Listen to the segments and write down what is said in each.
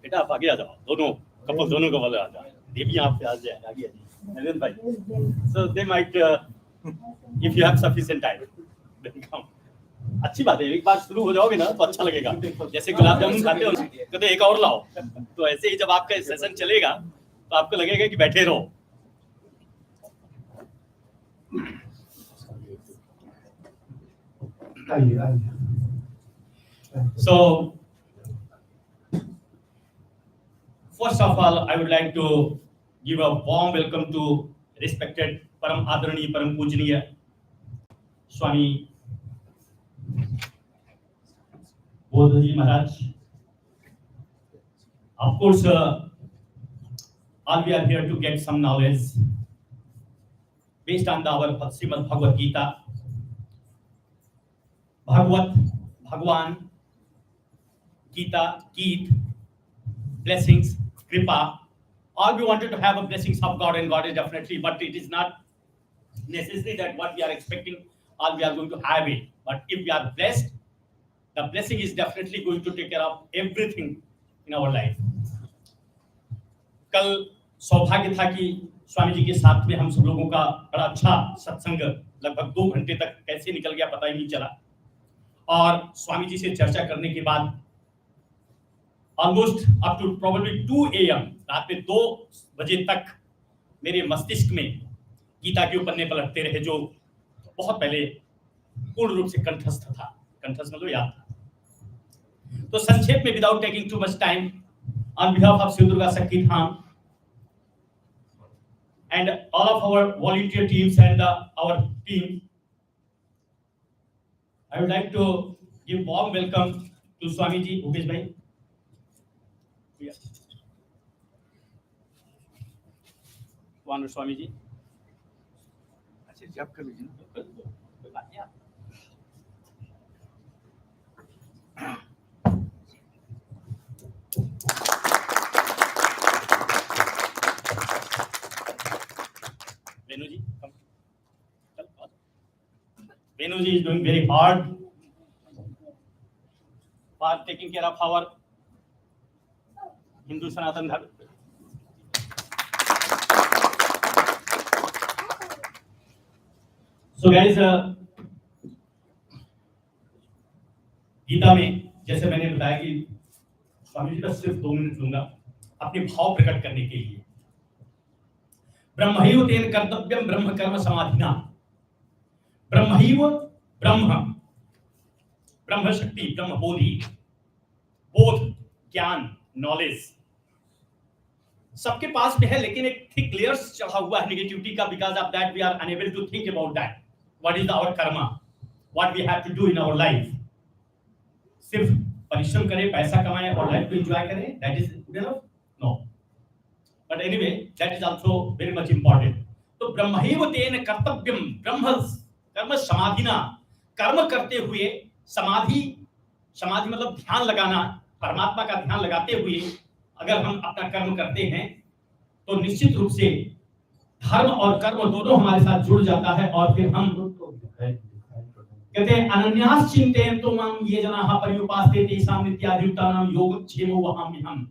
बेटा आप आगे आ जाओ, दोनों कपल आ जाओ, देवी आप पे आ जाए आगे नरेंद्र भाई। So they might if you have sufficient time then come। अच्छी बात है, एक बार शुरू हो जाओगे ना तो अच्छा लगेगा। जैसे गुलाब जामुन खाते हो कहते एक और लाओ, तो ऐसे ही जब आपका सेशन चलेगा तो आपको लगेगा कि बैठे रहो। So first of all, I would like to give a warm welcome to respected Param Adarani, Param Pujaniya Swami Bodhi Maharaj. Of course, all we are here to get some knowledge based on our Srimad Bhagavad Gita. Bhagavad, Bhagwan, Gita, Geet, blessings, Kripa. All we wanted to have a blessings of God, and God is definitely, but it is not necessary that what we are expecting, all we are going to have it. But if we are blessed, the blessing is definitely going to take care of everything in our life. कल सौभाग्य था कि स्वामी जी के साथ में हम सब लोगों का बड़ा अच्छा सत्संग लगभग 2 घंटे तक कैसे निकल गया पता ही नहीं चला। और स्वामी जी से चर्चा करने के बाद almost up to probably 2 AM रात में 2 बजे तक मेरे मस्तिष्क में गीता के उपन्ने पलटते रहे, जो बहुत पहले पूर्ण रूप से कंठस्थ था। कंठस्थ मतलब याद था। तो संक्षेप में without taking too much time, on behalf of Shri Durga Shakti Dham and all of our volunteer teams and our team, I would like to give warm welcome to Swami ji, Bhupesh bhai. Honorable Swami ji. अच्छा जी आप कर लीजिए। Venuji, come. Venuji is doing very hard for taking care of our Hindu Sanatan Dharma. So guys, Gita में जैसे मैंने बताया कि स्वामी जी का सिर्फ 2 मिनट लूंगा अपने भाव प्रकट करने के लिए। ब्रह्मैव तेन कर्तव्यम ब्रह्म कर्म समाधिना। ब्रह्मैव ब्रह्म शक्ति, ब्रह्मबोधि, बोध, ज्ञान, नॉलेज सबके पास में है, लेकिन एक थिक लेयर्स चढ़ा हुआ है नेगेटिविटी का। Because of that we are unable to think about that what is our karma, what we have to do in our life. सिर्फ परिश्रम करें, पैसा कमाएं और लाइफ को एंजॉय करें, that is good enough? No. But anyway, that is also very much important. तो ब्रह्मैव तेन कर्तव्यम ब्रह्म कर्म समाधिना, कर्म करते हुए समाधि, समाधि मतलब ध्यान लगाना, परमात्मा का ध्यान लगाते हुए अगर हम अपना कर्म करते हैं तो निश्चित रूप से धर्म और कर्म दोनों हमारे साथ जुड़ जाता है। और फिर हम कहते हैं अनन्यास चिंतयन्तो मां ये जनाः पर्युपासते तेषां नित्याभियुक्तानां योगक्षेमो वहाम्यहम्।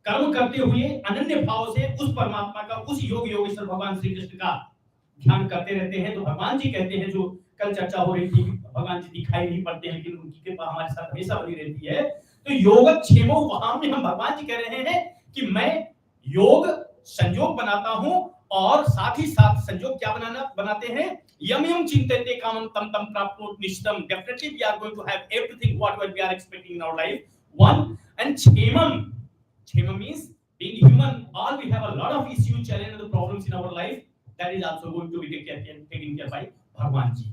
कर्म करते हुए अनन्य भाव से उस परमात्मा का, उस योगेश्वर भगवान श्री कृष्ण का ध्यान करते रहते हैं। तो भगवान जी कहते हैं, जो कल चर्चा हो रही थी, भगवान जी दिखाई नहीं पड़ते लेकिन उनकी कृपा हमारे साथ हमेशा बनी रहती है। तो योगक्षेमो वहां में हम भगवान जी कह रहे हैं कि मैं योग संयोग बनाता हूं और साथ ही साथ संयोग क्या बनाते हैं, यम यम चिंतयते कामं तम तम प्राप्नोति निश्चितम। Definitely we are going to have everything what we are expecting in our life. One and क्षेमम, Chema means being human. All we have a lot of issues, challenges, and problems in our life. That is also going to be taken care by भगवान जी।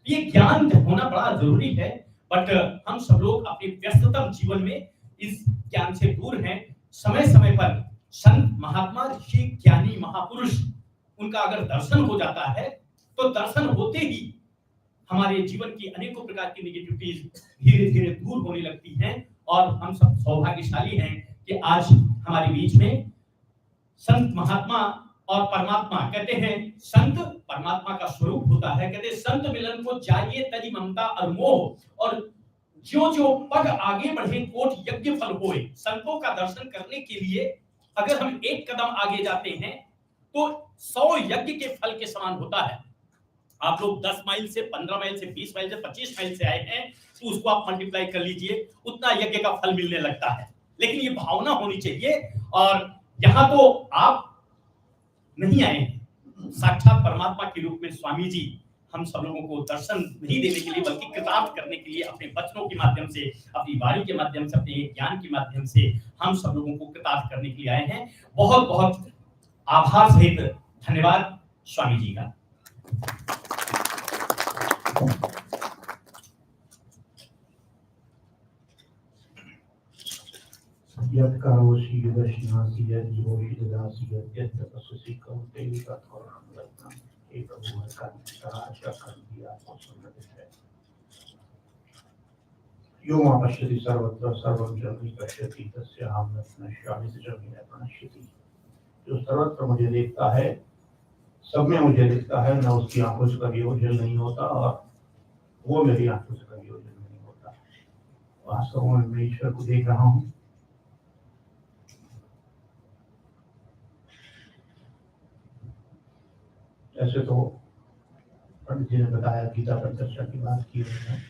ये ज्ञान होना बड़ा जरूरी है, but हम सब लोग अपने व्यस्ततम जीवन में इस ज्ञान से दूर हैं। समय समय पर संत, महात्मा, ऋषि, ज्ञानी, महापुरुष, उनका अगर दर्शन हो जाता है तो दर्शन होते ही हमारे जीवन की अनेकों प्रकार की नेगेटिविटीज धीरे धीरे दूर होने लगती हैं। और हम सब सौभाग्यशाली हैं कि आज हमारे बीच में संत, महात्मा और परमात्मा। कहते हैं संत परमात्मा का स्वरूप होता है। कहते हैं संत मिलन को चाहिए तजी ममता और मोह, और जो जो पग आगे बढ़े कोट यज्ञ फल होए। संतों का दर्शन करने के लिए अगर हम एक कदम आगे जाते हैं तो 100 यज्ञ के फल के समान होता है। आप लोग 10 माइल से 15 माइल से 20 माइल से 25 माइल से आए हैं तो उसको आप मल्टीप्लाई कर लीजिए, उतना यज्ञ का फल मिलने लगता है। लेकिन ये भावना होनी चाहिए। और यहां तो आप नहीं आए हैं, साक्षात परमात्मा के रूप में स्वामी जी हम सब लोगों को दर्शन नहीं देने के लिए बल्कि कृतार्थ करने के लिए अपने वचनों के माध्यम से, अपनी वाणी के माध्यम से, अपने ज्ञान के माध्यम से हम सब लोगों को कृतार्थ करने के लिए आए हैं। बहुत बहुत आभार सहित धन्यवाद स्वामी जी का। यत् करोषि यदश्नासि यज्जीवोषि ददासि यत् तपस्सि कौन्तेय तत्कर्मं रत्नम्। हे प्रभु हर कर्म सराशा कर्म दिया आपको सुंदर है। यो मां पश्यति सर्वत्र सर्वं जगति पश्यति तस्य अहं न नश्यामि सजगति न प्रणश्यति। जो सर्वत्र मुझे देखता है, सब में मुझे देखता है, न उसकी आंखों से कभी ओझल नहीं होता और वो मेरी आंखों से कभी ओझल नहीं होता। वास्तव में मैं ईश्वर को देख रहा हूँ। ऐसे तो पंडित जी ने बताया गीता पर चर्चा की बात की है,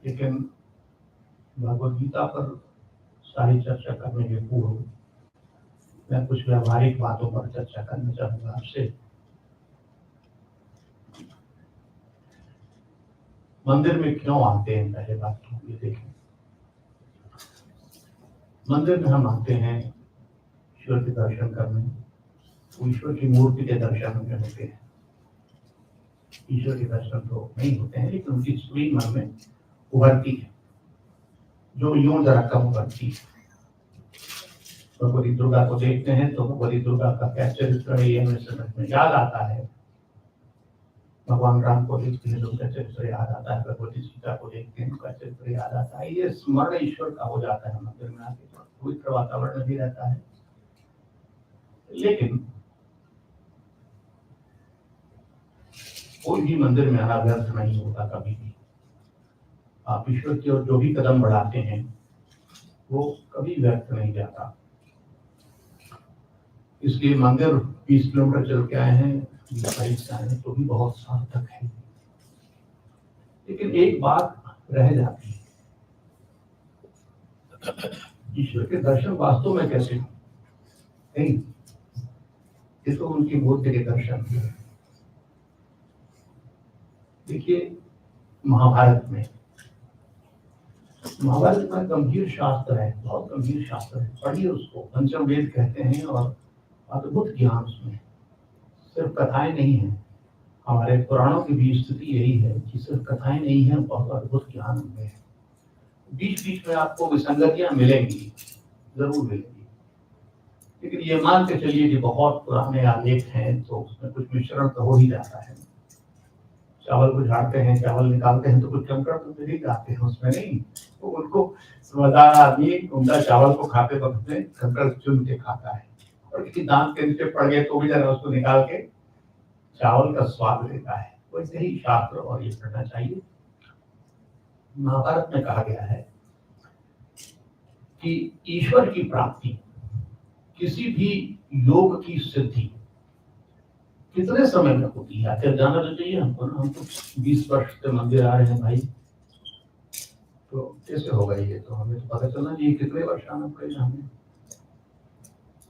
लेकिन भगवद गीता पर सारी चर्चा करने के पूर्व मैं कुछ व्यवहारिक बातों पर चर्चा करना चाहूंगा आपसे। मंदिर में क्यों आते हैं, पहले बात तो ये देखें। मंदिर में हम आते हैं ईश्वर के दर्शन करने, ईश्वर की मूर्ति के दर्शन हमें होते हैं। ईश्वर के दर्शन तो नहीं होते हैं, लेकिन उनकी छवि मन में उभरती है, जो यूं जरा कम उभरती है। भगवती दुर्गा को देखते हैं तो भगवती दुर्गा का क्या चरित्र है ये हमें समझ में याद आता है। भगवान राम को देखते हैं तो उनका चरित्र याद आता है, भगवती सीता को देखते हैं उनका चरित्र याद आता है। ये स्मरण ईश्वर का हो जाता है मंदिर में आके, तो पवित्र वातावरण भी रहता है। लेकिन कोई भी मंदिर में आना व्यर्थ नहीं होता कभी भी। आप ईश्वर की ओर जो भी कदम बढ़ाते हैं वो कभी व्यर्थ नहीं जाता। इसलिए मंदिर 20 किलोमीटर चल के आए हैं, 20 से आए हैं तो भी बहुत सार्थक है। लेकिन एक बात रह जाती है, ईश्वर के दर्शन वास्तव में कैसे नहीं, ये तो उनकी मूर्ति के दर्शन। देखिए महाभारत में गंभीर शास्त्र है, बहुत गंभीर शास्त्र है, पढ़िए उसको। पंचम वेद कहते हैं और अद्भुत ज्ञान उसमें, सिर्फ कथाएं नहीं है। हमारे पुराणों की भी स्थिति यही है कि सिर्फ कथाएं नहीं है, बहुत अद्भुत ज्ञान उनमें है। बीच बीच में आपको विसंगतियां मिलेंगी, जरूर मिलेंगी, लेकिन ये मान के चलिए कि बहुत पुराने आलेख हैं तो उसमें कुछ मिश्रण तो हो ही जाता है। चावल को झाड़ते हैं, चावल निकालते हैं तो कुछ कंकड़ तो मिल ही जाते हैं उसमें, नहीं तो उनको समझदार आदमी उनका चावल को खाते वक्त में कंकड़ चुन के खाता है, और किसी दांत के नीचे पड़ गए तो भी जरा उसको निकाल के चावल का स्वाद लेता है। वैसे ही शास्त्र और ये करना चाहिए। महाभारत में कहा गया है कि ईश्वर की प्राप्ति, किसी भी योग की सिद्धि कितने समय में होती है। आखिर जाना तो चाहिए हमको ना, हम तो 20 वर्ष से मंदिर आ रहे हैं भाई, तो कैसे होगा ये, तो हमें तो पता चलना चाहिए कितने वर्ष आना पड़ेगा हमें।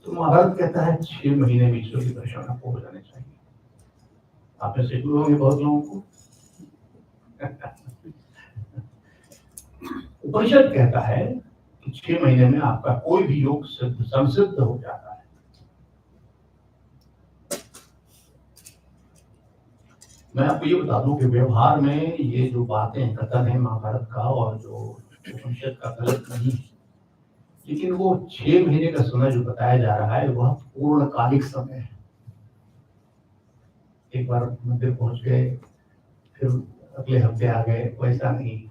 तो महाभारत कहता है 6 महीने में ईश्वर के दर्शन आपको हो जाने चाहिए। आप में से होंगे बहुत लोगों को। उपनिषद कहता है कि 6 महीने में आपका कोई भी योग सिद्ध संसिद्ध हो जाता है। मैं आपको ये बता दूं कि व्यवहार में ये जो बातें कथन है महाभारत का और जो उपनिषद का गलत नहीं है, लेकिन वो 6 महीने का समय जो बताया जा रहा है वह पूर्णकालिक समय है। एक बार मंदिर पहुंच गए फिर अगले हफ्ते आ गए, वैसा नहीं।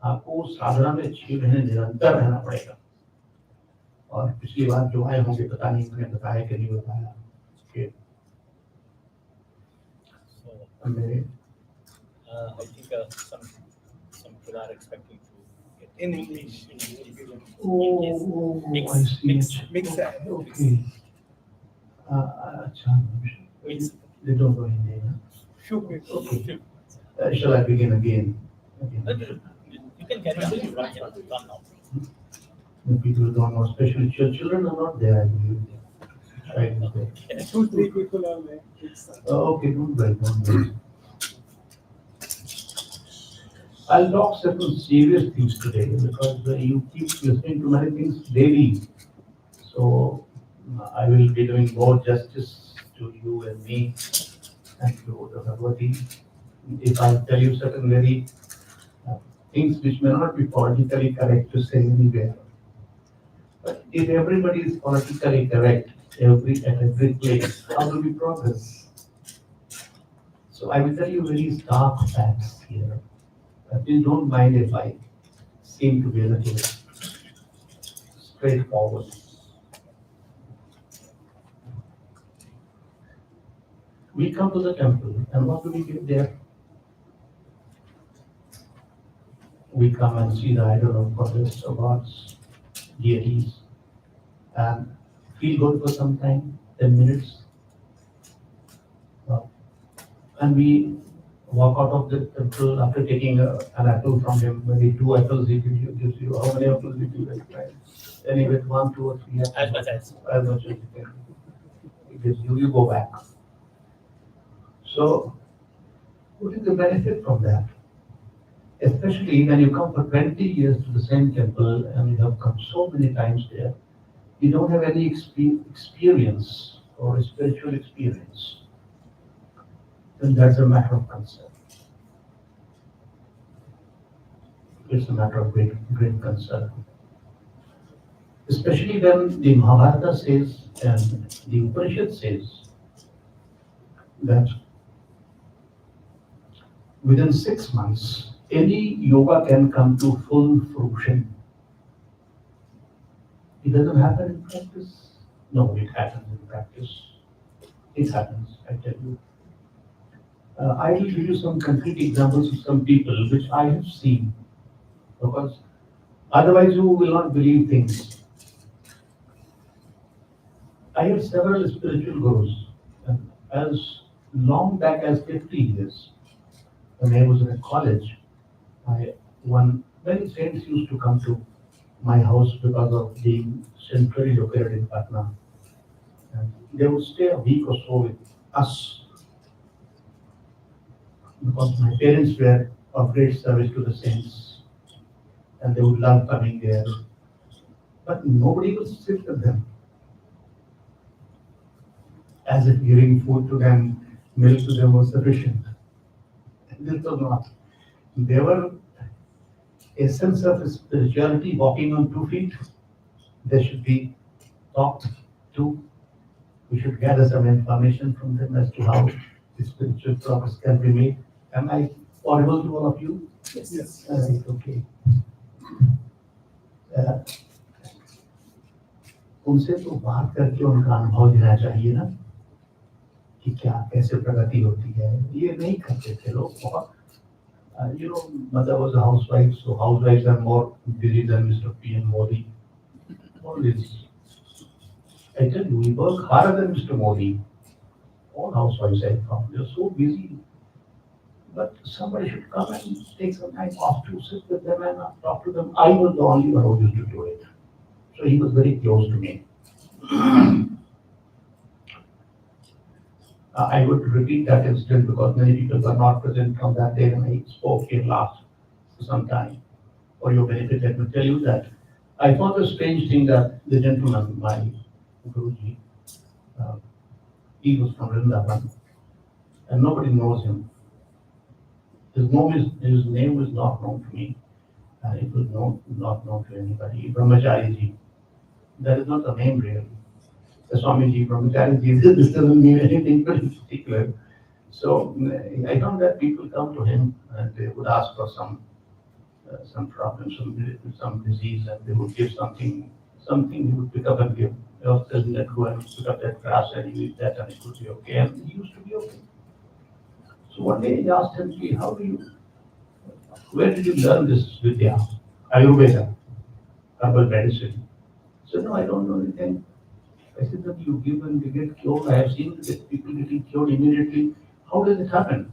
आपको साधना में 6 महीने निरंतर रहना पड़ेगा। और पिछली बार जो आए होंगे पता नहीं उन्होंने बताया कि नहीं बताया कि I think some people are expecting to get In English. Oh, Mix- I see. mix- mix- Okay. अच्छा, Mix. they don't go Hindi, huh? Few people. Okay. Shall I begin again? You can carry on. You can now. The people who don't know, especially children are not there, I believe. Right, okay. 2-3 people are there. Okay, don't worry, don't worry. I'll talk certain serious things today because you keep listening to many things daily. So I will be doing more justice to you and me and to the Bhagavati. If I tell you certain very things which may not be politically correct to say anywhere. But if everybody is politically correct at every place, how do we progress? So I will tell you very stark facts here. Please don't mind if I seem to be a little straightforward. We come to the temple, and what do we get there? We come and see the idol of goddess, of gods, deities, and feel good for some time, 10 minutes. And we walk out of the temple after taking an apple from him. Maybe 2 apples he gives you. How many apples did you get? Right? Anyway, 1, 2, or 3 apples. As much as. As much as you can. He gives you, you go back. So, what is the benefit from that? Especially when you come for 20 years to the same temple and you have come so many times there, you don't have any experience or spiritual experience. Then that's a matter of concern. It's a matter of great concern. Especially when the Mahabharata says and the Upanishad says that within 6 months, any yoga can come to full fruition. It doesn't happen in practice. No, it happens in practice. It happens, I tell you. I will give you some concrete examples of some people which I have seen, because otherwise you will not believe things. I have several spiritual gurus, and as long back as 50 years, when I was in a college, many saints used to come to my house because of being centrally located in Patna. And they would stay a week or so with us, because my parents were of great service to the saints and they would love coming there. But nobody would sit with them, as if giving food to them, milk to them was sufficient. This was not. They were a sense of spirituality walking on 2 feet. They should be talked to. We should gather some information from them as to how the spiritual progress can be made. Am I audible to all of you? Yes. Right, okay. उनसे तो बात करके उनका अनुभव देना चाहिए ना कि क्या कैसे प्रगति होती है. ये नहीं करते थे लोग बहुत. Mother was a housewife, so housewives are more busy than Mr. P and Modi. All this. I tell you, we work harder than Mr. Modi. All housewives I found, they're so busy. But somebody should come and take some time off to sit with them and talk to them. I was the only one who used to do it. So he was very close to me. I would repeat that incident because many people were not present on that day when I spoke here last for some time. For your benefit, let me tell you that I found a strange thing that the gentleman, my Guruji, he was from Vrindavan and nobody knows him. His name was not known to me, and it was not known to anybody. Brahmachariji. That is not the name really. The Swamiji, Brahmachariji, this doesn't mean anything particular. So I found that people come to him and they would ask for some problem, some disease, and they would give something he would pick up and give. They would tell him that go and pick up that grass and you eat that and it would be okay. And he used to be okay. So one day he asked him, how do you where did you learn this Vidya? Ayurveda, herbal medicine. So no, I don't know anything. I said that you give and you get cured. I have seen people getting cured immediately. How does it happen?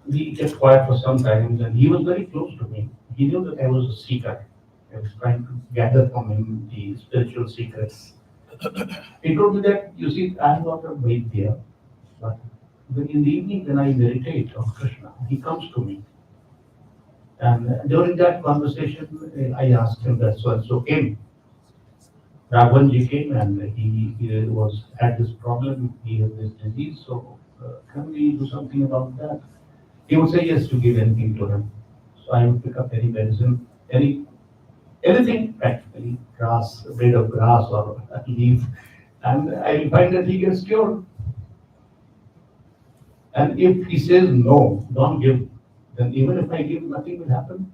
We kept quiet for some time, and he was very close to me. He knew that I was a seeker. I was trying to gather from him the spiritual secrets. He told me that, you see, I am not a Vaidya, but in the evening when I meditate on Krishna, he comes to me. And during that conversation, I asked him that so and so came. Raghavanji came and he was had this problem, he had this disease, so can we do something about that? He would say yes to give anything to him. So I would pick up any medicine, anything practically, grass, a blade of grass or a leaf, and I will find that he gets cured. And if he says no, don't give, then even if I give, nothing will happen.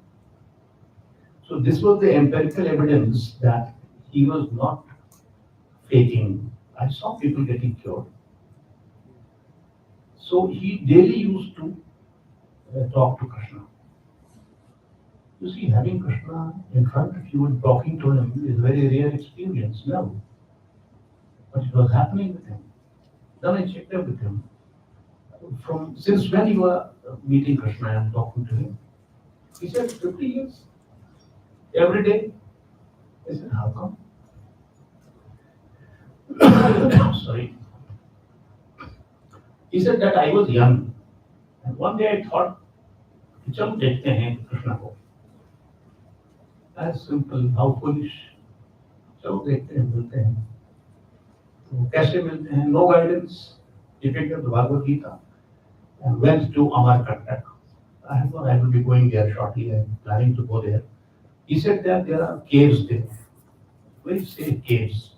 So this was the empirical evidence that he was not faking. I saw people getting cured. So he daily used to talk to Krishna. You see, having Krishna in front of you and talking to him is a very rare experience now. But it was happening with him. Then I checked up with him. Since when you are meeting Krishna and talking to him? He said, 50 years. Every day. I said, how come? Sorry. He said that I was young. And one day I thought, चलो देखते हैं कृष्ण को. As simple, how foolish. चलो देखते हैं, मिलते हैं. तो कैसे मिलते हैं? No guidance. He picked up the Bhagavad Gita and went to Amarkantak. I thought I will be going there shortly. I'm planning to go there. He said that there are caves there, very safe caves.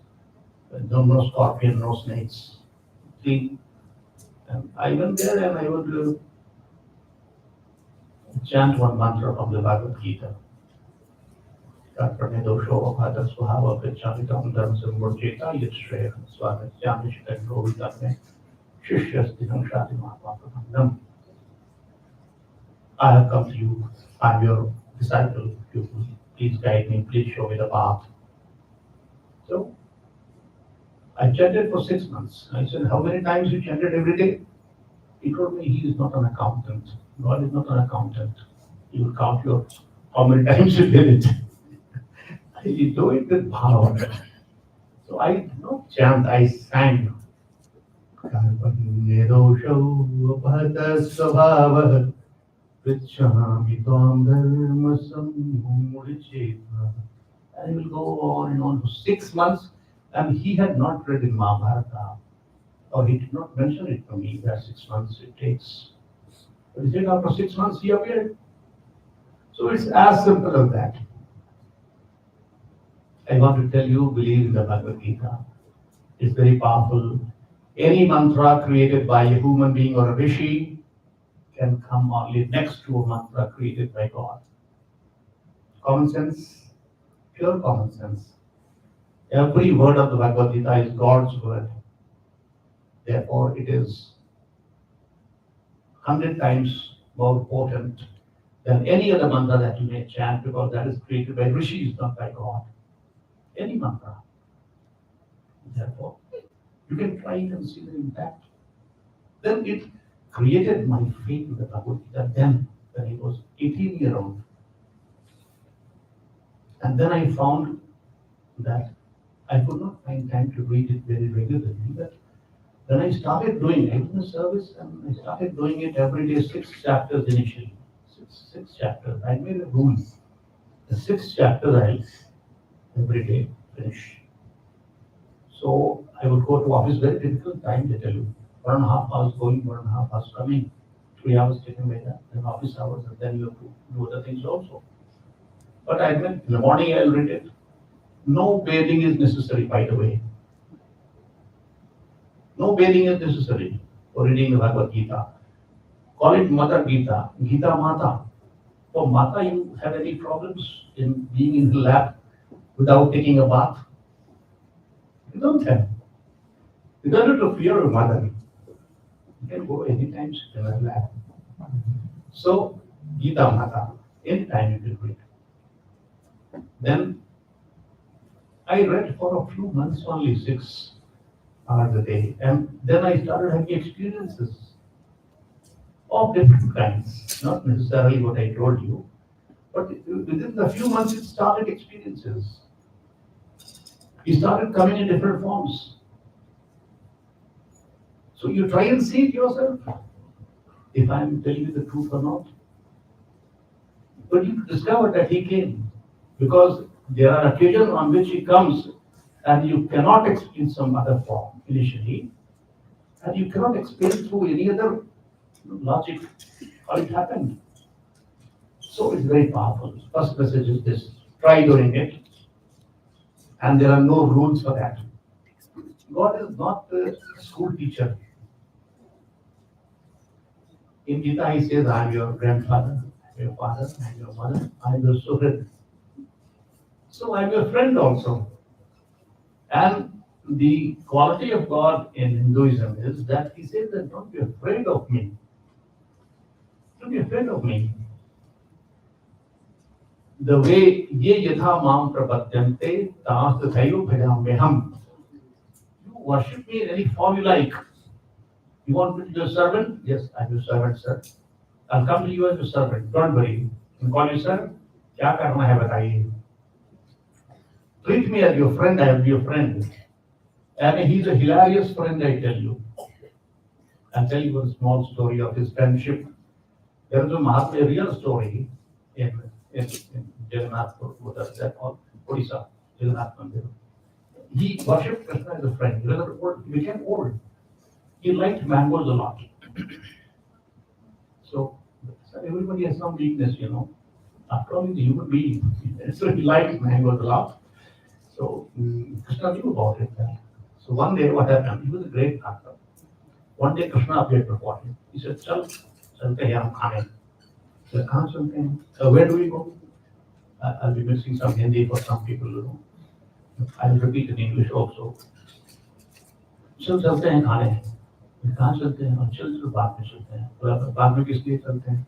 No scorpion, no snakes. See, and I went there and I would chant one mantra from the Bhagavad Gita. Pranedosho Bhata Swahava Pechamitam Dharma Samurjeta Yitshreya Swami Shikandro Vidame Shishyastinam Shati Mahatma. I have come to you. I'm your disciple. You please guide me. Please show me the path. So I chanted for 6 months. I said, how many times you chanted every day? He told me he is not an accountant. God is not an accountant. He will count your how many times you did it. You do it with power. So I did not chant, I sang. And he will go on and on for 6 months, and he had not read in Mahabharata, or he did not mention it to me that 6 months it takes. But he said after 6 months he appeared. So it's as simple as that. I want to tell you, believe in the Bhagavad Gita. It's very powerful. Any mantra created by a human being or a rishi can come only next to a mantra created by God. Common sense, pure common sense. Every word of the Bhagavad Gita is God's word. Therefore, it is 100 times more potent than any other mantra that you may chant, because that is created by rishis, not by God. Any mantra. Therefore, you can try it and see the impact. Then it created my faith in the Bhagavad Gita then, when I was 18-year-old. And then I found that I could not find time to read it very regularly. But then I started doing it in the service, and I started doing it every day, 6 chapters initially. Six chapters. I made a rule. The 6 chapters I every day finish. So I would go to office, very difficult time, they tell you. 1.5 hours going, 1.5 hours coming, 3 hours taken by that, then office hours, and then you have to do other things also. But I went in the morning, I'll read it. No bathing is necessary, by the way. No bathing is necessary for reading the Bhagavad Gita. Call it Mother Gita, Gita Mata. For Mata, you have any problems in being in the lab without taking a bath? You don't have. You don't have to fear a mother. You can go anytime in the lab. So Gita Mata. Anytime you can read. Then I read for a few months, only 6 hours a day, and then I started having experiences of different kinds, not necessarily what I told you, but within the few months it started experiences. He started coming in different forms. So you try and see it yourself, if I'm telling you the truth or not. But you discover that he came, because there are occasions on which he comes and you cannot explain some other form initially, and you cannot explain through any other logic how it happened. So it's very powerful. First message is this: try doing it, and there are no rules for that. God is not a school teacher. In Gita, he says, I am your grandfather, I am your father, I am your mother, I am your Suhrid. So I am your friend also. And the quality of God in Hinduism is that he says that don't be afraid of me. Don't be afraid of me. The way ye yatha mam prapadyante tas tathaiva bhajameham. You worship me in any form you like. You want me to be your servant? Yes, I'm your servant, sir. I'll come to you as your servant. Don't worry. You can call you sir. क्या करना है बताइए. Treat me as your friend. I will be your friend. And he's a hilarious friend, I tell you. I'll tell you a small story of his friendship. There is a Mahatma, a real story in Jagannath, what is that called? Odisha, Jagannath Mandir. He worshipped Krishna as a friend. He became old. He liked mangoes a lot. So everybody has some weakness, you know. After all, he's a human being. So he liked mangoes a lot. So Krishna knew about it. So one day what happened, he was a great doctor. One day Krishna appeared before him. He said, chalte hain hum khane. He said, kahan chalte hain? Where do we go? I'll be mixing some Hindi for some people, you know. I'll repeat in English also. चल चलते हैं खाने. कहाँ चलते हैं? चल बाद में चलते हैं. बाद में किस लिए चलते हैं?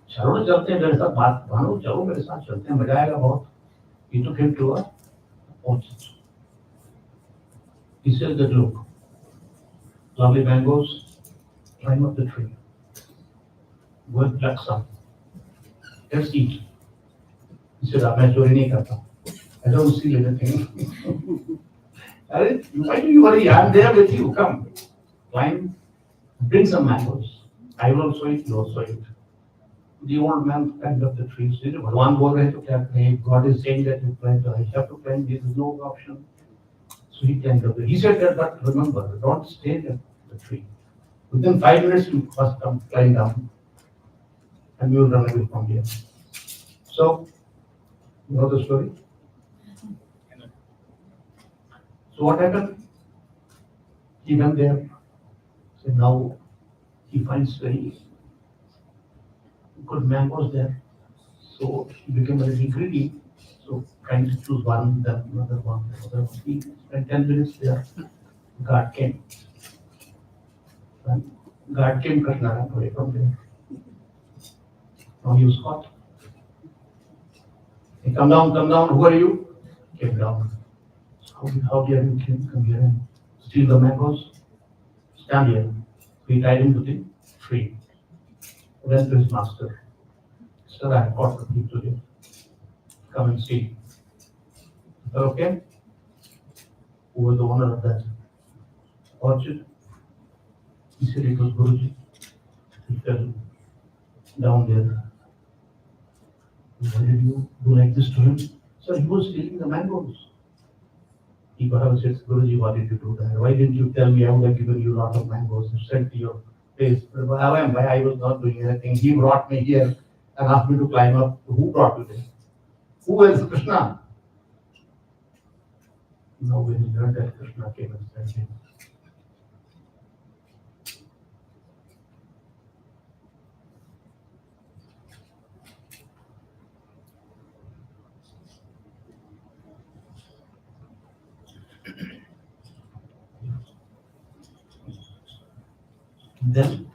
चलो ना चलते हैं मेरे साथ बात भानु चलो मेरे साथ चलते हैं मजा आएगा बहुत. He took him to a orchard. He said that look, lovely mangoes, climb up the tree. Go and pluck some. Let's eat. He said, मैं चोरी नहीं करता. I don't see anything. Why do you worry? I'm there with you. Come, climb, bring some mangoes. I will also eat. You also eat. The old man climbed up the tree. Said, "Bhagwan बोल रहे तो क्या करें? God is saying that you climb. I have to climb. There is no option." So he climbed up. He said that, but remember, don't stay at the tree. Within 5 minutes, you must come climb down, and you will run away from here. So, you know the story. So what happened? He went there. So now he finds very good mangoes there. So he became a little greedy. So trying to choose one, then another one, another one. He spent 10 minutes there. Guard came. When guard came, Krishna ran away from there. Now he was caught. He come down, who are you? Came down. How dare you come here and steal the mangoes? Stand here. He tied him to the tree. Went to his master. Sir, I have caught the thief today. Come and see. Is that okay? Who was the owner of that orchard? He said it was Guruji. He fell down there. Why did you do like this to him? Sir, he was stealing the mangoes. He perhaps says, Guruji, why did you do that? Why didn't you tell me? I would have given you a lot of mangoes and sent to your place. Why I was not doing anything. He brought me here and asked me to climb up. Who brought you there? Who else? Krishna. Now when he learned that, Krishna came and sent him. Then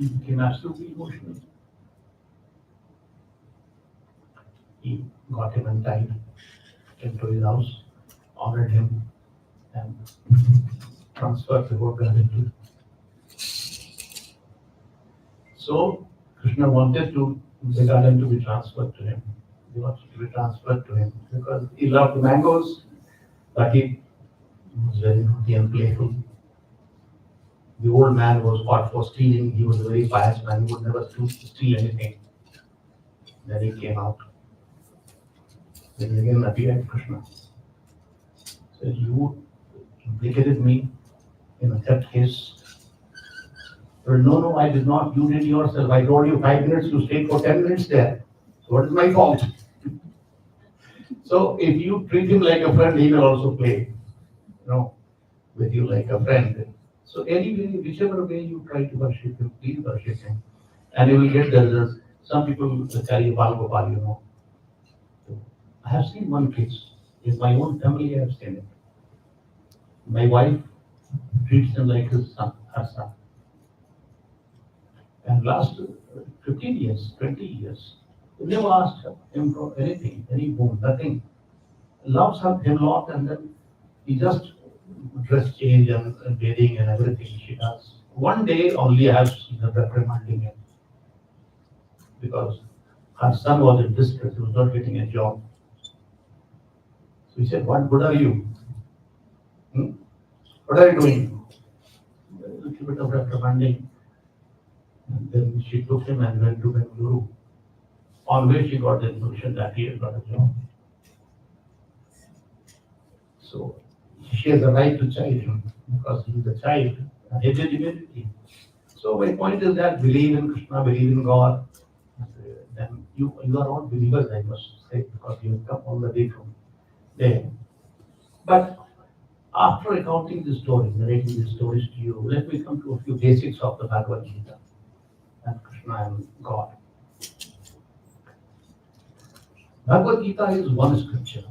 he became absolutely emotional. He got him and tied him to his house, honored him, and transferred the whole gratitude. So Krishna wanted the garden to be transferred to him. He wanted to be transferred to him because he loved mangoes, but he was very naughty and playful. The old man was caught for stealing. He was a very pious man. He would never steal anything. Then he came out. Then again appeared Krishna. Said, you implicated me in a theft case. Well, no, I did not. You did yourself. I told you 5 minutes, you stayed for 10 minutes there. So what is my fault? So if you treat him like a friend, he will also play, with you like a friend. So anyway, whichever way you try to worship him, please worship him. And you will get the results. Some people carry Bhagavad. I have seen one case. In my own family, I have seen it. My wife treats him like his son, her son. And last 15 years, 20 years, we never asked him for anything, any boon, nothing. Loves him a lot, and then he just dress change and bathing and everything she does. One day only I have seen her reprimanding him because her son was in distress, he was not getting a job. So he said, what good are you? What are you doing? A little bit of reprimanding. And then she took him and went to Bengaluru, on which she got the information that he had got a job. So she has a right to chide him because he is a child, and he did immediately. So my point is that believe in Krishna, believe in God, then you are all believers, I must say, because you have come all the way from there. But after recounting the story, narrating the stories to you, let me come to a few basics of the Bhagavad Gita and Krishna and God. Bhagavad Gita is one scripture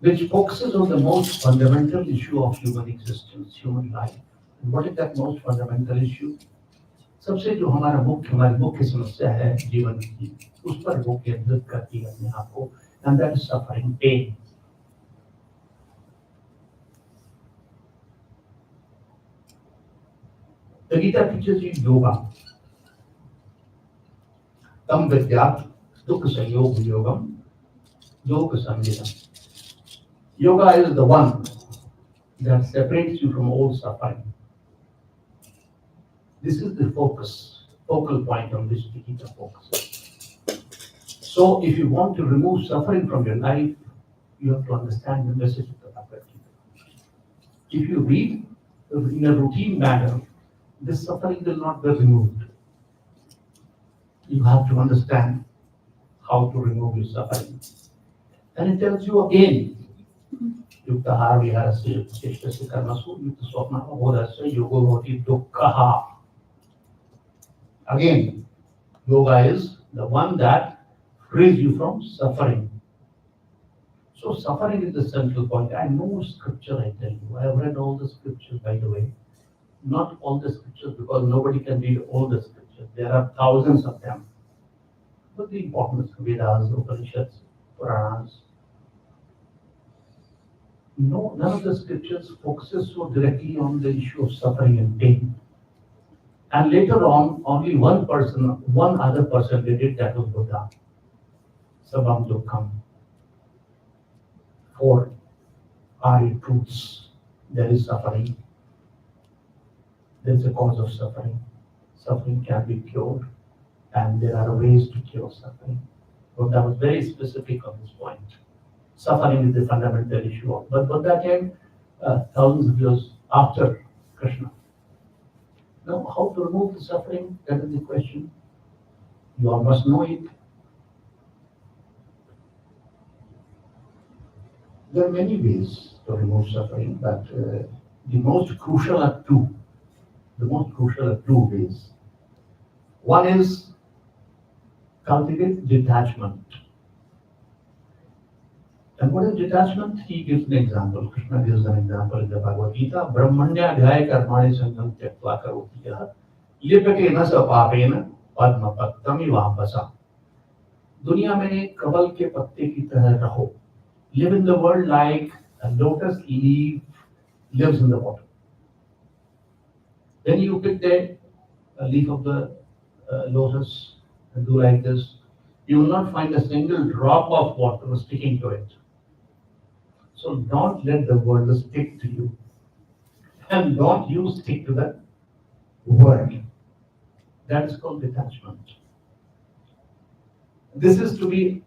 which focuses on the most fundamental issue of human existence, human life. And what is that most fundamental issue? सबसे जो हमारी मुख्य समस्या है जीवन की, उस पर वो केंद्रित करती है अपने आप को, and that is suffering, pain. The Gita teaches you yoga. Tam vidyat dukha sanyog yogam yoga samyam. Yoga is the one that separates you from all suffering. This is the focal point on which the Gita focuses. So if you want to remove suffering from your life, you have to understand the message of the Bhagavad Gita. If you read in a routine manner, this suffering will not be removed. You have to understand how to remove your suffering. And it tells you again, Yuktahar viharasya cheshtasya karmasu yukta swapna abhodasya yogo bhavati dukkhaha. Again, yoga is the one that frees you from suffering. So suffering is the central point. I know scripture, I tell you. I have read all the scriptures, by the way. Not all the scriptures, because nobody can read all the scriptures. There are thousands of them. But the important Vedas, Upanishads, Puranas. No, none of the scriptures focuses so directly on the issue of suffering and pain. And later on, only one other person did it, that was Buddha. Sabam Dukkham. 4 Ari truths. There is suffering. There is a cause of suffering. Suffering can be cured, and there are ways to cure suffering. Buddha was very specific on this point. Suffering is the fundamental issue of. But Buddha came thousands of years after Krishna. Now, how to remove the suffering? That is the question. You all must know it. There are many ways to remove suffering, but the most crucial are two. The most crucial are two ways. One is cultivate detachment. And what is detachment? He gives an example. Krishna gives an example in the Bhagavad Gita. Brahmanya adhyaya karmani sangam tyaktva karoti yah lipakena sa papena padma pattami vambasa. दुनिया में कमल के पत्ते की तरह रहो. Live in the world like a lotus leaf lives in the water. Then you pick the leaf of the lotus and do like this. You will not find a single drop of water sticking to it. So don't let the world stick to you. And don't you stick to the world. That is called detachment. This is to be,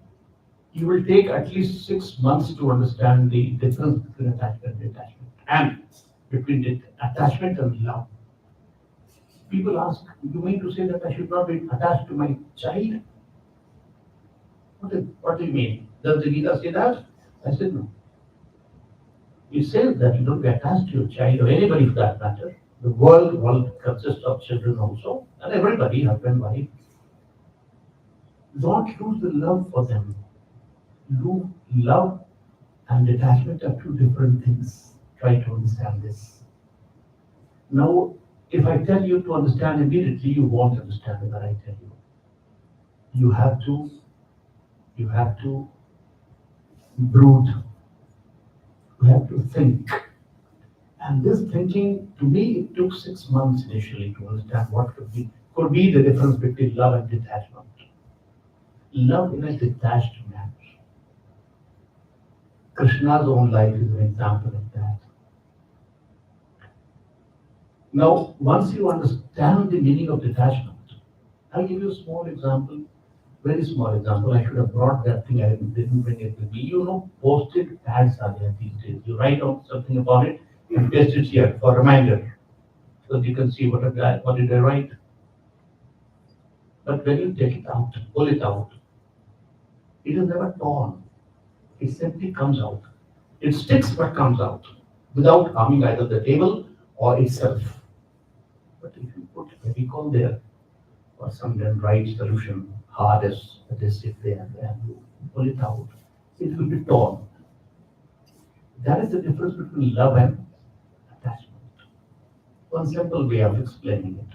you will take at least 6 months to understand the difference between attachment and detachment, and between attachment and love. People ask, you mean to say that I should not be attached to my child? What do you mean? Does the Gita say that? I said no. It says that you don't be attached to your child or anybody for that matter. The world consists of children also, and everybody, husband, wife. Don't lose the love for them. Love and detachment are two different things. Try to understand this. Now, if I tell you to understand immediately, you won't understand what I tell you. You have to brood. You have to think. And this thinking, to me, it took 6 months initially to understand what could be the difference between love and detachment. Love in a detached manner. Krishna's own life is an example of that. Now, once you understand the meaning of detachment, I'll give you a small example, very small example. I should have brought that thing, I didn't bring it with me. You know, post-it pads are there these days. You write out something about it and paste it here for a reminder, so that you can see what did I write. But when you take it out, pull it out, it is never torn. It simply comes out. It sticks but comes out without harming either the table or itself. But if you put Fevicol there or some right solution, hard as it is, if there, and you pull it out, it will be torn. That is the difference between love and attachment. One simple way of explaining it.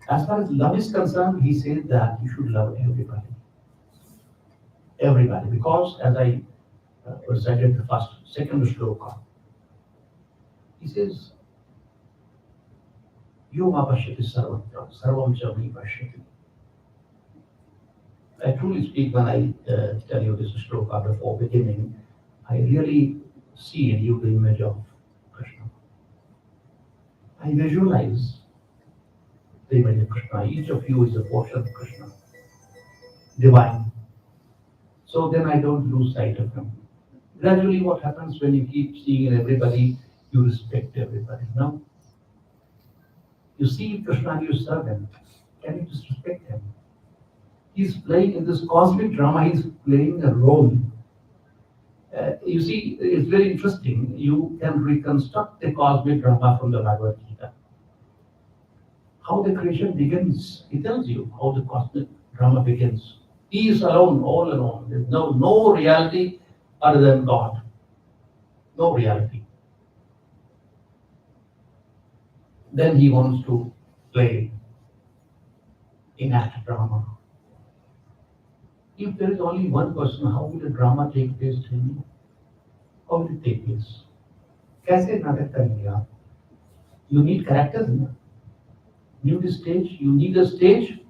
As far as love is concerned, he says that you should love everybody. Everybody, because as I recited the second shloka, he says, Yo ma pashyati sarvatra, sarvam cha me pashyati. I truly speak when I tell you this shloka before beginning, I really see in you the image of Krishna. I visualize the image of Krishna. Each of you is a portion of Krishna, divine. So then I don't lose sight of him. Gradually what happens when you keep seeing in everybody, you respect everybody. No? You see Krishna and you serve him. Can you disrespect him? He's playing in this cosmic drama, he's playing a role. You see, it's very interesting. You can reconstruct the cosmic drama from the Bhagavad Gita. How the creation begins, he tells you how the cosmic drama begins. He is alone, all alone. There's no reality other than God. No reality. Then he wants to play, enact drama. If there is only one person, how will the drama take place? Tell me. How will it take place? कैसे नाटक करेंगे आप? You need characters. You need a stage.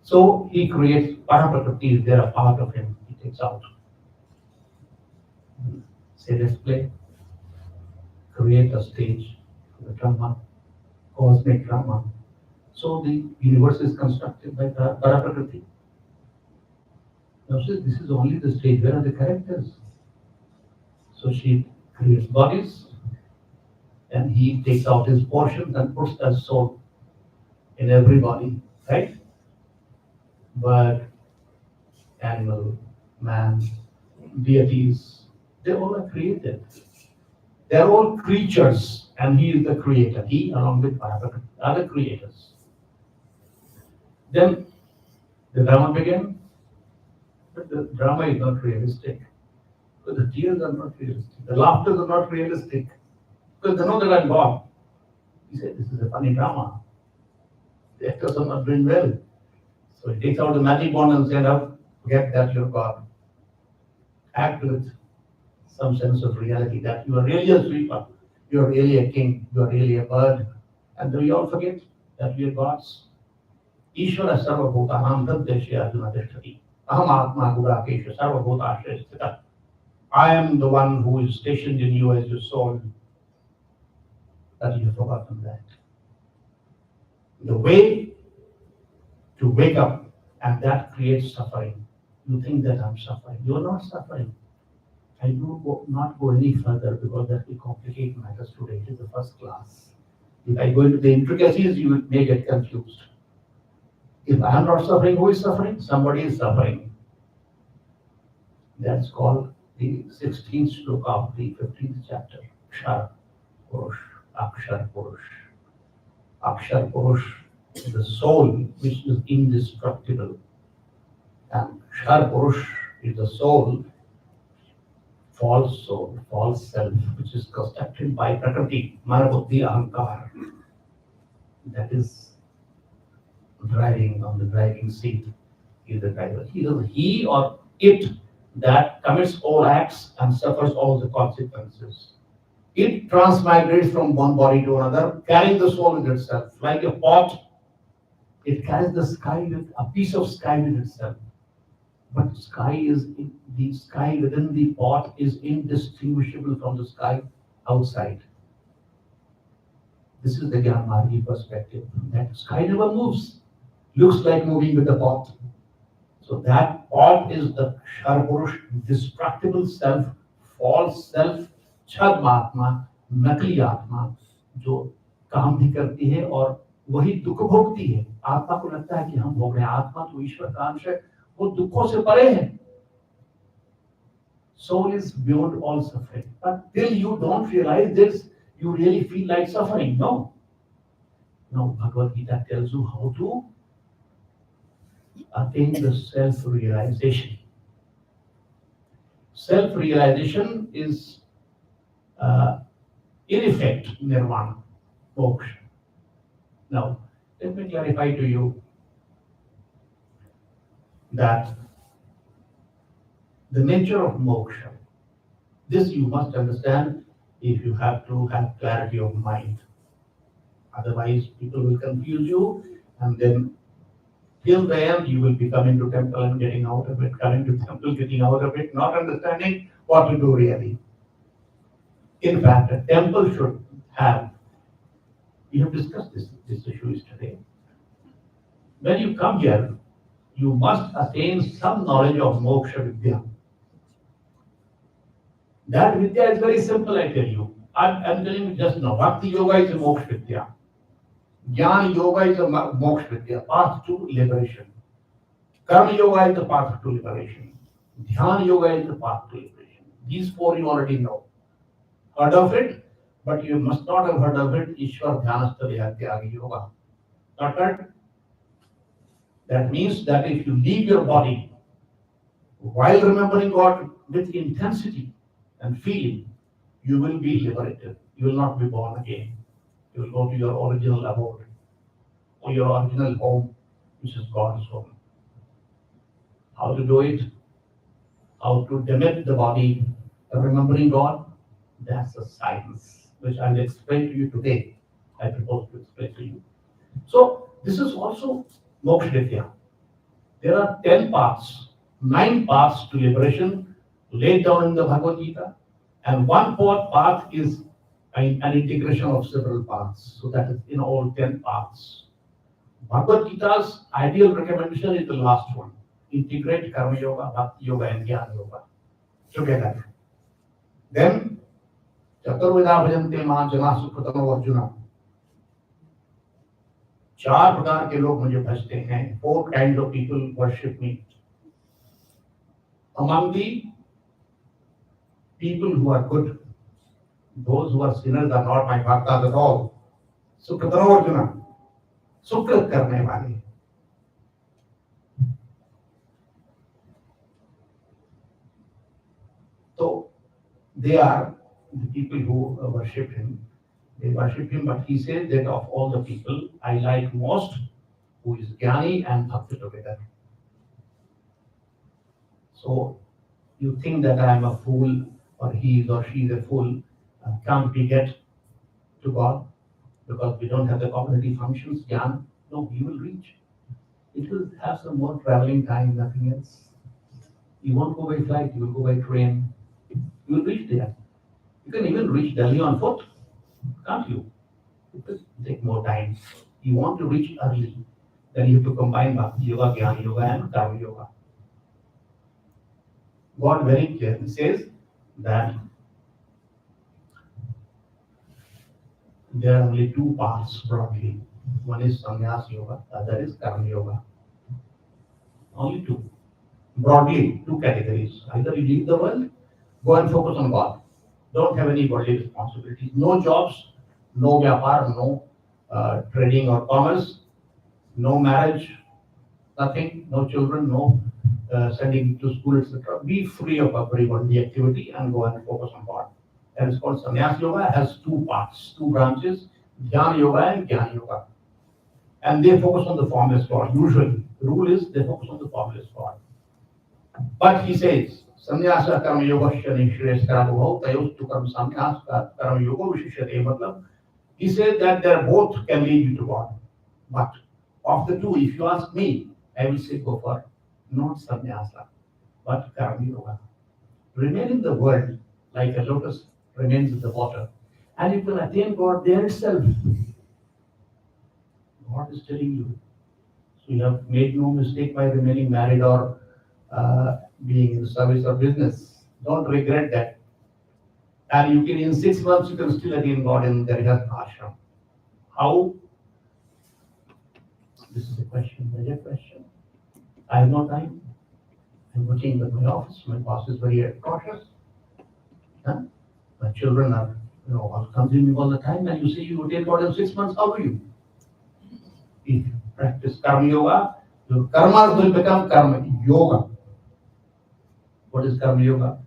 So he creates Paraprakriti is there, a part of him he takes out. Say, let's play. Create a stage for the drama, cosmic drama. So the universe is constructed by Paraprakriti. Now this is only the stage. Where are the characters? So she creates bodies, and he takes out his portions and puts that soul in every body, right? But animal, man, deities, they all are created. They are all creatures, and he is the creator. He, along with Bhagavad, are the creators. Then the drama began. But the drama is not realistic. Because the tears are not realistic. The laughter are not realistic. Because they know that I'm God. He said, this is a funny drama. The actors are not doing well. So he takes out the magic wand and said, "Up, forget that you're God. Act with some sense of reality that you are really a sweeper, you are really a king, you are really a bird." And then we all forget that we are gods. Ishvara sarvabhutanam taddeshi arjuna tishtati. Aham atma gudakesha sarvabhutashe sthita. I am the one who is stationed in you as your soul. That you have forgotten that. The way to wake up, and that creates suffering. You think that I'm suffering. You are not suffering. I do not go any further because that will complicate matters today. It is the first class. If I go into the intricacies, you may get confused. If I am not suffering, who is suffering? Somebody is suffering. That's called the 16th sloka of the 15th chapter. Akshar Purush. Akshar Purush. Akshar Purush is the soul which is indestructible. And Akshar Purush is the soul, false self, which is constructed by Prakriti, Marabuddhi Ahankar. That is driving on the driving seat. He is the driver. He or it that commits all acts and suffers all the consequences. It transmigrates from one body to another, carrying the soul with itself. Like a pot, it carries the sky with a piece of sky with itself. But the sky within the pot is indistinguishable from the sky outside. This is the Gyanmargi perspective. That sky never moves. Looks like moving with the pot. So that pot is the Ksharpurush, destructible self, false self, छद्मात्मा, नकली आत्मा, जो काम भी करती है और वही दुख भोगती है. आत्मा को लगता है कि हम भोग रहे हैं. आत्मा तो ईश्वर का अंश है, वो दुखों से परे है. Soul is beyond all suffering. But till you don't realize this, you really feel like suffering. No. No, Bhagavad Gita tells you how to attain the self-realization. Self-realization is, in effect, nirvana, moksha. Now, let me clarify to you that the nature of moksha, this you must understand if you have to have clarity of mind. Otherwise, people will confuse you, and then till the end, you will be coming to temple and getting out of it, coming to temple, getting out of it, not understanding what to do really. In fact, a temple should have, we have discussed this issue yesterday. When you come here, you must attain some knowledge of moksha vidya. That vidya is very simple, I tell you. I'm telling you just now. Bhakti yoga is a moksha vidya. Jnana yoga is a moksha vidya, path to liberation. Karma yoga is the path to liberation. Dhyana yoga is the path to liberation. These four you already know. Heard of it, but you must not have heard of it. Ishwar Dhyanastha Dehatyagi Yoga. Not heard? That means that if you leave your body while remembering God with intensity and feeling, you will be liberated. You will not be born again. You will go to your original abode or your original home, which is God's home. How to do it? How to demit the body, remembering God? That's a science which I will explain to you today. I propose to explain to you. So this is also moksha vidya. There are 10 paths, 9 paths to liberation laid down in the Bhagavad Gita, and one fourth path is an integration of several paths. So that is in all 10 paths. Bhagavad Gita's ideal recommendation is the last one. Integrate Karma Yoga, Bhakti Yoga, and Jnana Yoga together. Then, Chaturveda Bhajante Ma Jana Sukhatano Arjuna. 4 प्रकार के लोग मुझे भजते हैं. 4 kinds of people worship me. Among the people who are good, those who are sinners are not my bhaktas at all. Sukhatano Arjuna. Sukhat करने वाले. they are the people who worship him. They worship him, but he says that of all the people, I like most who is Jnani and Bhakti together. So you think that I am a fool, or he is or she is a fool, can't we get to God because we don't have the cognitive functions, Jnana? No, you will reach. It will have some more traveling time, nothing else. You won't go by flight, you will go by train. You will reach there. You can even reach Delhi on foot, can't you? It will take more time. You want to reach early, then you have to combine Bhakti Yoga, Jnana Yoga, and Karma Yoga. God very clearly says that there are only two paths broadly. One is Sannyas Yoga, the other is Karma Yoga. Only two. Broadly, two categories. Either you leave the world, go and focus on God. Don't have any worldly responsibilities. No jobs, no vyapar, no trading or commerce, no marriage, nothing, no children, no sending to school, etc. Be free of every worldly activity and go and focus on God. That is called Sannyas Yoga. Has two parts, two branches, Jnana Yoga and Jnana Yoga. And they focus on the formless God. Usually, the rule is they focus on the formless God. But he says, Sannyasa Karma Yoga Shani Shreya Karabhau Tayostu Karma Sannyas Karma Yoga Vishishate. Matlab, he said that they both can lead you to God. But of the two, if you ask me, I will say go for not sannyasa, but karma yoga. Remain in the world like a lotus remains in the water, and you will attain God there itself. God is telling you. So you have made no mistake by remaining married or being in the service or business. Don't regret that. And you can, in 6 months, you can still attain God in the ashram. How? This is a question, major question. I have no time. I'm working with my office. My boss is very cautious. Huh? My children are, all consuming all the time. And you say you attain God in 6 months. How do you? If you practice karma yoga, your karmas will become karma yoga. What is karma yoga?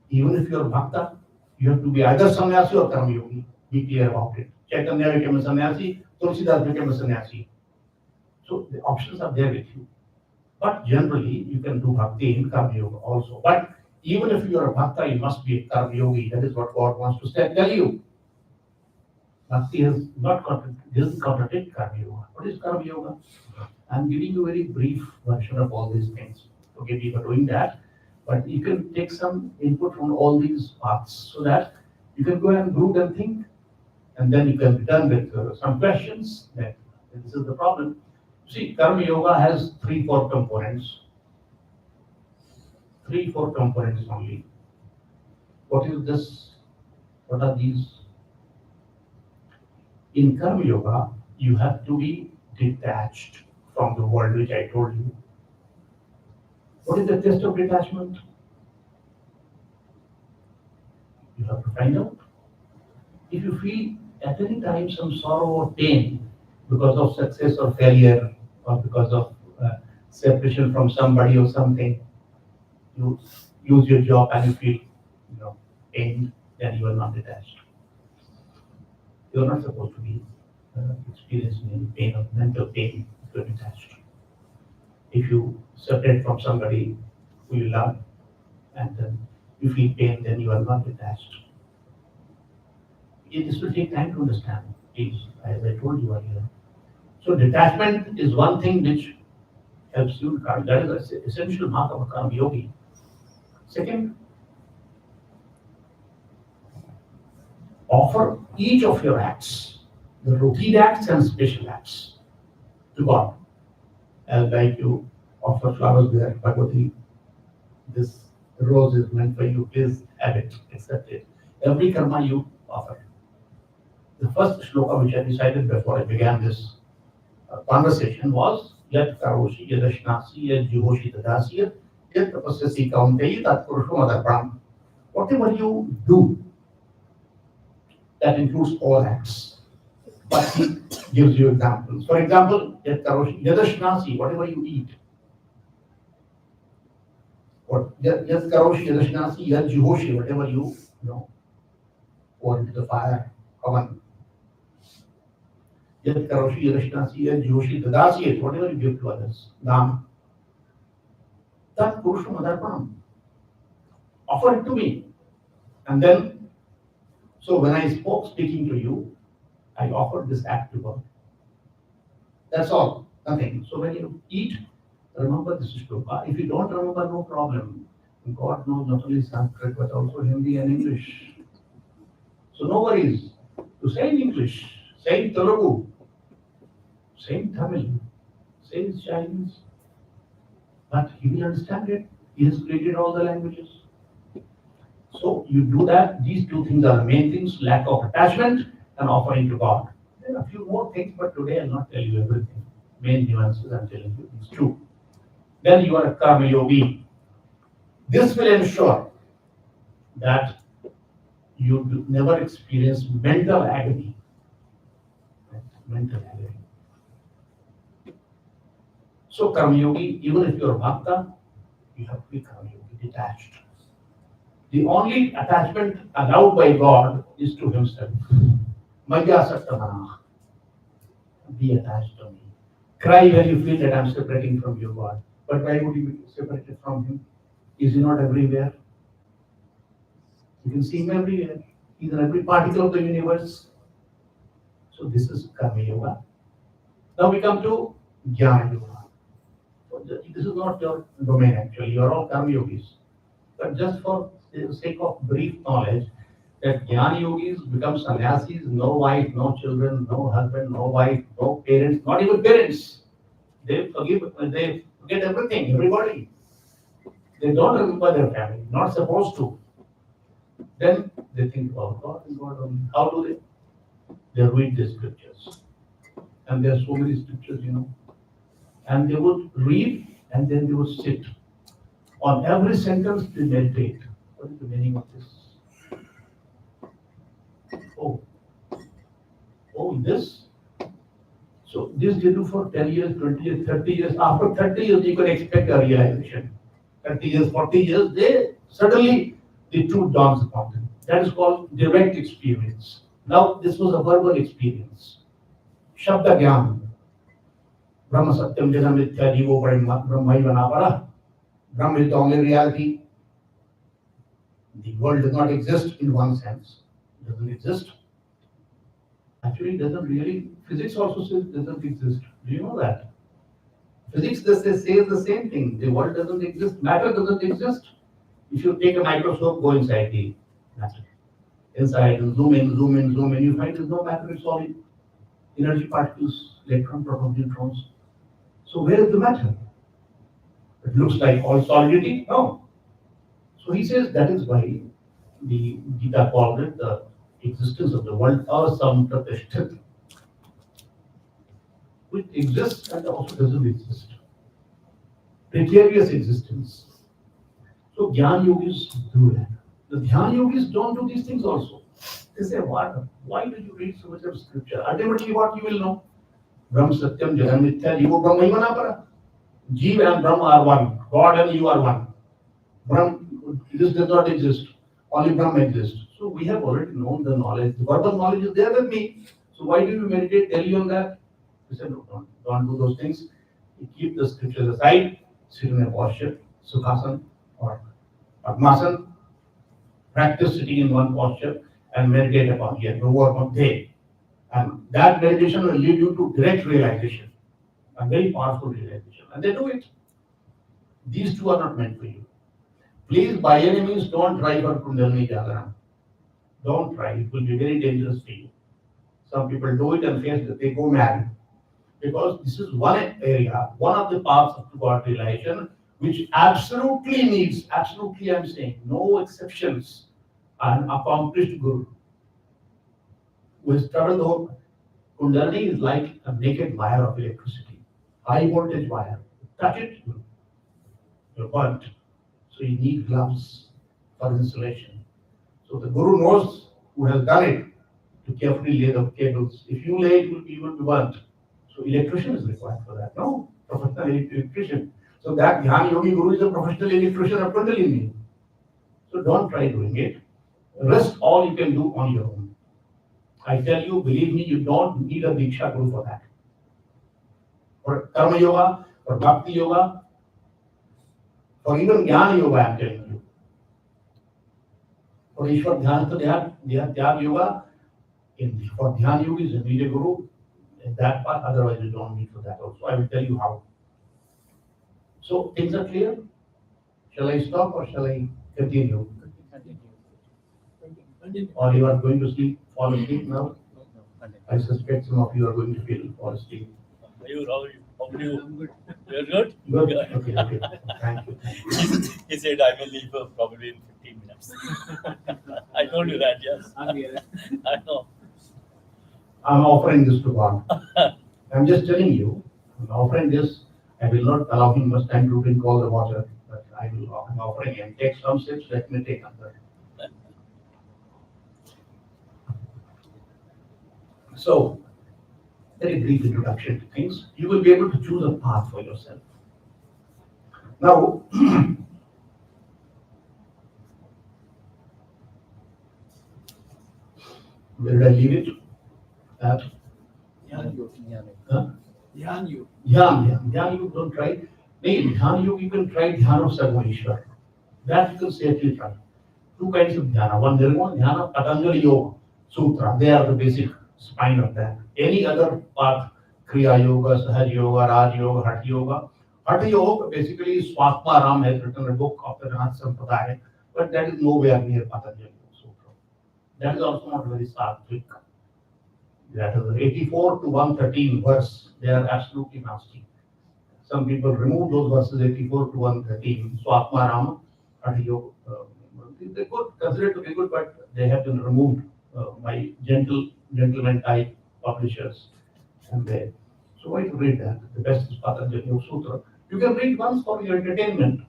Even if you're bhakta, you have to be either sannyasi or karma yogi. Be clear about it. Chaitanya became a sannyasi, Tulsidas became a sannyasi. So the options are there with you. But generally, you can do bhakti in karma yoga also. But even if you are a bhakta, you must be a karma yogi. That is what God wants to tell you. Bhakti doesn't contradict karma yoga. What is karma yoga? I'm giving you a very brief version of all these things. Forgive me for doing that. But you can take some input from all these paths so that you can go and brood and think. And then you can be done with some questions. That this is the problem. See, karma yoga has 3-4 components. 3-4 components only. What is this? What are these? In karma yoga, you have to be detached from the world, which I told you. What is the test of detachment? You have to find out. If you feel at any time some sorrow or pain because of success or failure, or because of separation from somebody or something, you lose your job and you feel, pain, then you are not detached. You are not supposed to be experiencing any pain or mental pain if you are detached. If you separate from somebody who you love and then you feel pain, then you are not detached. This will take time to understand, please, as I told you earlier. So detachment is one thing which helps you. That is an essential mark of a karma yogi. Second, offer each of your acts, the routine acts and special acts, to God. As like you offer flowers there, Bhagavad, this rose is meant for you, please have it, accept it. Every karma you offer. The first shloka which I decided before I began this conversation was Yat Karoshi Yadashnasi Yad Jihoshi Tadasya Yat Tapasyasi Kaunteyi Tat Purusham Adapram. Whatever you do, that includes all acts. But he gives you examples. For example, Yat Karoshi Yadashnasi, whatever you eat. What yad karoshi yadashnasi yad juhoshi, whatever you know, pour into the fire, oven. Yad karoshi yadashnasi yad juhoshi dadasi, whatever you give to others, dham. That purusham adarpanam. Offer it to me. And then, so when I speaking to you, I offered this act to God. That's all, nothing. So when you eat, remember this shloka. If you don't remember, no problem. God knows not only Sanskrit but also Hindi and English. So no worries. To say in English, say in Telugu, say in Tamil, say in Chinese. But he will understand it. He has created all the languages. So you do that. These two things are the main things: lack of attachment and offering to God. There are a few more things, but today I'll not tell you everything. Main nuances I'm telling you these two. Then you are a karma yogi. This will ensure that you do never experience mental agony. Mental agony. So karma yogi, even if you're a bhakta, you have to be karma yogi, detached. The only attachment allowed by God is to himself. Maya sattamana. Be attached to me. Cry when you feel that I'm separating from you, God. But why would you be separated from him? Is he not everywhere? You can see him everywhere. He's in every particle of the universe. So this is Karma Yoga. Now we come to Jnana Yoga. So this is not your domain actually. You are all Karma Yogis. But just for the sake of brief knowledge, that Jnana Yogis become sannyasis, no wife, no children, no husband, no wife, no parents, not even parents. They forget everything, everybody. They don't remember their family, not supposed to. Then they think about God and God only. How do they? They read the scriptures. And there are so many scriptures, And they would read and then they would sit. On every sentence they meditate. What is the meaning of this? This. So this they do for 10 years, 20 years, 30 years. After 30 years, you can expect a realization. 30 years, 40 years, they suddenly the truth dawns upon them. That is called direct experience. Now, this was a verbal experience. Shabda Gyan. Brahma Satyam Jana Mithya Jivo Brahmaiva Para. Brahma is the only reality. The world does not exist in one sense. It doesn't exist. Actually, it doesn't really. Physics also says it doesn't exist. Do you know that? Physics says the same thing. The world doesn't exist. Matter doesn't exist. If you take a microscope, go inside the matter. Inside, and zoom in, zoom in, zoom in, you find there's no matter, it's all energy particles, electron, proton, neutrons. So where is the matter? It looks like all solidity? No. So he says that is why the Gita called it the existence of the world asamtatishthit. Which exists and also doesn't exist. Precarious existence. So Jnana Yogis do that. The Jnana Yogis don't do these things also. They say, what? Why do you read so much of scripture? Ultimately, what you will know? Brahm Satyam Jagan Mithya Jivo Brahmaivana Para. Jeev and Brahma are one. God and you are one. Brahm, this does not exist. Only Brahma exists. So we have already known the knowledge. The verbal knowledge is there with me. So why do you meditate? Tell you on that? He said, no, don't do those things. You keep the scriptures aside, sit in a posture, Sukhasana or Padmasana, practice sitting in one posture and meditate upon here, no work on day. And that meditation will lead you to direct realization, a very powerful realization. And they do it. These two are not meant for you. Please, by any means, don't try for Kundalini Jagaram. Don't try, it will be very dangerous for you. Some people do it and face that they go mad. Because this is one area, one of the paths of God realization, which absolutely needs, absolutely I'm saying, no exceptions, an accomplished guru. Who has traveled the whole Kundalini is like a naked wire of electricity, high voltage wire. Touch it, you're burnt. So you need gloves for installation. So the guru knows who has done it to carefully lay the cables. If you lay it, you will be burnt. So electrician is required for that. No, professional electrician. So that Dhyan Yogi Guru is a professional electrician or totally me. So don't try doing it. Rest all you can do on your own. I tell you, believe me, you don't need a Diksha Guru for that. For Karma Yoga, for Bhakti Yoga, for even Jnana Yoga, I am telling you. For Ishwar Dhyan Yoga, for Dhyan Yogis, you need a Guru in that part, otherwise you don't need for that also. I will tell you how. So things are clear? Shall I stop or shall I continue? Or you are going to sleep, fall asleep now? I suspect some of you are going to fall asleep. How are you? You're good? Good? Okay. Thank you. He said I will leave probably in 15 minutes. I told you that, yes. I'm here. I know. I'm offering this to God. I'm just telling you, I'm offering this. I will not allow him much time to drink all the water, but I'm offering him. Take some sips, let me take another. So, very brief introduction to things. You will be able to choose a path for yourself. Now, where did I leave it? At Dhyan Yoga. Dhyan you don't try. You can try Dhyan of Sarabhai. That you can safely try. Two kinds of Dhyana. One Nirguna Dhyana, Patanjali Yoga Sutra. They are the basic spine of that. Any other path, Kriya Yoga, Sahaj Yoga, Raj Yoga, Hatha Yoga. Hatha Yoga basically Swatma Ram has written a book of the Rahat Sampradaya, but that is nowhere near Patanjali Sutra. That is also not very sattvic. That is 84 to 113 verse. They are absolutely nasty. Some people remove those verses 84 to 113. Swatma Ram, Hatha Yoga. They could consider it to be good, but they have been removed by gentleman type publishers. And they, so why to read that? The best is Patanjali Yoga Sutra. You can read once for your entertainment,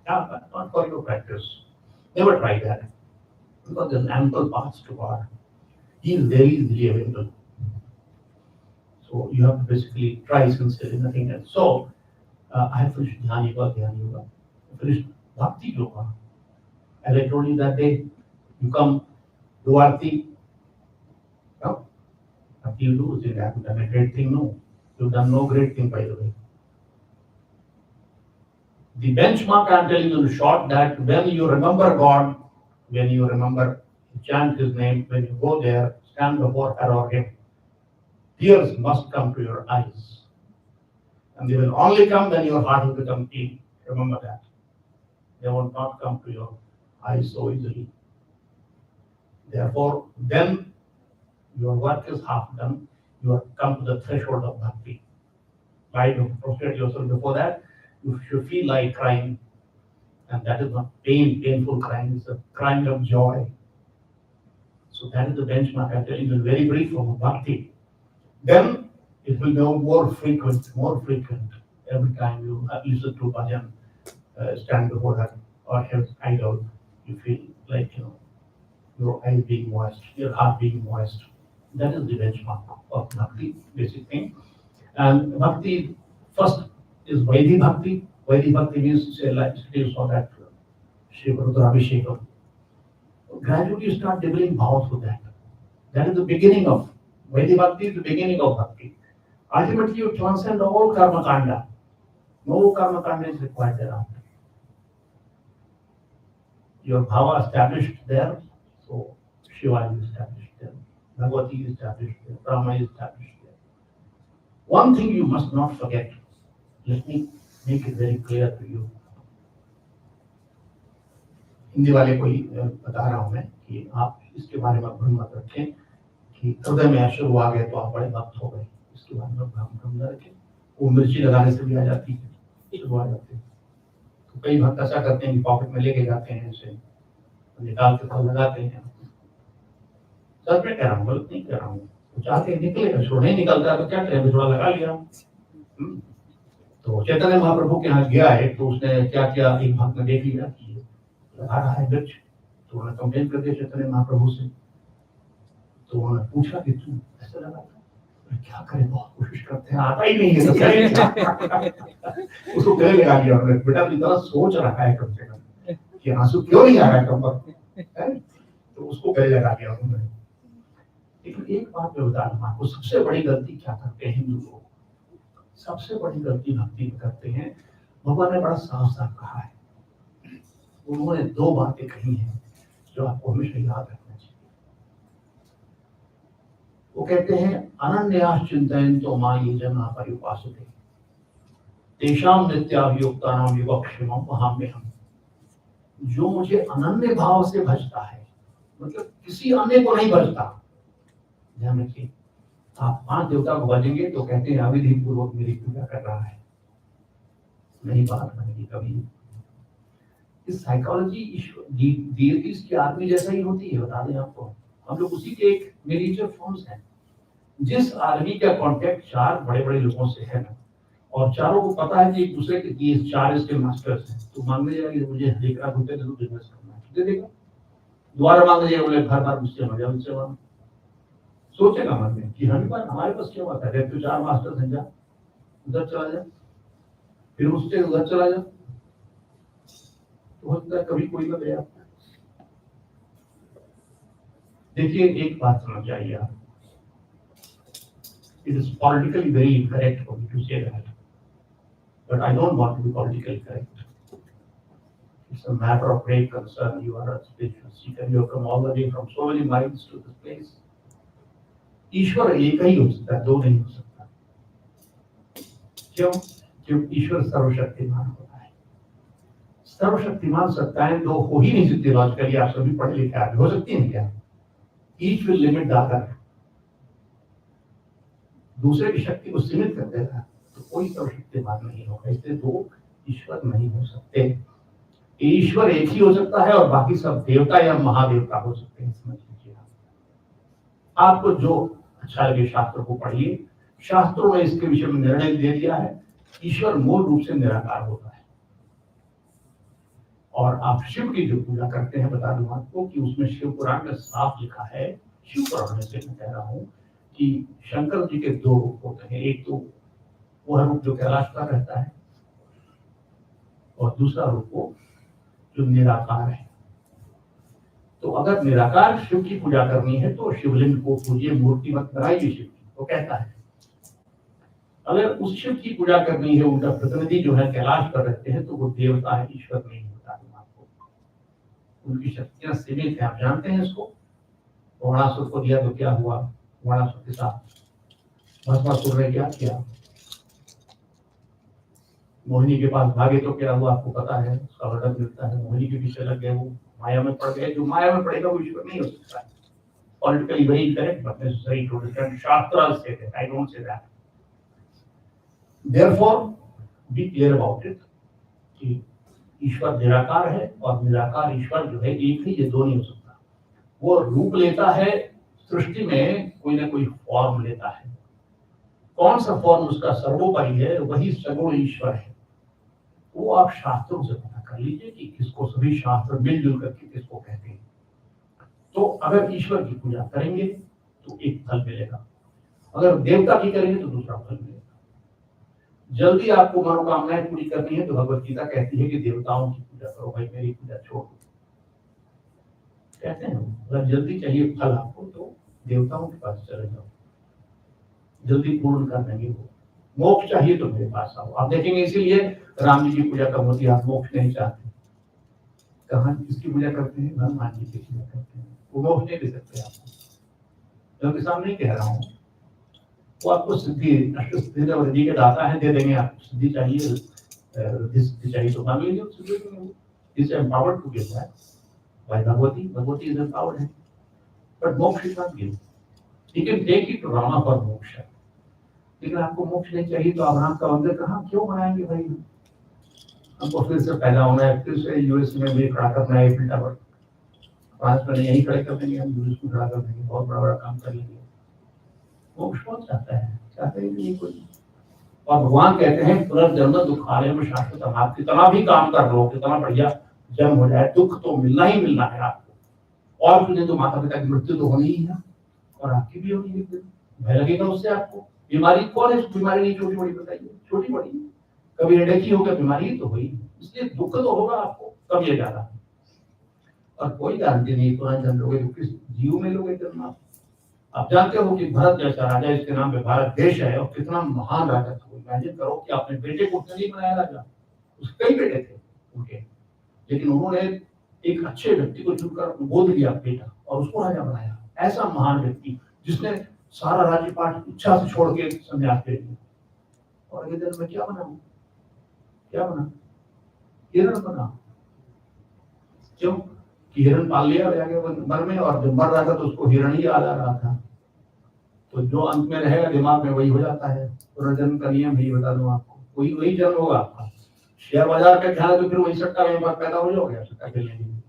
but not for your practice. Never try that, because there's ample paths to God. He is very easily available. So you have to basically try sincerely, nothing else. So I have finished Dhyan Yoga. I finished Bhakti Yoga. As I told you that day, you come do Aarti. No? What you do is you have done a great thing. No, you've done no great thing, by the way. The benchmark I'm telling you in short that when you remember God, when you remember, chant His name, when you go there, stand before her or him, tears must come to your eyes. And they will only come when your heart will become clean. Remember that. They will not come to your eyes so easily. Therefore, then your work is half done. You have come to the threshold of bhakti. Try to prostrate yourself before that. You should feel like crying. And that is not painful crying. It's a crying of joy. So that is the benchmark. I'm telling you very brief of bhakti. Then it will be more frequent. Every time you listen to bhajan, stand before that or have idol, you feel like, your eyes being moist, your heart being moist. That is the benchmark of bhakti, basic thing. And bhakti, first is Vaidhi Bhakti. Vaidhi Bhakti means, say, like you saw that Shri Abhishekam. Gradually you start developing bhavas with that. That is the beginning of Vaidhi Bhakti, is the beginning of bhakti. Ultimately, you transcend all karma kanda. No karma kanda is required thereafter. Your bhava established there, so Shiva is established there, Bhagavati is established there, Brahma is established there. One thing you must not forget, let me make it very clear to you. Hindi वाले को ही बता रहा हूं मैं कि आप इसके बारे में भ्रम मत रखें कि हृदय में अशुभ आ गए तो आप बड़े भक्त हो गए, इसके बारे में भ्रम न रखें। वो मिर्ची लगाने से भी आ जाती है, शुभ आ जाती है। तो कई भक्त ऐसा करते हैं कि पॉकेट में लेके जाते हैं, इसे निकाल के फल लगाते हैं। सच में कह रहा हूँ, गलत नहीं कह रहा हूँ। वो चाहते हैं निकलेगा, शुभ नहीं निकलता तो क्या करें, थोड़ा लगा लिया। तो चैतन्य महाप्रभु के यहाँ गया है तो उसने क्या किया, एक भक्त ने देख लिया कि लगा रहा है मिर्च, तो उन्होंने कंप्लेन कर दिया चैतन्य महाप्रभु से। तो उन्होंने पूछा कि तू ऐसे लगा, क्या करें, बहुत कोशिश करते हैं, आता ही नहीं है तो करें क्या? उसको गले लगा दिया हमने, बेटा तू इतना सोच रहा है कम से कम कि आंसू क्यों नहीं आ रहा है कम पर, तो उसको गले लगा दिया उन्होंने। लेकिन एक बात मैं बता दूं आपको, सबसे बड़ी गलती क्या करते हैं हिंदू लोग, सबसे बड़ी गलती भक्ति में करते हैं। भगवान ने बड़ा साफ साफ कहा है, उन्होंने दो बातें कही हैं जो आपको हमेशा याद रखना चाहिए। वो कहते हैं अनन्यास चिंतयन्तो मां ये जना पर्युपासते तेषां नित्याभियुक्तानां विवक्षिमं वहाम्यहम्। जो मुझे अनन्य भाव से भजता है, मतलब किसी अन्य को नहीं भजता। ध्यान रखिए, आप 5 देवता को भजेंगे तो कहते हैं अविधि पूर्वक मेरी पूजा कर रहा है, नहीं बात बनेगी कभी। इस साइकोलॉजी डियरीज की आर्मी जैसा ही होती है, बता दें आपको। हम लोग उसी के एक मिनिएचर फॉर्म्स हैं। जिस आर्मी का कांटेक्ट 4 बड़े बड़े लोगों से है ना, और चारों को पता है कि एक दूसरे के ये 4 इसके मास्टर्स हैं, तो मांगने जाएंगे मुझे 1 लाख रुपए दे दो, बिजनेस करना है, दे देगा। दोबारा मांगने जाएंगे, बोले घर बार मुझसे मजा उनसे मांग, सोचेगा मन में कि हमारे पास क्या बात है, तो 4 मास्टर्स हैं, जा उधर चला जा, फिर उससे उधर चला जा, तो हो सकता है कभी कोई ना गया। देखिए एक बात समझ जाइए आप, it is politically very incorrect for me to say that, but I don't want to be politically correct. It's a matter of great concern. You are a spiritual seeker, you have come all the way from so many miles to this place. ईश्वर एक ही हो सकता है, 2 नहीं हो सकता। क्यों? क्योंकि ईश्वर सर्वशक्तिमान होता है। सर्वशक्तिमान सत्ताएं 2 हो ही नहीं सकती लॉजिकली। आप सभी पढ़े लिखे आदमी, हो सकती है क्या? Each will limit the other, दूसरे की शक्ति को सीमित कर देगा, तो कोई सर्वशक्तिमान नहीं होगा। इसलिए 2 ईश्वर नहीं हो सकते। ईश्वर एक ही हो सकता है और बाकी सब देवता या महादेवता हो सकते हैं। समझ लीजिए, आपको जो अच्छा लगे शास्त्र को पढ़िए। शास्त्रों ने इसके विषय में निर्णय दे दिया है, ईश्वर मूल रूप से निराकार होता है। और आप शिव की जो पूजा करते हैं, बता दूं आपको कि उसमें शिव पुराण में साफ लिखा है, शिव पुराण में से मैं कह रहा हूं कि शंकर जी के 2 रूप होते हैं। एक तो वह रूप जो कैलाश पर रहता है, और दूसरा रूप वो जो निराकार है। तो अगर निराकार शिव की पूजा करनी है तो शिवलिंग को पूजिए, मूर्ति मत बनाइए शिव की, वो कहता है। अगर उस शिव की पूजा करनी है, उनका प्रतिनिधि जो है कैलाश पर रहते हैं, तो वो देवता है, ईश्वर नहीं होता। आपको उनकी शक्तियां सीमित है, आप जानते हैं इसको। वणासुर को दिया तो क्या हुआ, वणासुर के साथ भस्मासुर ने क्या किया, मोहिनी के पास भागे तो क्या हुआ, आपको पता है, उसका वर्णन मिलता है। मोहिनी के पीछे लग गए, वो माया में पड़ गए। जो माया में पड़ेगा वो ईश्वर नहीं हो सकता है। Politically very incorrect, but necessary to understand. Shastras say that, I don't say that. Therefore, be clear about it कि ईश्वर निराकार है और निराकार ईश्वर जो है एक ही, ये 2 नहीं हो सकता। वो रूप लेता है सृष्टि में, कोई ना कोई फॉर्म लेता है। कौन सा फॉर्म उसका सर्वोपरि है, वही सगुण ईश्वर है। वो आप शास्त्रों से पता कर लीजिए कि किसको, सभी शास्त्र मिलजुल करके किसको कहते हैं। तो अगर ईश्वर की पूजा करेंगे तो एक फल मिलेगा, अगर देवता की करेंगे तो दूसरा फल मिलेगा। जल्दी आपको मनोकामनाएं पूरी करनी है तो भगवत गीता कहती है कि देवताओं की पूजा करो, भाई मेरी पूजा छोड़ दो, कहते हैं। अगर जल्दी चाहिए फल आपको तो देवताओं के पास चले जाओ, जल्दी पूर्ण कर देंगे वो। मोक्ष चाहिए तो मेरे पास आओ। आप देखेंगे इसीलिए राम जी की पूजा कब होती है, आप मोक्ष नहीं चाहते। कहाँ किसकी पूजा करते हैं, भगवान जी की पूजा करते हैं। वो मोक्ष नहीं दे सकते आपको, क्योंकि सामने कह रहा हूँ, वो आपको सिद्धि, अष्टसिद्धि और रिद्धि के दाता है, दे देंगे। आपको सिद्धि चाहिए, सिद्धि चाहिए तो मांग लीजिए, सिद्धि देंगे। Is empowered to give that by Bhagwati. Bhagwati is empowered है, but moksha is not given. He can take it to Rama for moksha. लेकिन आपको मोक्ष नहीं चाहिए तो आप राम का मंदिर कहाँ क्यों बनाएंगे भाई? हमको फिर से पैदा होना है, फिर से यूएस में भी खड़ा करना है एफिल टावर, फ्रांस में यही खड़े कर देंगे, हम यूएस में खड़ा कर देंगे, बहुत बड़ा बड़ा काम कर लेंगे। मोक्ष कौन चाहता है? चाहते हैं कि कोई। और भगवान कहते हैं पुनर्जन्म दुखालय में शाश्वत। आप कितना भी काम कर लो, कितना बढ़िया जन्म हो जाए, दुख तो मिलना ही मिलना है आपको। और फिर तो माता पिता की मृत्यु तो होनी ही है, और आपकी भी होनी है। भय लगेगा उससे आपको। बीमारी कौन है, बीमारी नहीं छोटी बड़ी बताइए, छोटी बड़ी, कभी हेडेक हो गया, बीमारी तो हुई, इसलिए दुख तो होगा आपको कम या ज्यादा। और कोई गारंटी नहीं पुराने जन्म लोगे तो किस जीव में लोगे जन्म। आप जानते हो कि भरत जैसा राजा, इसके नाम पे भारत देश है, और कितना महान राजा था। इमेजिन करो कि आपने बेटे को उसने नहीं बनाया राजा, उसके कई बेटे थे उनके, लेकिन उन्होंने एक अच्छे व्यक्ति को चुनकर गोद लिया बेटा और उसको राजा बनाया। ऐसा महान व्यक्ति जिसने सारा राज्यपाट इच्छा से छोड़ के संन्यास ले लिया, और अगले दिन में क्या बना, क्या बना, हिरण बना। क्यों कि हिरण पाल लिया वन में, और जब मर रहा था तो उसको हिरण ही याद आ रहा था। तो जो अंत में रहेगा दिमाग में वही हो जाता है। पुनर्जन्म का नियम भी बता दूं आपको, कोई वही जन्म होगा आपका। शेयर बाजार पे ख्याल तो फिर वही सट्टा में पैदा हो जाओगे, सट्टा खेलने के लिए।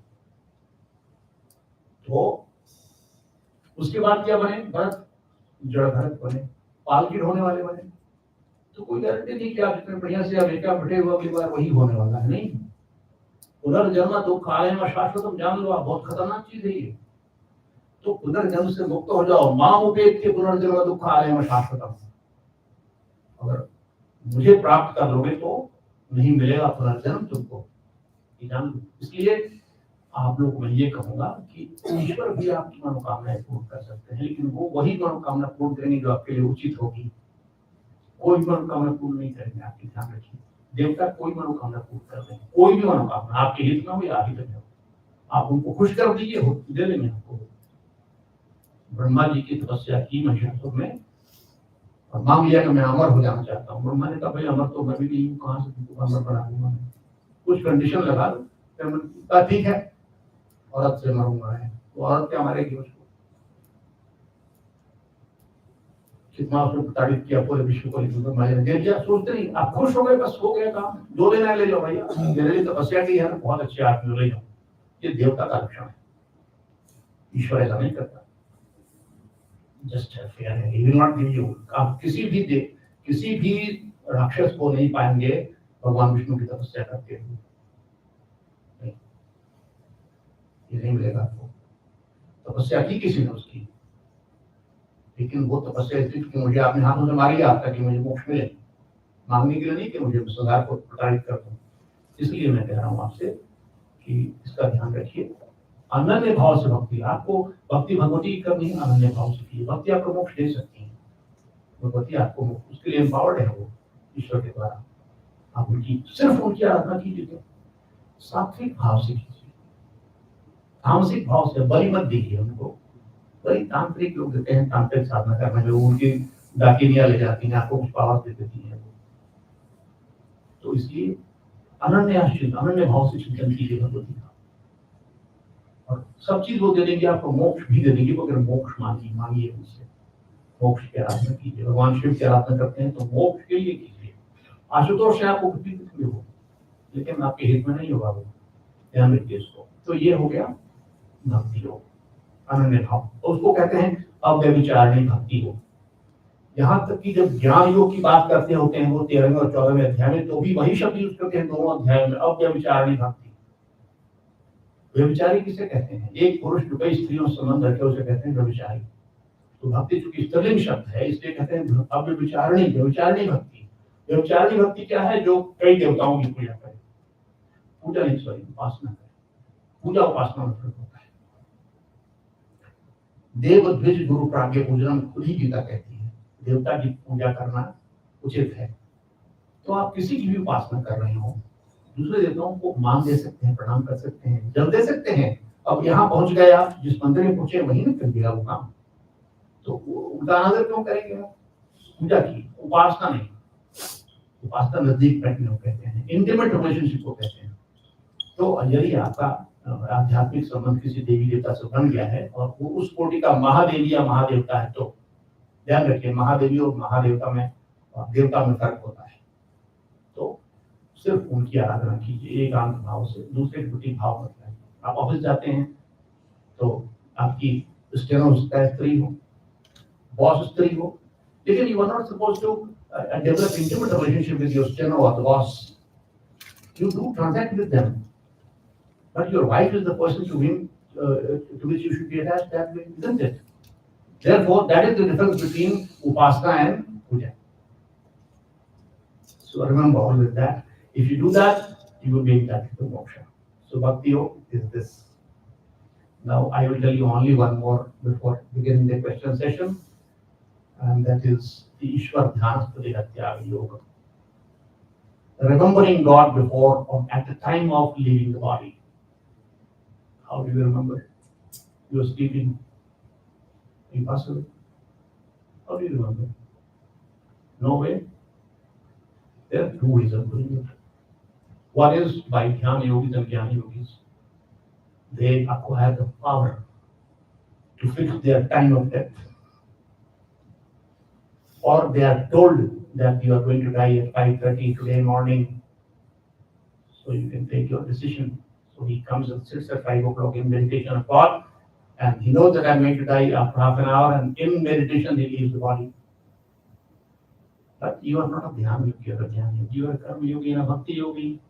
तो उसके बाद क्या बने, भरत, जड़ भरत बने, पालकी होने वाले बने। तो कोई गारंटी नहीं कि आप इतने बढ़िया से अमेरिका बटे हुआ अगली बार वही होने वाला है, नहीं। पुनर्जन्म दुःखालयम शाश्वतम, जान लो आप, बहुत खतरनाक चीज है ये। तो पुनर्जन्म से मुक्त हो जाओ, माम उपेत्य पुनर्जन्म दुःखालयम शाश्वतम। अगर मुझे प्राप्त कर लोगे तो नहीं मिलेगा पुनर्जन्म तुमको, जान लो। इसलिए आप लोग को मैं ये कहूंगा कि ईश्वर भी आपकी मनोकामनाएं पूर्ण कर सकते हैं, लेकिन वो वही मनोकामना पूर्ण करेंगे जो आपके लिए उचित होगी। कोई मनोकामना पूर्ण नहीं करेंगे आपकी, ध्यान रखिए। देवता कोई मनोकामना पूर्ण कर देंगे, कोई भी मनोकामना आपके हित में हो या अहित में हो, आप उनको खुश कर दीजिए, हो दे देंगे आपको। ब्रह्मा जी की तपस्या की महिषासुर में, और मांग लिया कि मैं अमर हो जाना चाहता हूँ। ब्रह्मा ने कहा भाई अमर तो मैं भी नहीं हूँ, कहाँ से तुमको अमर बना दूंगा, कुछ कंडीशन लगा दो। फिर ठीक है, औरत से मरूंगा है, तो औरत क्या मारेगी उसको। कितना उसने प्रताड़ित किया पूरे विश्व को, लेकिन दे दिया। सोचते नहीं, आप खुश हो गए, बस हो गया काम, 2 दिन ले जाओ भैया, मेरे लिए तपस्या की है, बहुत अच्छे आदमी ले जाओ। ये देवता का लक्षण है, ईश्वर ऐसा नहीं करता। जस्ट फेयर है, he will not give you. आप किसी भी राक्षस को नहीं पाएंगे भगवान विष्णु की तपस्या करते हुए, ये नहीं मिलेगा आपको। तपस्या की किसी ने उसकी, लेकिन वो तपस्या इसलिए कि मुझे अपने हाथों से मारिए आपका कि मुझे मोक्ष मिले, मांगने के लिए नहीं कि मुझे संसार को प्रताड़ित कर दूं। इसलिए मैं कह रहा हूं आपसे कि इसका ध्यान रखिए। अनन्य भाव से भक्ति, आपको भक्ति भगवती की करनी है, अनन्य भाव से कीजिए। भक्ति आपको मोक्ष दे सकती है, भगवती आपको उसके लिए एम्पावर्ड है वो ईश्वर के द्वारा। आप सिर्फ उनकी आराधना कीजिए, सात्विक भाव से कीजिए, तामसिक भाव से बलि मत दीजिए उनको। बड़ी तांत्रिक लोग देते हैं, तांत्रिक साधना करने में उनकी डाकिनियां ले जाती हैं, आपको कुछ पावर दे देती है। तो इसलिए अनन्य भाव से चिंतन कीजिए भगवती का, और सब चीज वो दे देंगे आपको, मोक्ष भी दे देंगे। अगर मोक्ष मांगिए उनसे, मोक्ष की आराधना कीजिए। भगवान शिव की आराधना करते हैं तो मोक्ष के लिए कीजिए। आशुतोष से आपको कुछ भी हो, लेकिन आपके हित में नहीं होगा वो, ध्यान रखिए इसको। तो ये हो गया भक्ति योग, अनन्य भाव, तो उसको कहते हैं अव्यभिचारिणी भक्ति योग। यहाँ तक कि जब ज्ञान योग की बात करते होते हैं वो 13वें और 14वें अध्याय में, तो भी वही शब्द यूज करते हैं दोनों अध्याय में, अव्यभिचारिणी भक्ति। व्यभिचारी किसे कहते हैं, एक पुरुष जो कई स्त्रियों से संबंध रखे उसे कहते हैं व्यभिचारी। तो भक्ति चूंकि स्त्रीलिंग शब्द है इसलिए कहते हैं अव्यभिचारिणी भक्ति। व्यभिचारिणी भक्ति क्या है, जो कई देवताओं की पूजा करे, पूजा नहीं सॉरी उपासना करे। पूजा उपासना में फर्क होता है। देव द्विज गुरु प्राज्ञ पूजन खुद ही गीता कहती है, देवता की पूजा करना उचित है। तो आप किसी की भी उपासना कर रहे हो, दूसरे देवताओं को मान दे सकते हैं, प्रणाम कर सकते हैं, जल दे सकते हैं। अब यहाँ पहुंच गए आप, जिस मंदिर में पहुंचे वहीं ना कर दिया वो काम, तो उनका अनादर क्यों करेंगे आप। पूजा की, उपासना नहीं। उपासना नजदीक बैठने को कहते हैं, इंटीमेट रिलेशनशिप को कहते हैं। तो यदि आपका आध्यात्मिक संबंध किसी देवी देवता से बन गया है और वो उस कोटि का महादेवी या महादेवता है, तो ध्यान रखिए महादेवी और महादेवता में देवता में फर्क होता है। तो सिर्फ उनकी आराधना कीजिए एकांत भाव से, दूसरे के प्रति भाव मत रखिए। आप ऑफिस जाते हैं तो आपकी स्टेनो स्त्री हो, बॉस स्त्री हो, लेकिन you are not supposed to develop intimate relationship with your steno और the boss. You do transact with them, but your wife is the person to which you should be attached that way, isn't it? Therefore, that is the difference between upasana and puja. So remember always that. If you do that, you will be entitled to moksha. So bhakti yoga is this. Now I will tell you only one more before beginning the question session, and that is the Ishwar Dhyana Pradhyatyaga Yoga. Remembering God before or at the time of leaving the body. How do you remember? You are sleeping. You pass away. How do you remember? No way. There are two ways of doing it. One is by Dhyana Yogis and Jnana Yogis. They acquire the power to fix their time of death. Or they are told that you are going to die at 5:30 today morning, so you can take your decision. So he comes and sits at 5 o'clock in meditation of God, and he knows that I'm going to die after half an hour, and in meditation he leaves the body. But you are not a Dhyana Yogi, you are a Jnana Yogi, you are a Karma Yogi and a Bhakti Yogi.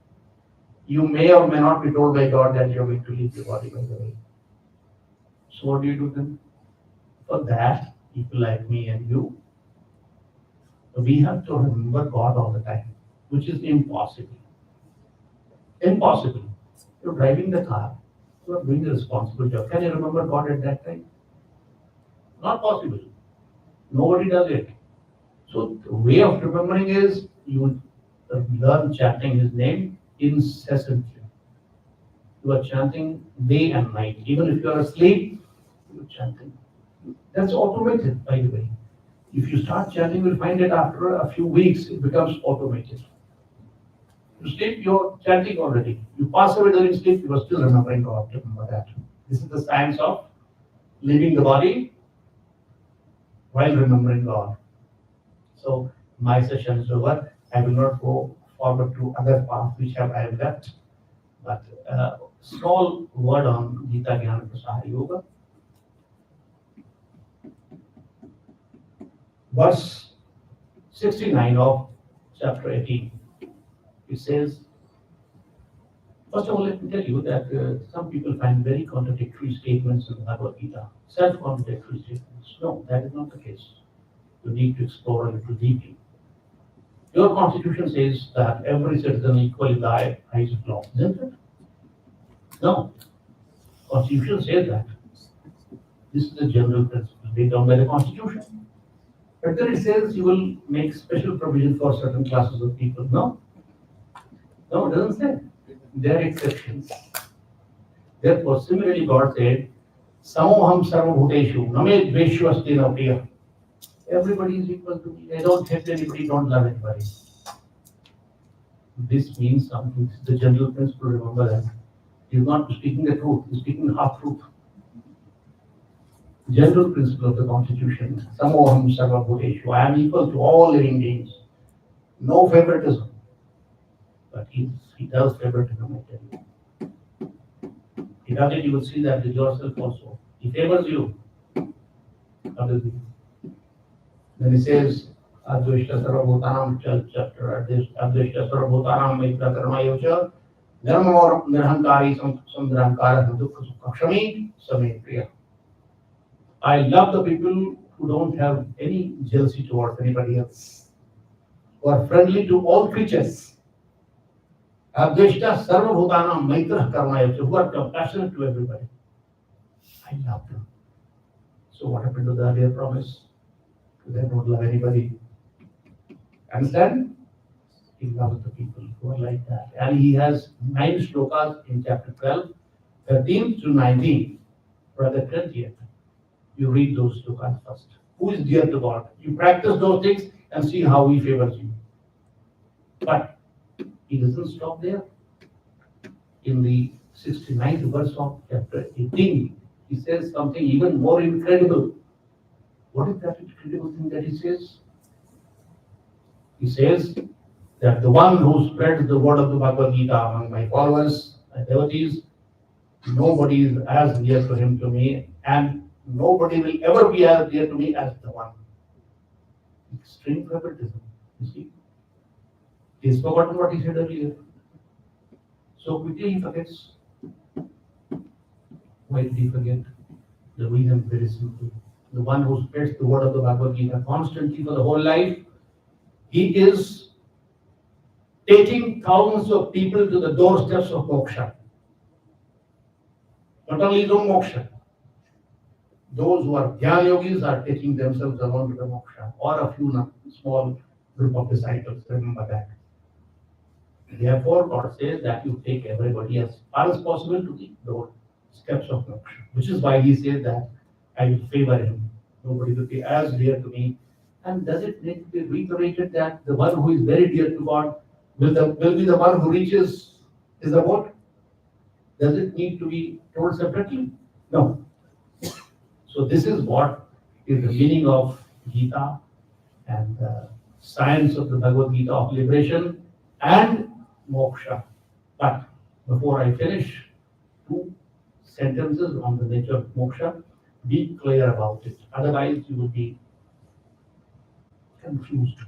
You may or may not be told by God that you are going to leave the body, by the way. So what do you do then? For that, people like me and you, we have to remember God all the time, which is impossible. Impossible. You're driving the car, you are doing the responsible job. Can you remember God at that time? Not possible. Nobody does it. So the way of remembering is you learn chanting His name incessantly. You are chanting day and night. Even if you are asleep, you are chanting. That's automated, by the way. If you start chanting, you'll find that after a few weeks, it becomes automated. You sleep, you're chanting already. You pass away during sleep, you are still remembering God. Remember that. This is the science of leaving the body while remembering God. So my session is over. I will not go forward to other paths which I have left. But small word on Gita Jnana Prasara Yoga. Verse 69 of chapter 18. It says, first of all, let me tell you that some people find very contradictory statements in the Bhagavad Gita. Self-contradictory statements. No, that is not the case. You need to explore a little deeply. Your constitution says that every citizen equal in the eyes of law, isn't it? No. Constitution says that. This is the general principle laid down by the constitution. But then it says you will make special provision for certain classes of people. No. No, it doesn't say. There are exceptions. Therefore, similarly, God said, Samoham sarvabhuteshu, name dveshu asti na priya. Everybody is equal to me. I don't hate anybody, don't love anybody. This means something. This is the general principle, remember that. He's not speaking the truth, he's speaking half truth. General principle of the constitution, Samoham sarvabhuteshu, I am equal to all living beings. No favoritism. But he does favoritism, I tell you. He does it, you will see that with yourself also. He favors you. Obviously. Then he says, Advishta Sarvabhutanam chapter, Advishta Sarvabhutanam Maitra Karmayocha, Dharma Nirhankari Samdharankara Dukha Sukakshami Same Priya. I love the people who don't have any jealousy towards anybody else, who are friendly to all creatures. Advishta Sarvabhutanam Maitra Karmayocha, who are compassionate to everybody. I love them. So what happened to the earlier promise? They don't love anybody. Understand? He loves the people who are like that. And he has 9 shlokas in chapter 12, 13 to 19. Brother 20th. You read those shlokas first. Who is dear to God? You practice those things and see how he favors you. But he doesn't stop there. In the 69th verse of chapter 18, he says something even more incredible. What is that incredible thing that he says? He says that the one who spreads the word of the Bhagavad Gita among my followers, my devotees, nobody is as dear to him to me, and nobody will ever be as dear to me as the one. Extreme favoritism, you see. He's forgotten what he said earlier. So quickly he forgets. Why did he forget? The reason is very simple. the one who spreads the word of the Bhagavad Gita constantly for the whole life, he is taking thousands of people to the doorsteps of moksha. Not only the moksha, those who are Dhyan yogis are taking themselves along to the moksha, or a few small group of disciples, remember that. Therefore, God says that you take everybody as far as possible to the doorsteps of moksha, which is why he says that I will favor him. Nobody will be as dear to me. And does it need to be reiterated that the one who is very dear to God will be the one who reaches his abode? Does it need to be told separately? No. So this is what is the meaning of Gita and the science of the Bhagavad Gita of liberation and moksha. But before I finish, 2 sentences on the nature of moksha. Be clear about it. Otherwise, you will be confused.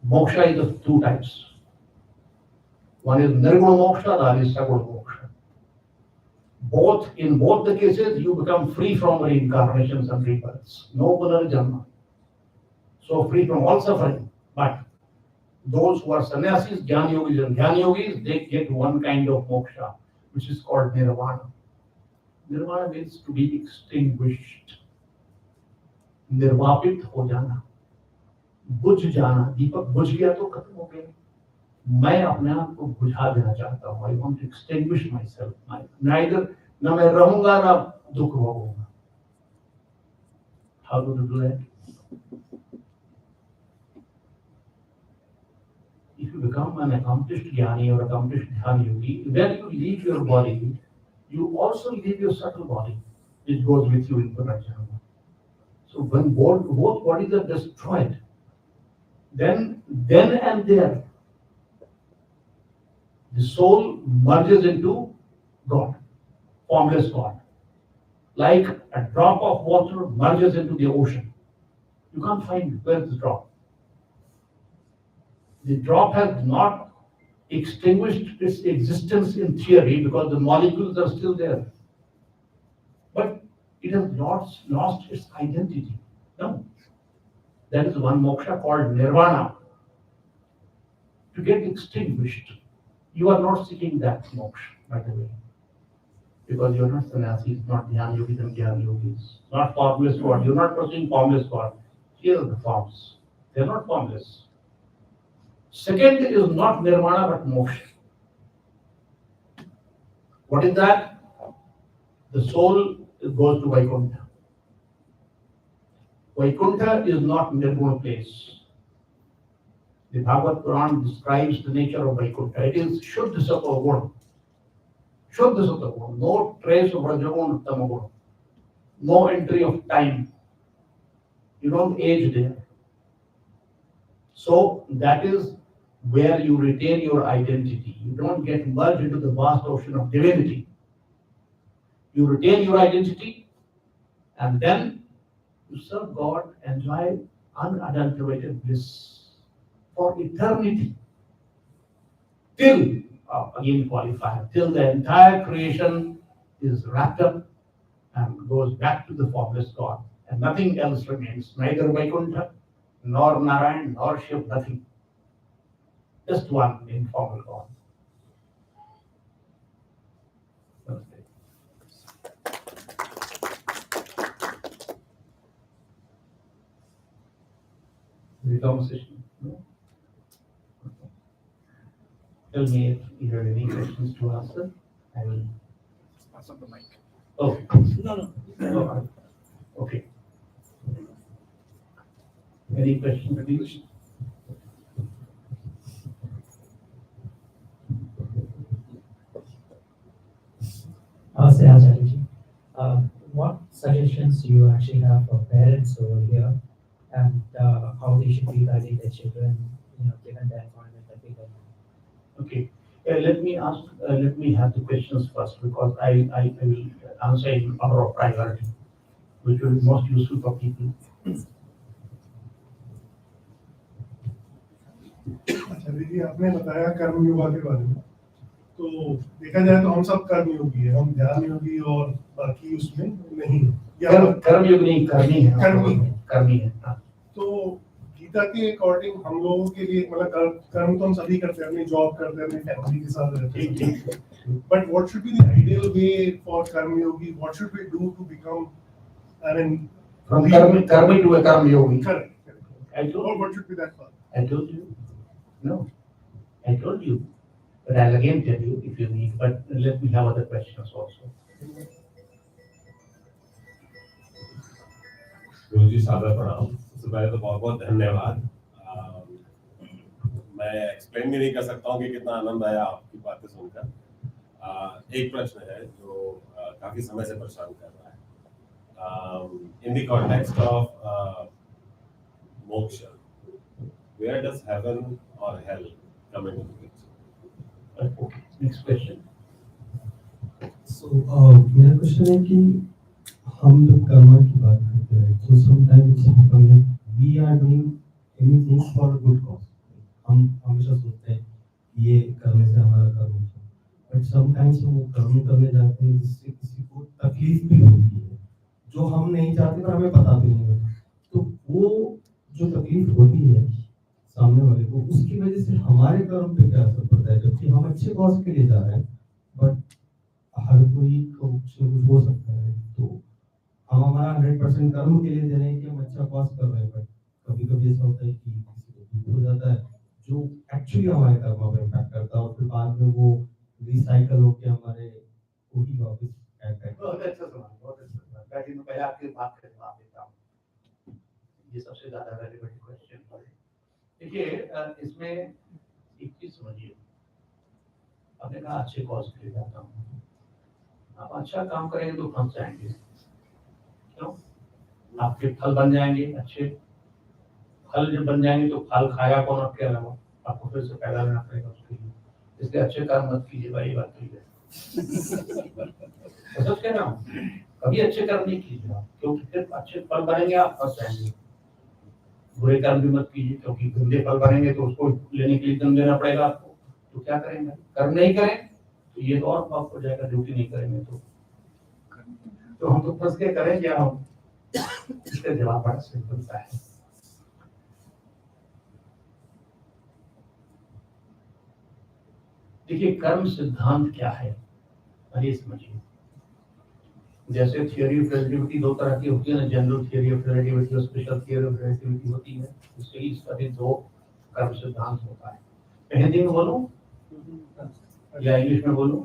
Moksha is of 2 types. One is nirguna moksha, the other is saguna moksha. In both the cases, you become free from reincarnations and rebirths. No punarjanma. So free from all suffering. But those who are sannyasis, jnana yogis and dhyan yogis, they get one kind of moksha, which is called nirvana. Nirvana means to be extinguished. निर्वापित हो जाना, बुझ जाना. दीपक बुझ गया तो खत्म हो गया. मैं अपने आप को बुझा देना चाहता हूँ. I want to extinguish myself. Neither ना मैं रहूंगा ना दुख भोगूंगा. How do you do that? If you become an accomplished jnani or accomplished dhyan yogi, when you leave your body, you also leave your subtle body, which goes with you in Punarjanma. So when both bodies are destroyed, then and there, the soul merges into God, formless God. Like a drop of water merges into the ocean. You can't find where is the drop. The drop has not extinguished its existence in theory because the molecules are still there. But it has lost its identity. No. That is one moksha called nirvana. To get extinguished, you are not seeking that moksha, by the way. Because you are not sannyasis, not dhyan yogis and dhyan yogis, not formless God. You are not pursuing formless God. Here are the forms. They are not formless. Second is not nirvana but moksha. What is that? The soul goes to Vaikuntha. Vaikuntha is not nirguna place. The Bhagavad Puran describes the nature of Vaikuntha. It is Shuddha Sattva Guna. Shuddha Sattva Guna. No trace of Rajaguna, Tamaguna. No entry of time. You don't age there. So that is where you retain your identity. You don't get merged into the vast ocean of divinity. You retain your identity and then you serve God, enjoy unadulterated bliss for eternity. Till, again qualifier, till the entire creation is wrapped up and goes back to the formless God. And nothing else remains, neither Vaikuntha, nor Narayan, nor Shiv, nothing. Just one informal God. The conversation. No? Okay. Tell me if you have any questions to answer. I will Pass on the mic. Okay. No. Oh, okay. Any questions, please? Acharya, what suggestions do you actually have for parents over here, and how they should be guiding their children, given the environment that we live in? Okay. Let me have the questions first because I will answer in order of priority, which will be most useful for people. आचार्य जी, आपने बताया कर्म योगा के बारे में. तो देखा जाए तो हम सब कर्म योगी हैं, हम ध्यान योगी और बाकी उसमें नहीं. कर्मयुग नहीं, करनी है, करनी है। हाँ। तो गीता के अकॉर्डिंग हम लोगों के लिए मतलब कर्म तो हम सभी करते हैं, अपनी जॉब करते हैं, अपनी फैमिली के साथ रहते हैं, but what should be the ideal way for karmayogi? What should we do to become, I mean, from कर्मी to a karmayogi? Correct, I told or you. what should be that path? I told you. No, I told you. But I'll again tell you if you need. But let me have other questions also. गुरुजी सादर प्रणाम। सबसे पहले तो बहुत बहुत धन्यवाद। मैं explain भी नहीं कर सकता हूँ कि कितना आनंद आया आपकी बातें सुनकर। एक प्रश्न है जो काफी समय से परेशान कर रहा है। In the context of moksha, where does heaven or hell come into the picture? Okay. Next question. So, मेरा क्वेश्चन है कि हम जब कर्म की बात करते हैं तो sometimes we are doing anything for a good cause. हम हमेशा सोचते हैं ये करने से हमारा कर्म होता है, but sometimes हम वो कर्म करने जाते हैं जिससे किसी को तकलीफ भी होती है जो हम नहीं चाहते पर हमें पता भी नहीं होता। तो वो जो तकलीफ होती है सामने वाले को, उसकी वजह से हमारे कर्म पे क्या असर पड़ता है? जबकि हम अच्छे कॉज के लिए जा रहे हैं, बट हर कोई को कुछ हो सकता है। तो हम हमारा 100% कर्म के लिए दे रहे हैं कि हम अच्छा कॉज कर रहे हैं, बट कभी कभी ऐसा होता है कि किसी को दुख हो जाता है जो एक्चुअली हमारे कर्म पर इम्पैक्ट करता है और फिर बाद में वो रिसाइकल होकर हमारे वही वापस ऐड करता है। बहुत अच्छा सवाल, बहुत अच्छा सवाल। ताकि मैं पहले आपकी बात का जवाब देता हूँ। ये सबसे ज्यादा रेलेवेंट क्वेश्चन है। देखिए, इसमें एक चीज समझिए। आपने कहा अच्छे कॉज के लिए जाता हूँ। आप अच्छा काम करेंगे तो फंस जाएंगे। क्यों? आपके फल बन जाएंगे अच्छे। फल जब बन जाएंगे तो फल खाया कौन आपके अलावा? आपको फिर से पैदा करना पड़ेगा उसके लिए। इसलिए अच्छे काम मत कीजिए भाई, बात तो ये है। तो कह रहा हूँ, कभी अच्छे कर्म नहीं कीजिए आप, क्योंकि फिर अच्छे फल बनेंगे, आप फंस जाएंगे। बुरे कर्म भी मत कीजिए, क्योंकि गंदे फल बनेंगे तो उसको लेने के लिए दम देना पड़ेगा आपको। तो क्या करेंगे? कर्म नहीं करें तो ये तो और पाप हो जाएगा। ड्यूटी नहीं करेंगे तो हम तो फंस के करें क्या? हम इसका जवाब बड़ा सिंपल सा है। देखिए, कर्म सिद्धांत क्या है ये समझिए। जैसे थियोरी ऑफ रिलेटिविटी दो तरह की होती है ना, जनरल थियोरी ऑफ रिलेटिविटी और स्पेशल थियोरी ऑफ रिलेटिविटी होती है। इससे इसका भी दो कर्म सिद्धांत होता है। तो हिंदी में बोलूं या इंग्लिश में बोलूं?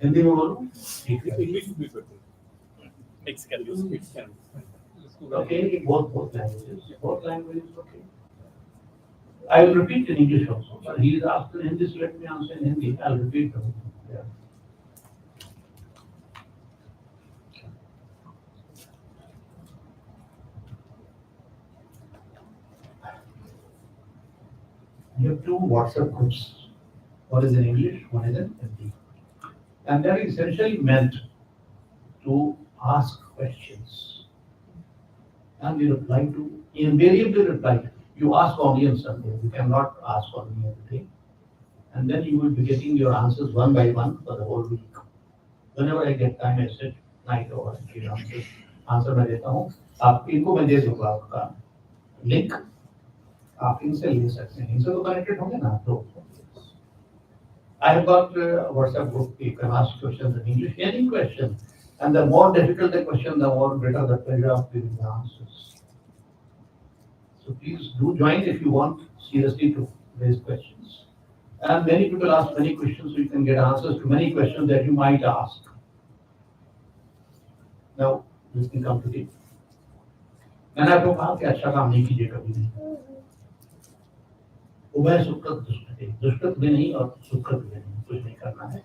हिंदी में बोलूं? ठीक है। Okay, both languages, okay. I will repeat in English also. But he is asked in Hindi, so let me answer in Hindi. I will repeat them. Yeah. You have two WhatsApp groups. One is in English, one is in Hindi. And they are essentially meant to ask questions. And we reply to, invariably reply. You ask only on Sunday. You cannot ask on any other day. And then you will be getting your answers one by one for the whole week. Whenever I get time, I sit night over and give answers. Answer मैं देता हूँ। आप इनको मैं दे दूँगा आपका link. आप इनसे ले सकते हैं। इनसे तो कनेक्टेड होंगे ना तो। I have got a WhatsApp group. You can ask questions in English, any question. And the more difficult the question, the more greater the pleasure of giving the answers. So please do join if you want seriously to raise questions. And many people ask many questions, so you can get answers to many questions that you might ask. Now, let me come to it. मैंने आपको कहा कि अच्छा काम नहीं कीजिए कभी नहीं। उभय सुकृत दुष्कृत, दुष्कृत भी नहीं और सुकृत भी नहीं, कुछ नहीं करना है।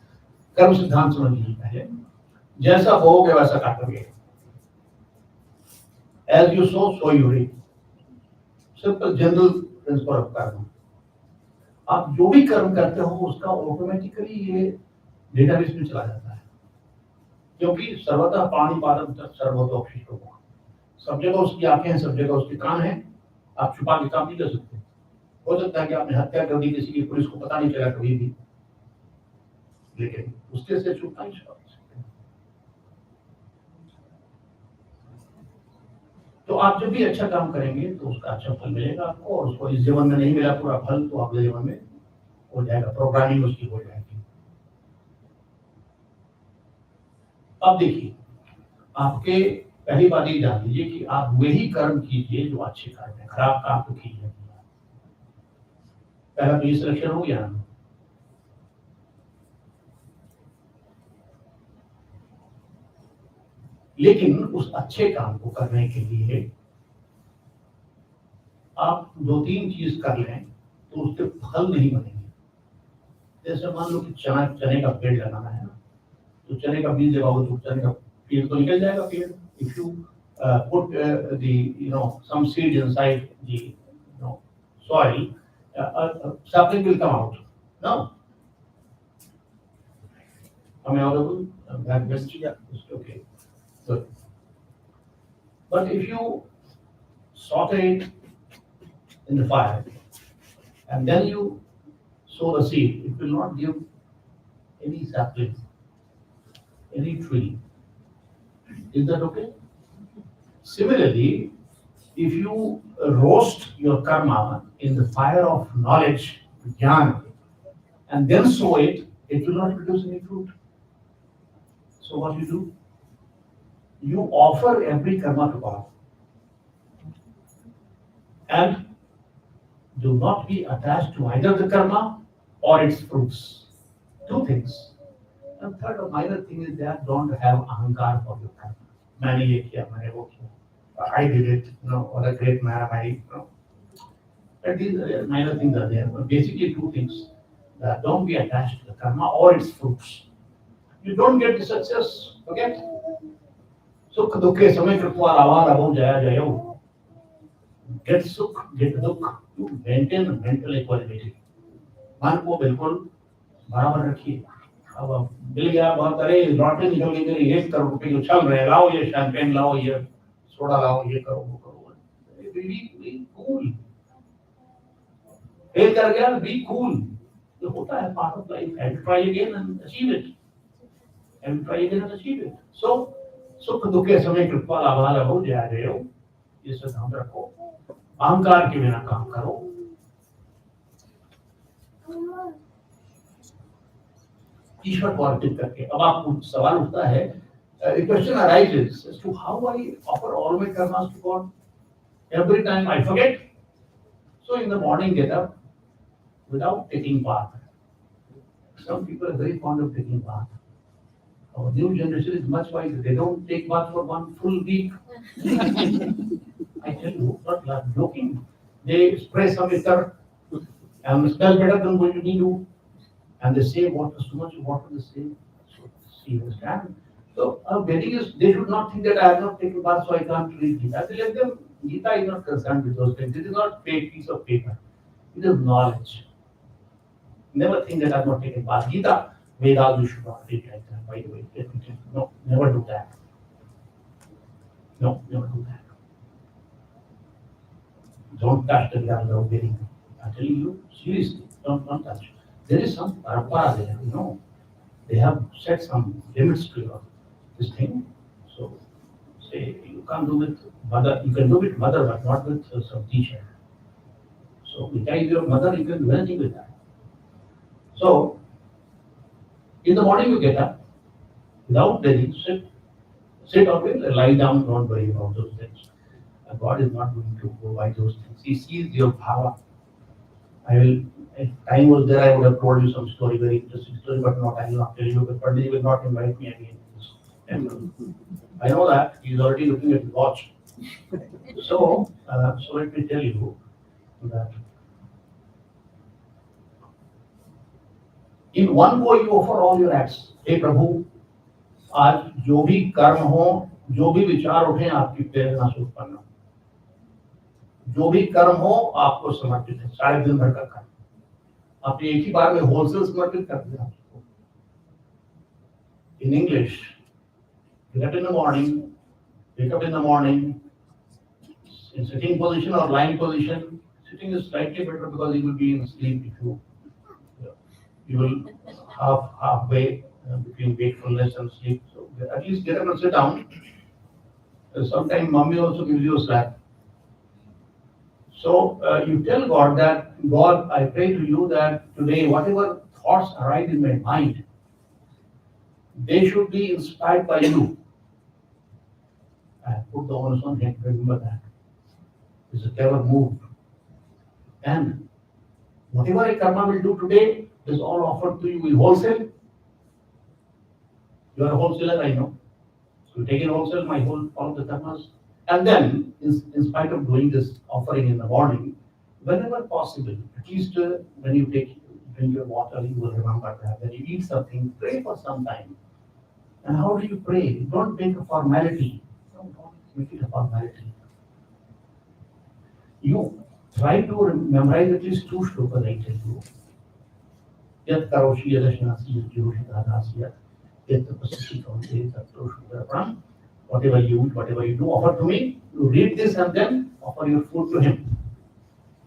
कर्म सिद्धांत समझ लीजिए पहले। जैसा बोओगे वैसा काटोगे। As you sow, so you reap. Simple general principle of कर्म। आप जो भी कर्म करते हो उसका ऑटोमेटिकली ये डेटाबेस में चला जाता है, क्योंकि सर्वतः पाणी पादम सर्वतोक्षिष्टो। सब जगह उसकी आंखें हैं, सब जगह उसके कान हैं। आप छुपा के काम नहीं कर सकते। हो सकता है कि आपने हत्या कर दी किसी की, पुलिस को पता नहीं चला कभी भी, लेकिन उसके से छुपा नहीं सकते। तो आप जब भी अच्छा काम करेंगे तो उसका अच्छा फल मिलेगा आपको, और उसको इस जीवन में नहीं मिला पूरा फल तो अगले जीवन में हो जाएगा, प्रोग्रामिंग उसकी हो जाएगी। अब देखिए, आपके पहली बात ये जान लीजिए कि आप वही कर्म कीजिए जो अच्छे कर्म है, खराब काम तो कीजिए। पहला तो ये सिलेक्शन हो गया। लेकिन उस अच्छे काम को करने के लिए आप 2-3 चीज कर लें तो उसके फल नहीं बनेंगे। जैसे मान लो कि चने का पेड़ लगाना है ना, तो चने का बीज लगाओगे तो चने का पेड़ तो निकल जाएगा पेड़। If you put some seeds inside the soil, something will come out. No? Am I audible? That best? Yeah. Okay. Good. But if you saute it in the fire and then you sow the seed, it will not give any sapling, any tree. Is that okay? Similarly, if you roast your karma in the fire of knowledge, jnana, and then sow it, it will not produce any fruit. So what you do? You offer every karma to God. And do not be attached to either the karma or its fruits. 2 things. And third, a minor thing is that don't have ahankar for your karma. मैंने ये किया, मैंने वो किया, I did it, what a great man I, But these minor things are there. But basically 2 things. Don't be attached to the karma or its fruits. You don't get the success, okay? Sukh dukhe samay kripwa avar abho jaya jayo. Get sukh, get dukh. You maintain mental equality. मन को बिल्कुल बराबर रखिए। अब मिल गया बहुत, अरे lottery निकल गई मेरी 1 करोड़ रुपए जो चल रहे, लाओ ये शैंपेन, लाओ ये सोडा, लाओ ये करो वो करो। Be cool. फेल कर गया, बी कूल। ये होता है, part of life. And try again and achieve it. And try again and achieve it. So सुख दुखे समय कृपा लाभार हो जया जयो, ये सब ध्यान रखो। अहंकार के बिना काम करो। ईश्वर को अर्पित करके। अब आप सवाल उठता है, the question arises as to how I offer all my karmas to God. Every time I forget. So in the morning, get up without taking bath. Some people are very fond of taking bath. Our new generation is much wiser. They don't take bath for 1 full week. I tell you, not joking. They spray some ether and smell better than what you need to. And they say water, so much water they say. So, you understand? So, Vedic is, they should not think that I have not taken bath, so I can't read Gita. I let them, Gita is not concerned with those things. It is not a piece of paper. It is knowledge. Never think that I have not taken bath. Gita, Vedas, you should not read like that, by the way. No, never do that. No, never do that. Don't touch the ground without getting it. I'm telling you, seriously, don't touch. There is some parampara there, They have set some limits to this thing. So, say, you can't do with mother, you can do with mother, but not with some teacher. So, with your mother, you can do anything with that. So, in the morning you get up, without reading, sit or lie down, don't worry about those things. God is not going to go by those things. He sees your bhava. If time was there, I would have told you some story, very interesting story, but not, I will not tell you, because Pradip will not invite me again. And I know that, he's already looking at the watch. So let me tell you that in one go you offer all your acts. Hey Prabhu, आज जो भी कर्म हो, जो भी विचार उठे, आपकी प्रेरणा से उत्पन्न हो, जो भी कर्म हो आपको समर्पित है, सारे दिन भर का कर्म आपने एक ही बार में होलसेल समर्पित कर दिया। In English, get up in the morning, wake up in the morning, in sitting position or lying position. Sitting is slightly better because you will be in sleep if you will halfway between wakefulness and sleep. So at least get up and sit down Sometimes mommy also gives you a slap. So you tell God that, God, I pray to you that today whatever thoughts arise in my mind, they should be inspired by you. And put the onus on him, remember that. It's a clever move. And whatever I karma will do today is all offered to you in wholesale. You are a wholesaler, I know. So you take in wholesale my all of the karmas. And then, in spite of doing this offering in the morning, whenever possible, at least when you drink your water, you will remember that. When you eat something, pray for some time. And how do you pray? Don't make a formality. Don't make it a formality. You try to memorize at least 2 shlokas, I tell you. Yat karoshi yadashanasi yadyoshitadasi yat tapasasi kaunte tatoshudarapram. Whatever you eat, whatever you do, offer to me. You read this and then offer your food to him.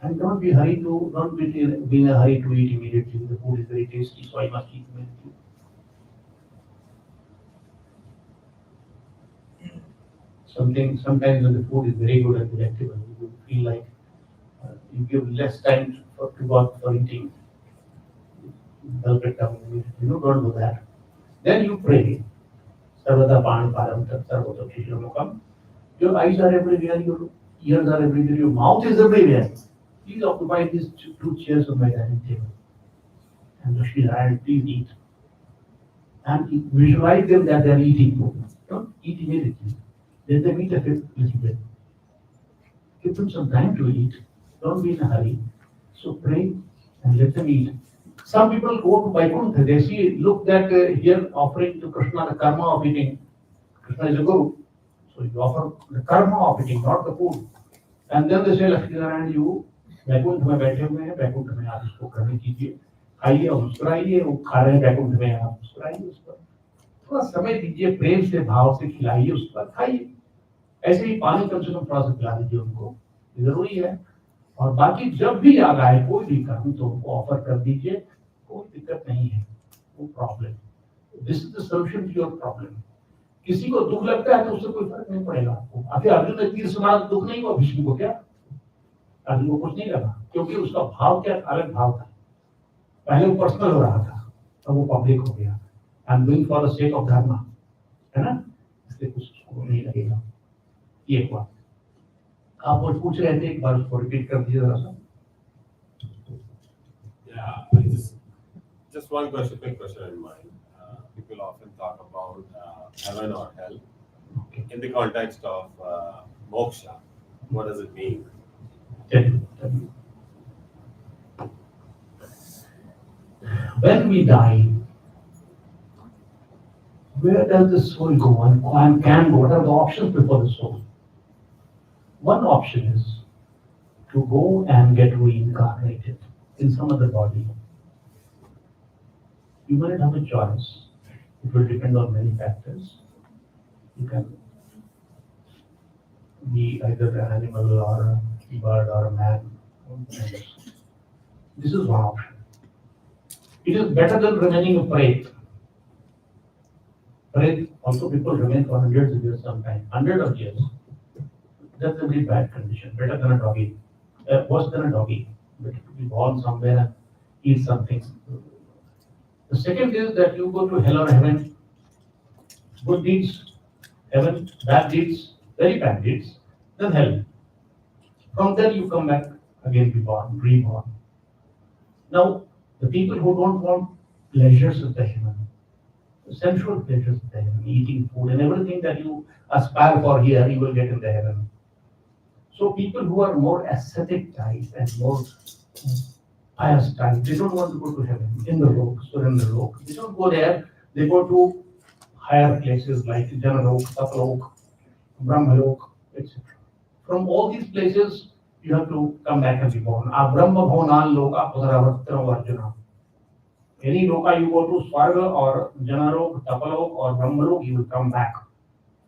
And don't be in a hurry to eat immediately. The food is very tasty, so I must eat immediately. Sometimes when the food is very good and delectable, you feel like you give less time to God for eating. Gulp it down immediately. Don't do that. Then you pray. Sarvada Pani Param Tat Sarvata Krishnamurthy. Your eyes are everywhere, your ears are everywhere, your mouth is everywhere. Please occupy these 2 chairs on my dining table. And Shrii, please eat. And visualize them that they are eating. Don't eat immediately. Let them eat a little bit. Give them some time to eat. Don't be in a hurry. So pray and let them eat. Some people go to Vaikuntha, they see, look that here offering to Krishna the karma of eating. Krishna is a guru. So you offer the karma of eating, not the food. And then they say, Lakshmi Narayan, you Vaikuntha में बैठे हुए हैं, वैकुंठ में आप इसको करने कीजिए, खाइए और मुस्कुराइए, वो खा रहे हैं वैकुंठ में, आप मुस्कुराइए उस पर, थोड़ा समय दीजिए, प्रेम से भाव से खिलाइए, उस पर खाइए. ऐसे ही पानी कम से कम थोड़ा सा पिला दीजिए उनको, जरूरी है. और बाकी जब भी याद आए कोई भी काम तो उनको ऑफर कर दीजिए, कोई दिक्कत नहीं है, no problem. This is the solution to your problem. किसी को दुख लगता है तो उससे कोई फर्क नहीं पड़ेगा आपको. अभी अर्जुन ने तीर से मारा दुख नहीं हुआ भीष्म को, क्या अर्जुन को कुछ नहीं लगा, क्योंकि उसका भाव क्या अलग भाव था. पहले वो पर्सनल हो रहा था, अब वो पब्लिक हो गया. I am doing for the sake of धर्म, है ना, इसलिए कुछ नहीं लगेगा. ये हुआ. आप वो पूछ रहे थे, एक बार उसको रिपीट कर दीजिए जरा सा. Yeah, just one question, quick question in mind. People often talk about heaven or hell. Okay. In the context of moksha. What does it mean? Tell you. When we die, where does the soul go and can go? What are the options before the soul? One option is to go and get reincarnated in some other body. You might have a choice. It will depend on many factors. You can be either an animal or a bird or a man. This is one option. It is better than remaining a prey. Prey, also people remain for hundreds of years sometimes, hundreds of years. That's a very bad condition. Better than a doggy. Worse than a doggy. Better to be born somewhere and eat something. The second is that you go to hell or heaven. Good deeds, heaven, bad deeds, very bad deeds, then hell. From there you come back again, be born, reborn. Now, the people who don't want pleasures of the heaven, the sensual pleasures of the heaven, eating food and everything that you aspire for here, you will get in the heaven. So people who are more ascetic types and more pious types, they don't want to go to heaven, in the lok, Surendra-lok. They don't go there, they go to higher places like Janalok, Tapalok, Brahmalok, etc. From all these places, you have to come back and be born. Brahma Bhonan Loka Pudaravattram Arjuna. Any loka you go to, Swarga or Janalok, Tapalok or Brahmalok, you will come back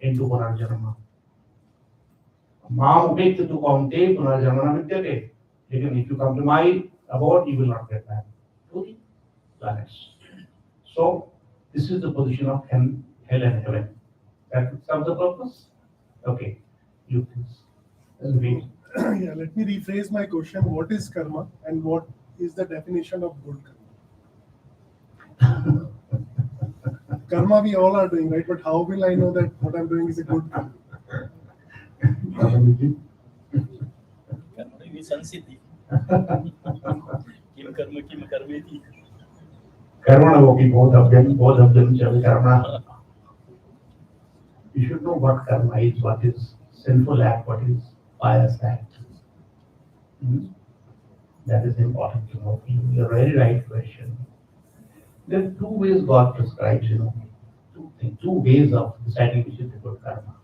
into Punarjanama. Maam upekta tu kaunte Punarjanama vidyate. Even if you come to my abode, you will not get back to the planets. So, this is the position of hell and heaven. That serves the purpose? Okay, you please. Read. Yeah, let me rephrase my question. What is karma and what is the definition of good karma? Karma we all are doing, right? But how will I know that what I'm doing is a good karma? कर्मणि संसिद्धि किम कर्मेति Karmana bodhabhyam cha karma. You should know what karma is, what is sinful act, what is pious act. That is important to know. You're a very right question. There are two ways God prescribes, two ways of deciding which is the good karma.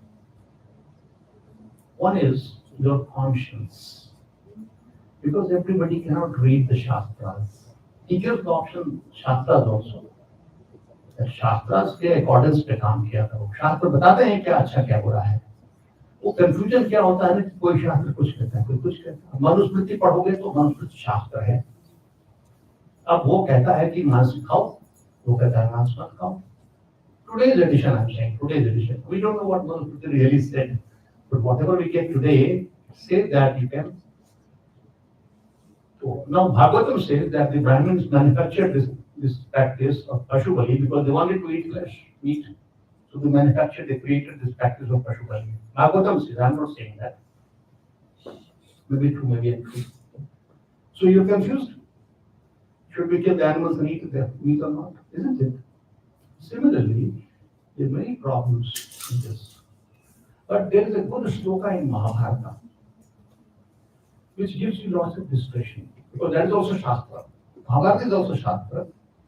One is your conscience. Because everybody cannot read the Shastras. He gives the option Shastras also. That Shastras के accordance पे काम किया करो. शास्त्र बताते हैं क्या अच्छा क्या बुरा है. वो कंफ्यूजन क्या होता है कि कोई शास्त्र कुछ कहता है, कोई कुछ कहता है. मनुस्मृति पढ़ोगे तो मनुस्मृति शास्त्र है. अब वो कहता है कि मांस खाओ, वो कहता है मांस मत खाओ. Today's edition, I'm saying, today's edition. We don't know what Manusmriti really said, but whatever we get today says that you can. So now Bhagavatam says that the Brahmins manufactured this practice of Pashubali because they wanted to eat flesh, meat. So they created this practice of Pashubali. Bhagavatam says, I'm not saying that. Maybe true, maybe untrue. So you're confused. Should we kill the animals and eat their meat or not? Isn't it? Similarly, there are many problems in this. But there is a good shloka in Mahabharata which gives you lots of discretion. Because that is also Shastra. Mahabharata is also Shastra.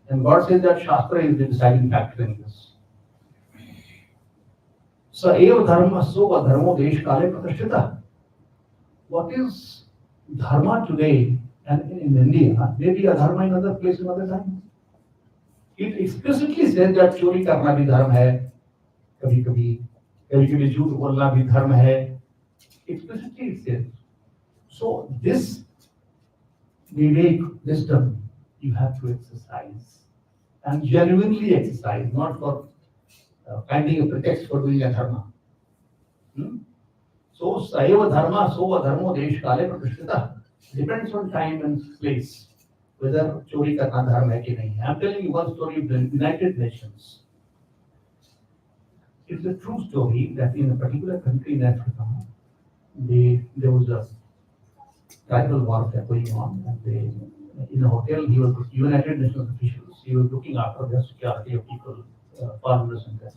And God says that Shastra is the deciding factor in this. Sa eva dharma soba dharmo desh kale pratishtita. What is dharma today and in India may be a dharma in other place in other time. It explicitly says that चोरी करना भी धर्म है, कभी-कभी झूठ बोलना भी धर्म है. Explicitly it says. So this vivek, wisdom, you have to exercise and genuinely exercise, not for finding a pretext for doing a dharma. So saiva dharma, sova dharmo desh kale pratishtita. Depends on time and place whether चोरी करना धर्म है कि नहीं. I'm telling you one story of the United Nations. It's a true story that in a particular country in Africa, there was a tribal warfare going on, and in a hotel, United Nations officials, he was looking after the security of people, foreigners in the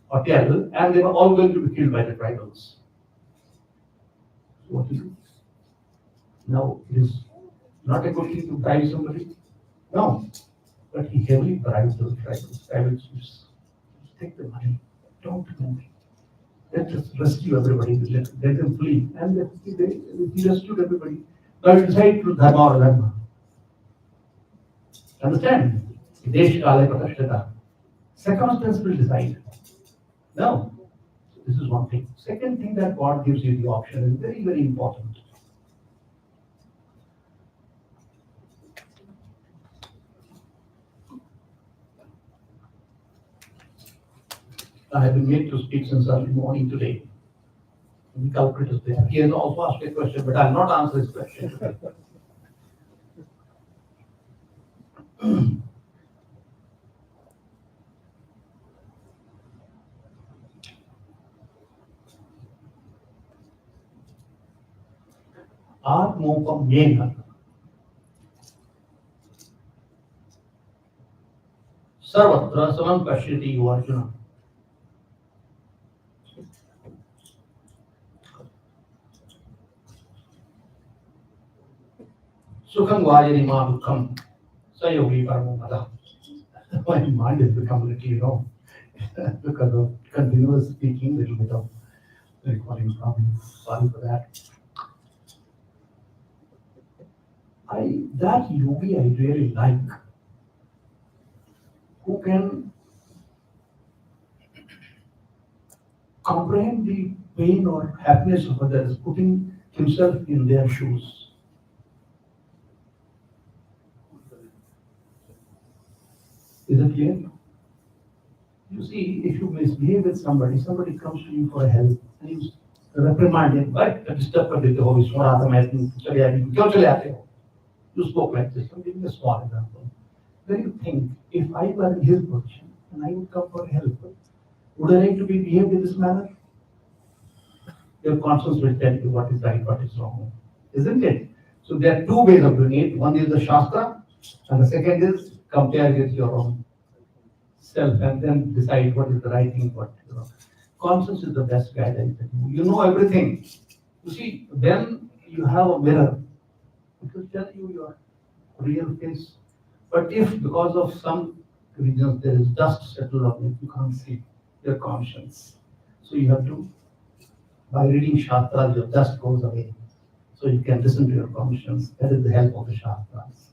hotel, and they were all going to be killed by the tribals. So what do you do? Now, it is not a good thing to bribe somebody. No, but he heavily bribed those tribals. Tribal chiefs, take the money, don't do anything. Let's just rescue everybody, let them flee. And he rescued everybody. Now you decide to dharma or dharma. Understand? Desh kale pratishtita. Circumstance will decide. Now, this is one thing. Second thing that God gives you the option is very, very important. I have been made to speak since early morning today. The culprit is there. He has also asked a question, but I will not answer his question today. Atmokam yena sarvatra samam pashyati Arjuna. Sukham vajani ma dukkham sayogi paramo mada. My mind has become a little, because of continuous speaking, little bit of recording problem. Sorry for that. That yogi I really like, who can comprehend the pain or happiness of others, putting himself in their shoes. Is it clear? You see, if you misbehave with somebody, somebody comes to you for help, and you reprimand, right? Disturb कर देते हो, इसमें आता मैं चले आए, क्यों चले आते हो? You spoke like this. I'm giving a small example. Then you think, if I were in his position and I would come for help, would I like to be behaved in this manner? Your conscience will tell you what is right, what is wrong, isn't it? So there are two ways of doing it. One is the Shastra, and the second is compare with your own self and then decide what is the right thing, what you know. Conscience is the best guidance. You know everything. You see, then you have a mirror. It will tell you your real face. But if because of some reasons there is dust settled on it, you can't see your conscience. So you have to, by reading Shastras, your dust goes away. So you can listen to your conscience. That is the help of the Shastras.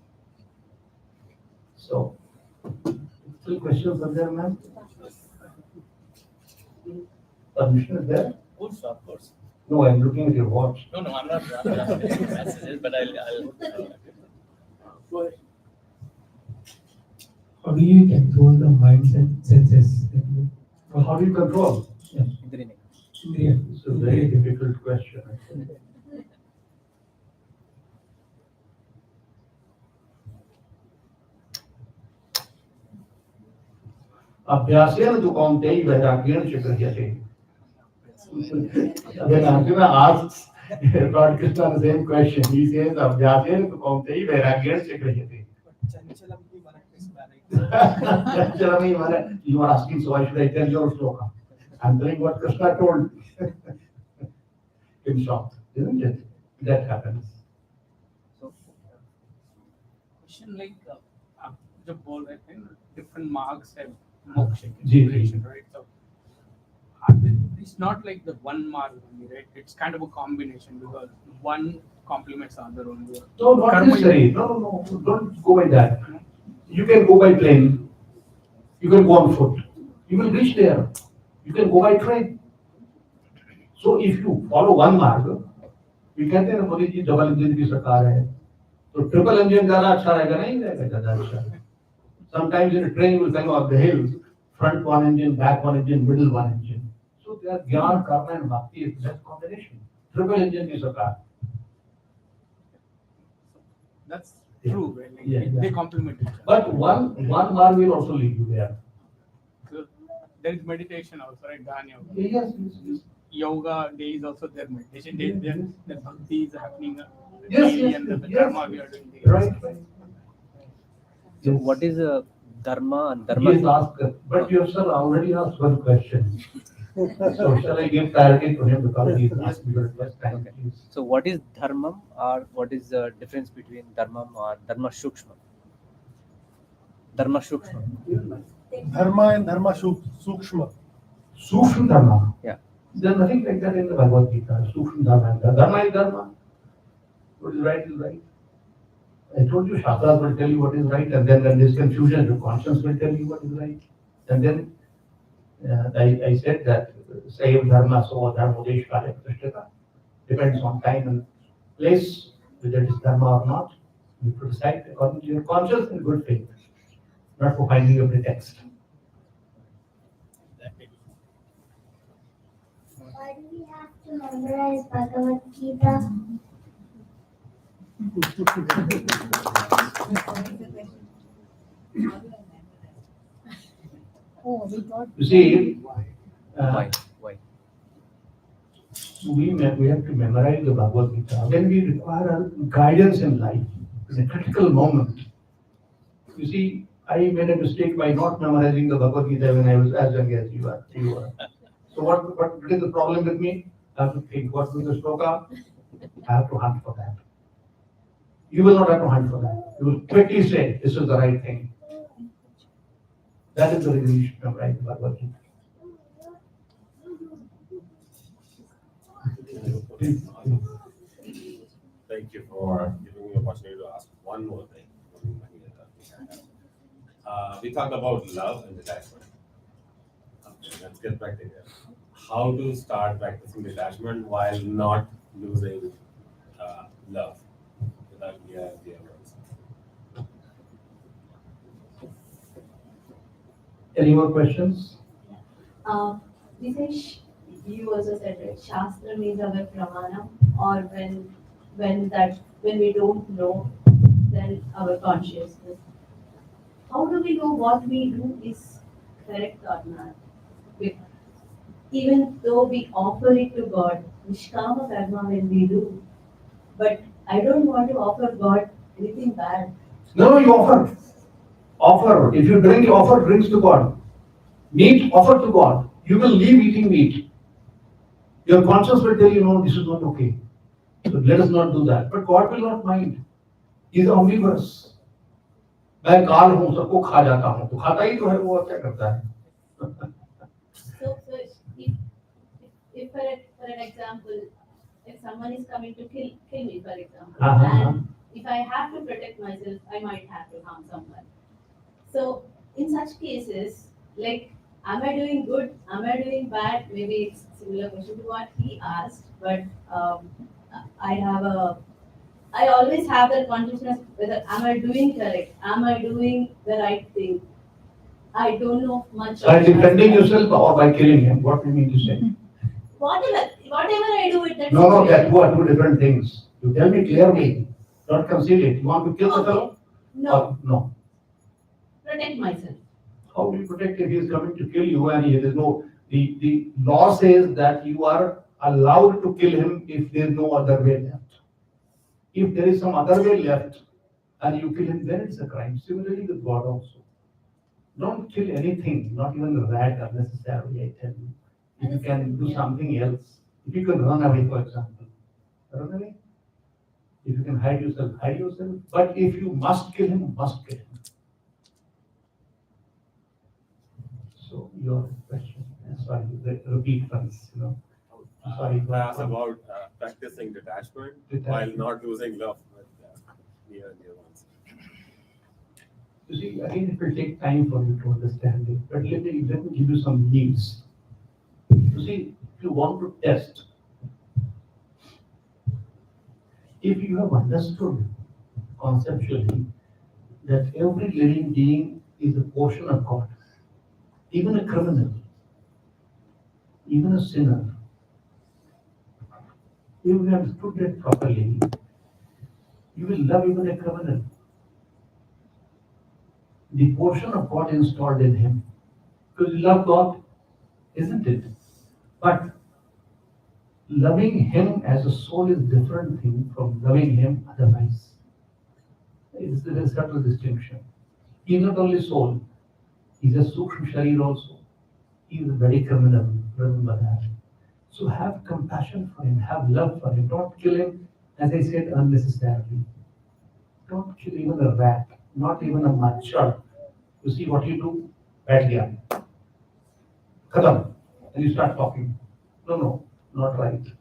So, 3 questions are there, ma'am? Permission is there? Of course. No, I'm looking at your watch. No, I'm not answering messages, but I'll Go ahead. How do you control the mindset senses? Well, how do you control? Yeah. It's a very difficult question. I think. अभ्यासेन तु कौन्तेय वैराग्येण च गृह्यते. When Arjuna asks Lord Krishna the same question, he says, "Abhyasen tu kaunteya vairagyan se grihite." Chanchalamai mana, you are asking, so why should I tell your sloka? I'm telling what Krishna told in short, isn't it? That happens. So, question like, the ball, I think different marks have moksha, Ji, inspiration, ji. right? So, it's not like the one mark only, right? It's kind of a combination because one complements the other only. No, not Karma- necessary. No, don't go by that. You can go by plane. You can go on foot. You will reach there. You can go by train. So if you follow one mark, you कहते हैं Modi ji double engine की सरकार है, तो triple engine ज्यादा अच्छा रहेगा नहीं रहेगा ज्यादा अच्छा. Sometimes in a train you will come up the hills, front one engine, back one engine, middle one engine. So their ज्ञान karma and bhakti is that combination. Triple engine की सरकार. That's Yeah. true, right? Like, Yeah, they yeah. complement each other. But one mark will also lead you there. So, there is meditation also, right? Dhyana yoga. Yes. Yoga day is also their meditation day. Yes, There, yes. the bhakti is happening Yes, daily yes, and the yes. dharma we are doing daily. Right. So what is dharma and Yes, dharma? ask, but you sir already asked one question. So shall I give clarity to him because he asked me the first time? Okay. So what is dharmam, or what is the difference between dharmam or dharma shukshma? Dharma shukshma. Dharma and dharma sukshma. Sukshma dharma. Yeah. There's nothing like that in the Bhagavad Gita. Sukshma dharma. Dharma is dharma. What is right is right. I told you Shastras will tell you what is right, and then when there's confusion, your conscience will tell you what is right. And then I said that Save Dharma, so Dharma Deshkale Krishnamurthy depends on time and place, whether it is Dharma or not. You have to decide according to your conscience and good faith, not for finding a pretext. Why do we have to memorize Bhagavad Gita? You see, Why? Why? we have to memorize the Bhagavad Gita when we require guidance in life, in a critical moment. You see, I made a mistake by not memorizing the Bhagavad Gita when I was as young as you are. So what is the problem with me? I have to think, what is the shloka? I have to hunt for that. You will not have to hunt for that. You will quickly say, this is the right thing. That is the reason you should memorize the Bhagavad Gita. Please. Thank you for giving me the opportunity to ask one more thing. We talked about love and detachment. Okay, let's get practical. How to start practicing detachment while not losing love without dear words. Any more questions? Nitesh, you also said it, Shastra means our pramana, or when we don't know, then our consciousness. How do we know what we do is correct or not? Even though we offer it to God, Nishkama Karma when we do, but I don't want to offer God anything bad. No, you offer. Offer. If you drink, offer drinks to God. Meat, offer to God. You will leave eating meat. Your conscience will tell you, no, this is not okay. So let us not do that. But God will not mind. He is omnivorous. मैं काल हूँ सबको खा जाता हूँ तो खाता ही तो है वो क्या करता है So if for an example, if someone is coming to kill me, for example, and if I have to protect myself, I might have to harm someone. So in such cases, like, am I doing good? Am I doing bad? Maybe it's similar question to what he asked, but I always have that consciousness whether am I doing correct? Am I doing the right thing? I don't know much. By defending yourself or by killing him, what do you mean to say? Whatever I do with that. No, that two are two different things. You tell me clearly, not conceal it. You want to kill the fellow? No. Or no. Protect myself. How do you protect if he is coming to kill you and there is no, the law says that you are allowed to kill him if there is no other way left. If there is some other way left and you kill him, then it's a crime. Similarly with God also. Don't kill anything, not even a rat unnecessarily, I tell you. If you can do something else, if you can run away, for example, run away. If you can hide yourself, hide yourself. But if you must kill him, must kill him. So your question, sorry, repeat once, Sorry. I asked about practicing detachment while not losing love with near and dear ones. You see, again, it will take time for you to understand it. But let me give you some needs. You see, if you want to test, if you have understood conceptually that every living being is a portion of God, even a criminal, even a sinner, if you have understood it properly, you will love even a criminal. The portion of God installed in him. Because you love God, isn't it? But loving him as a soul is a different thing from loving him otherwise. It's a subtle distinction. He is not only soul, he is a Sukshma Sharir also. He is a very criminal, remember that. So have compassion for him, have love for him. Don't kill him, as I said, unnecessarily. Don't kill even a rat, not even a machar. You see what you do? Bad guy. Khadam. And you start talking. No, not right. You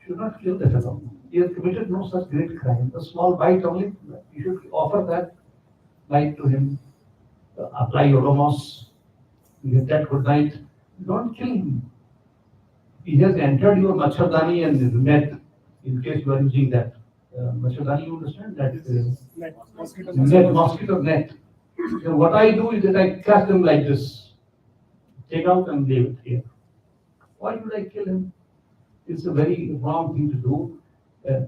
should not kill the fellow. He has committed no such great crime. A small bite only, you should offer that bite to him. Apply Odomos. Get that good night. Don't kill him. He has entered your machardani and net, in case you are using that. Machardani, you understand that? Mosquito net. So what I do is that I catch them like this. Take out and leave it here. Why would I kill him? It's a very wrong thing to do.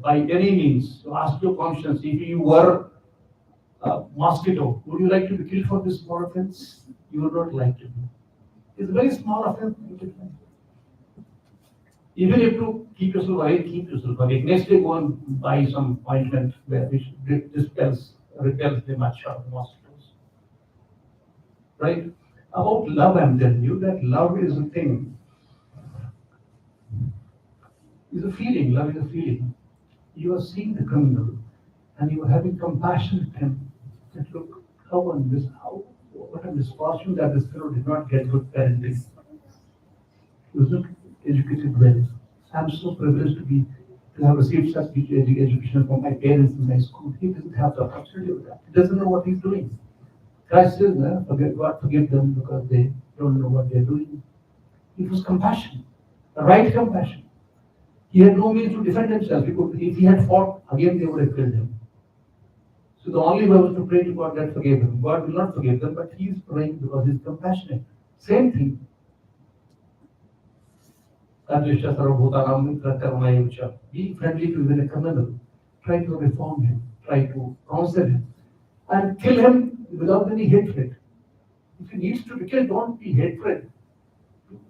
By any means, so ask your conscience, if you were a mosquito, would you like to be killed for this small offense? You would not like to be. It's a very small offense. Even if to keep yourself away, keep yourself away. Next day, go and buy some ointment which repels the mosquitoes. Right? About love, I'm telling you that love is a thing. It's a feeling. Love is a feeling. You are seeing the criminal and you are having compassion with him. That look, what a misfortune that this fellow did not get good parenting. He was not educated well. I'm so privileged to have received such education from my parents in my school. He doesn't have the opportunity of that. He doesn't know what he's doing. Christ says, God forgive them because they don't know what they're doing. It was compassion, the right compassion. He had no means to defend himself. If he had fought, again they would have killed him. So the only way was to pray to God that forgive him. God will not forgive them, but he is praying because he is compassionate. Same thing. Advishta Sarabhutanam Prakarmaya Usha. Be friendly to even a criminal. Try to reform him. Try to counsel him. And kill him without any hatred. If he needs to be killed, don't be hatred.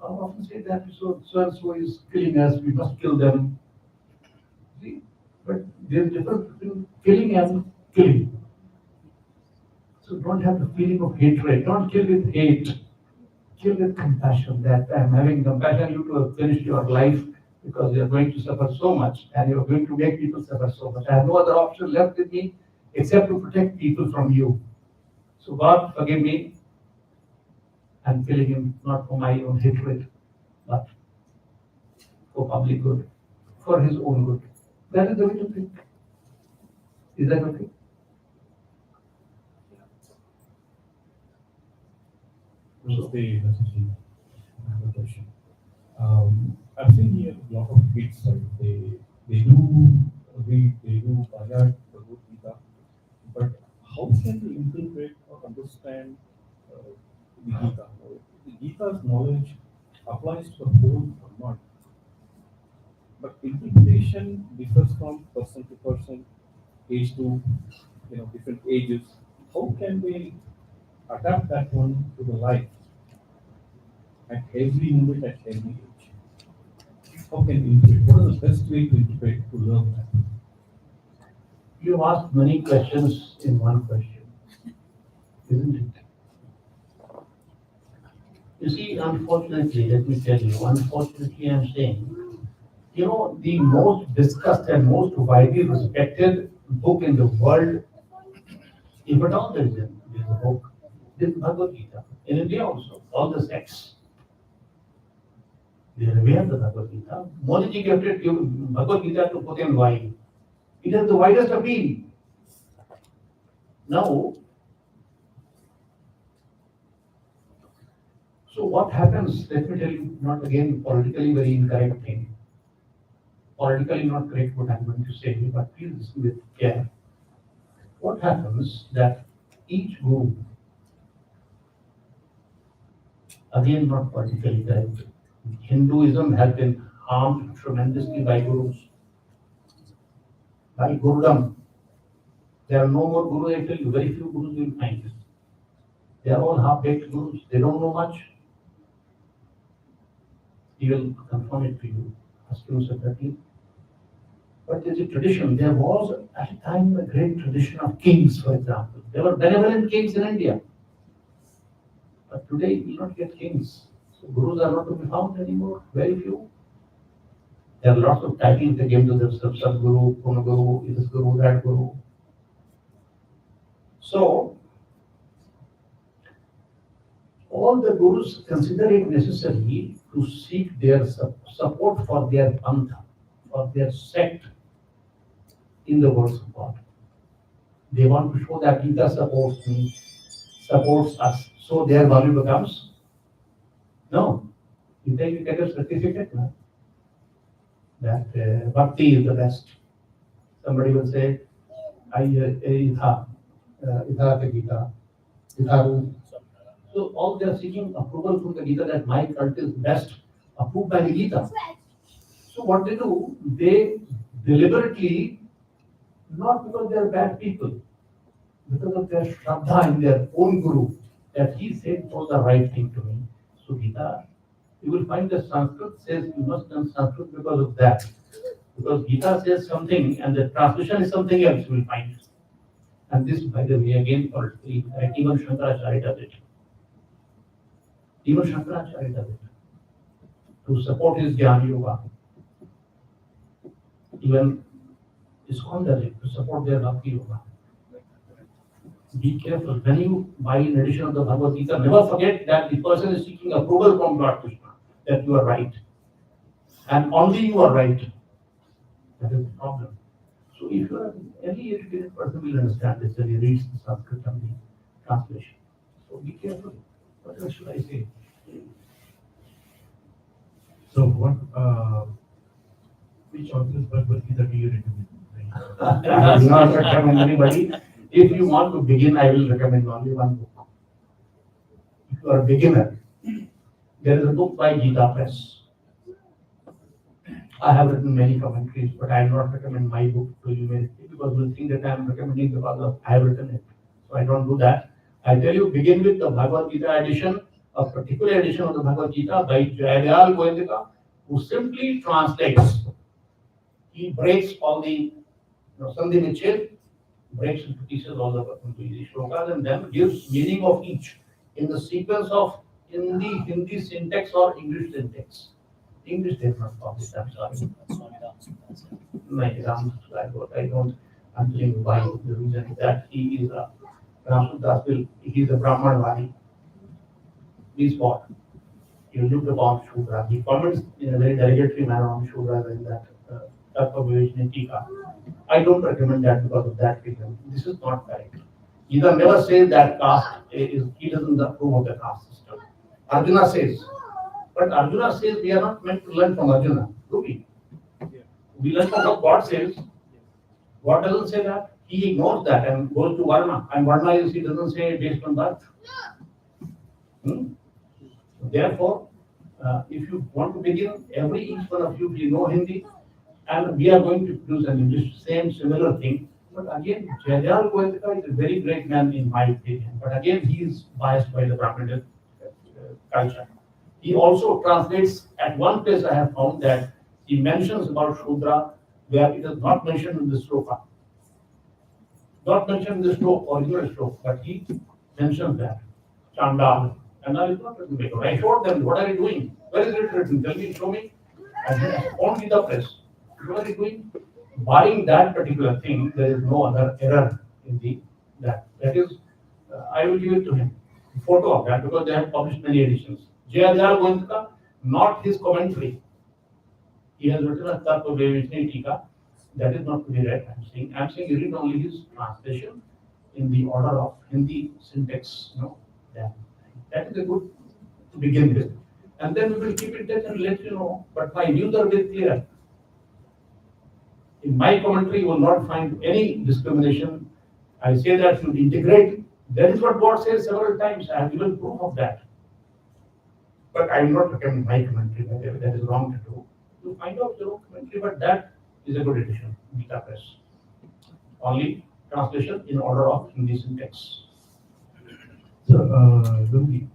I often say that so and so is killing us, we must kill them. See? But there's a difference between killing and killing. So don't have the feeling of hatred. Don't kill with hate. Kill with compassion. That I'm having compassion you to have finished your life because you're going to suffer so much and you're going to make people suffer so much. I have no other option left with me except to protect people from you. So God forgive me. I'm killing him not for my own hatred, but for public good, for his own good. That is the way to think. Is that okay? Namaste, Namaste. I have a question. I've seen here a lot of kids, right? They do read, they do Bhagavad Gita, but how can they interpret or understand the Gita? The Gita's knowledge applies to the whole Brahman, but interpretation differs from person to person, age to different ages. How can they adapt that one to the life at every moment, at every age? How can you interpret? What is the best way to interpret, to learn that? You asked many questions in one question, isn't it? You see, unfortunately, let me tell you, unfortunately, I'm saying, the most discussed and most widely respected book in the world, if at all there is a book, is Bhagavad Gita. In India also, all the sects. They revere the Bhagavad Gita. Modi ji gifted Bhagavad Gita to put in wine. It has the widest appeal. Now, so what happens, let me tell you, not again politically very incorrect thing. Politically not correct what I'm going to say, but please listen with care. What happens that each guru, again not politically correct, Hinduism has been harmed tremendously by gurus. By Gurudam. There are no more gurus, I tell you, very few gurus you will find. They are all half-baked gurus, they don't know much. He will confirm it to you, ask you separately. But there's a tradition. There was at a time a great tradition of kings, for example. There were benevolent kings in India. But today you will not get kings. So gurus are not to be found anymore, very few. There are lots of titles they gave to themselves, Sadguru, Punaguru, this Guru, that Guru. So, all the gurus consider it necessary to seek their support for their pantha, for their sect in the words of God. They want to show that Gita supports me, supports us, so their value becomes. No, you get a certificate now that bhakti is the best. Somebody will say, Itha Gita, Itharu. So all they are seeking approval from the Gita that my cult is best, approved by the Gita. So what they do, they deliberately, not because they are bad people, because of their shraddha in their own guru, that he said all the right thing to me. So Gita, you will find that Sanskrit says you must learn Sanskrit because of that. Because Gita says something and the translation is something else, you will find. And this, by the way, again, politically, even Shankaracharya does it. Even Shankaracharya does it. To support his Jnana Yoga. Even ISKCON does it to support their Bhakti Yoga. Be careful. When you buy an edition of the Bhagavad Gita, never forget that the person is seeking approval from Lord Krishna, that you are right. And only you are right. That is the problem. So if you are any educated person will understand this when he reads the Sanskrit and the translation. So be careful. What else should I say? So which author's Bhagavad Gita do you recommend? I will not recommend anybody. If you want to begin, I will recommend only one book. If you are a beginner, there is a book by Gita Press. I have written many commentaries, but I will not recommend my book to you because you will think that I am recommending because I have written it. So I don't do that. I tell you, begin with the Bhagavad Gita edition, a particular edition of the Bhagavad Gita by Jayadhyal Goenka, who simply translates. He breaks all the Sandhi Nichel, breaks into pieces all the shlokas and then gives meaning of each in the sequence of Hindi syntax or English syntax. English they not publish, I'm sorry. I don't, I'm telling you why. The reason is that he is a he is a Brahmabodhi. He's what? He looked upon Shudra. He comments in a very derogatory manner on Shudra in that Tika. I don't recommend that because of that reason. This is not correct. Gita never says that caste is, he doesn't approve of the caste system. Arjuna says, but Arjuna says we are not meant to learn from Arjuna, do we? We learn from what God says. God doesn't say that. He ignores that and goes to Varna. And Varna is, he doesn't say based on that. Therefore, if you want to begin, each one of you know Hindi, and we are going to produce an English, similar thing. But again, Jayadhyal Goenka is a very great man in my opinion. But again, he is biased by the Brahmin culture. He also translates, at one place I have found that he mentions about Shudra where it is not mentioned in the sloka. Not mentioned in the original sloka, but he mentions that. Chandal. And I was not written because I showed them, what are you doing? Where is it written? Tell me, show me. And on Gita Press. What are you doing? Barring that particular thing, there is no other error in that. That is, I will give it to him. A photo of that because they have published many editions. Jayadhyal Goenka, not his commentary. He has written a Tattva Tika. That is not to be read. I'm saying you read only his translation in the order of Hindi syntax. That is a good to begin with. And then we will keep in touch and let you know. But my views are very clear. In my commentary, you will not find any discrimination. I say that you integrate. That is what God says several times. I have given proof of that. But I will not recommend my commentary. That is wrong to do. You find out your own commentary, but that is a good edition, Gita Press. Only translation in order of Hindi syntax. So, Lundi,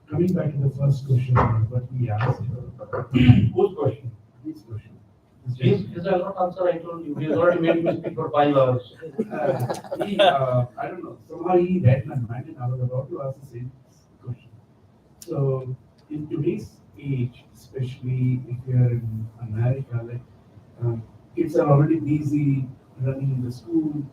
coming back to the first question, what we asked. Whose question? This question. This I will not answer, I told you. He has already made me speak for 5 hours. I don't know, somehow he read my mind and I was about to ask the same question. So, in today's age, especially if you are in America, kids are already busy running the school,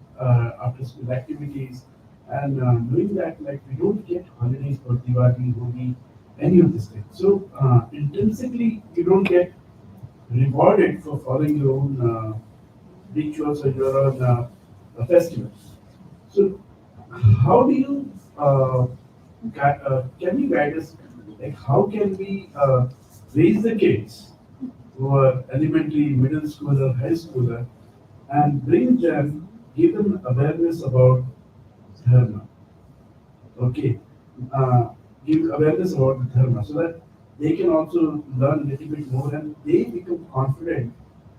after school activities, and knowing that we don't get holidays for Diwali, Holi, any of this thing. So intrinsically, you don't get rewarded for following your own rituals or your own festivals. So how do you can you guide us? How can we raise the kids who are elementary, middle schooler, high schooler, and bring them, give them awareness about dharma? Okay, give awareness about the dharma so that they can also learn a little bit more and they become confident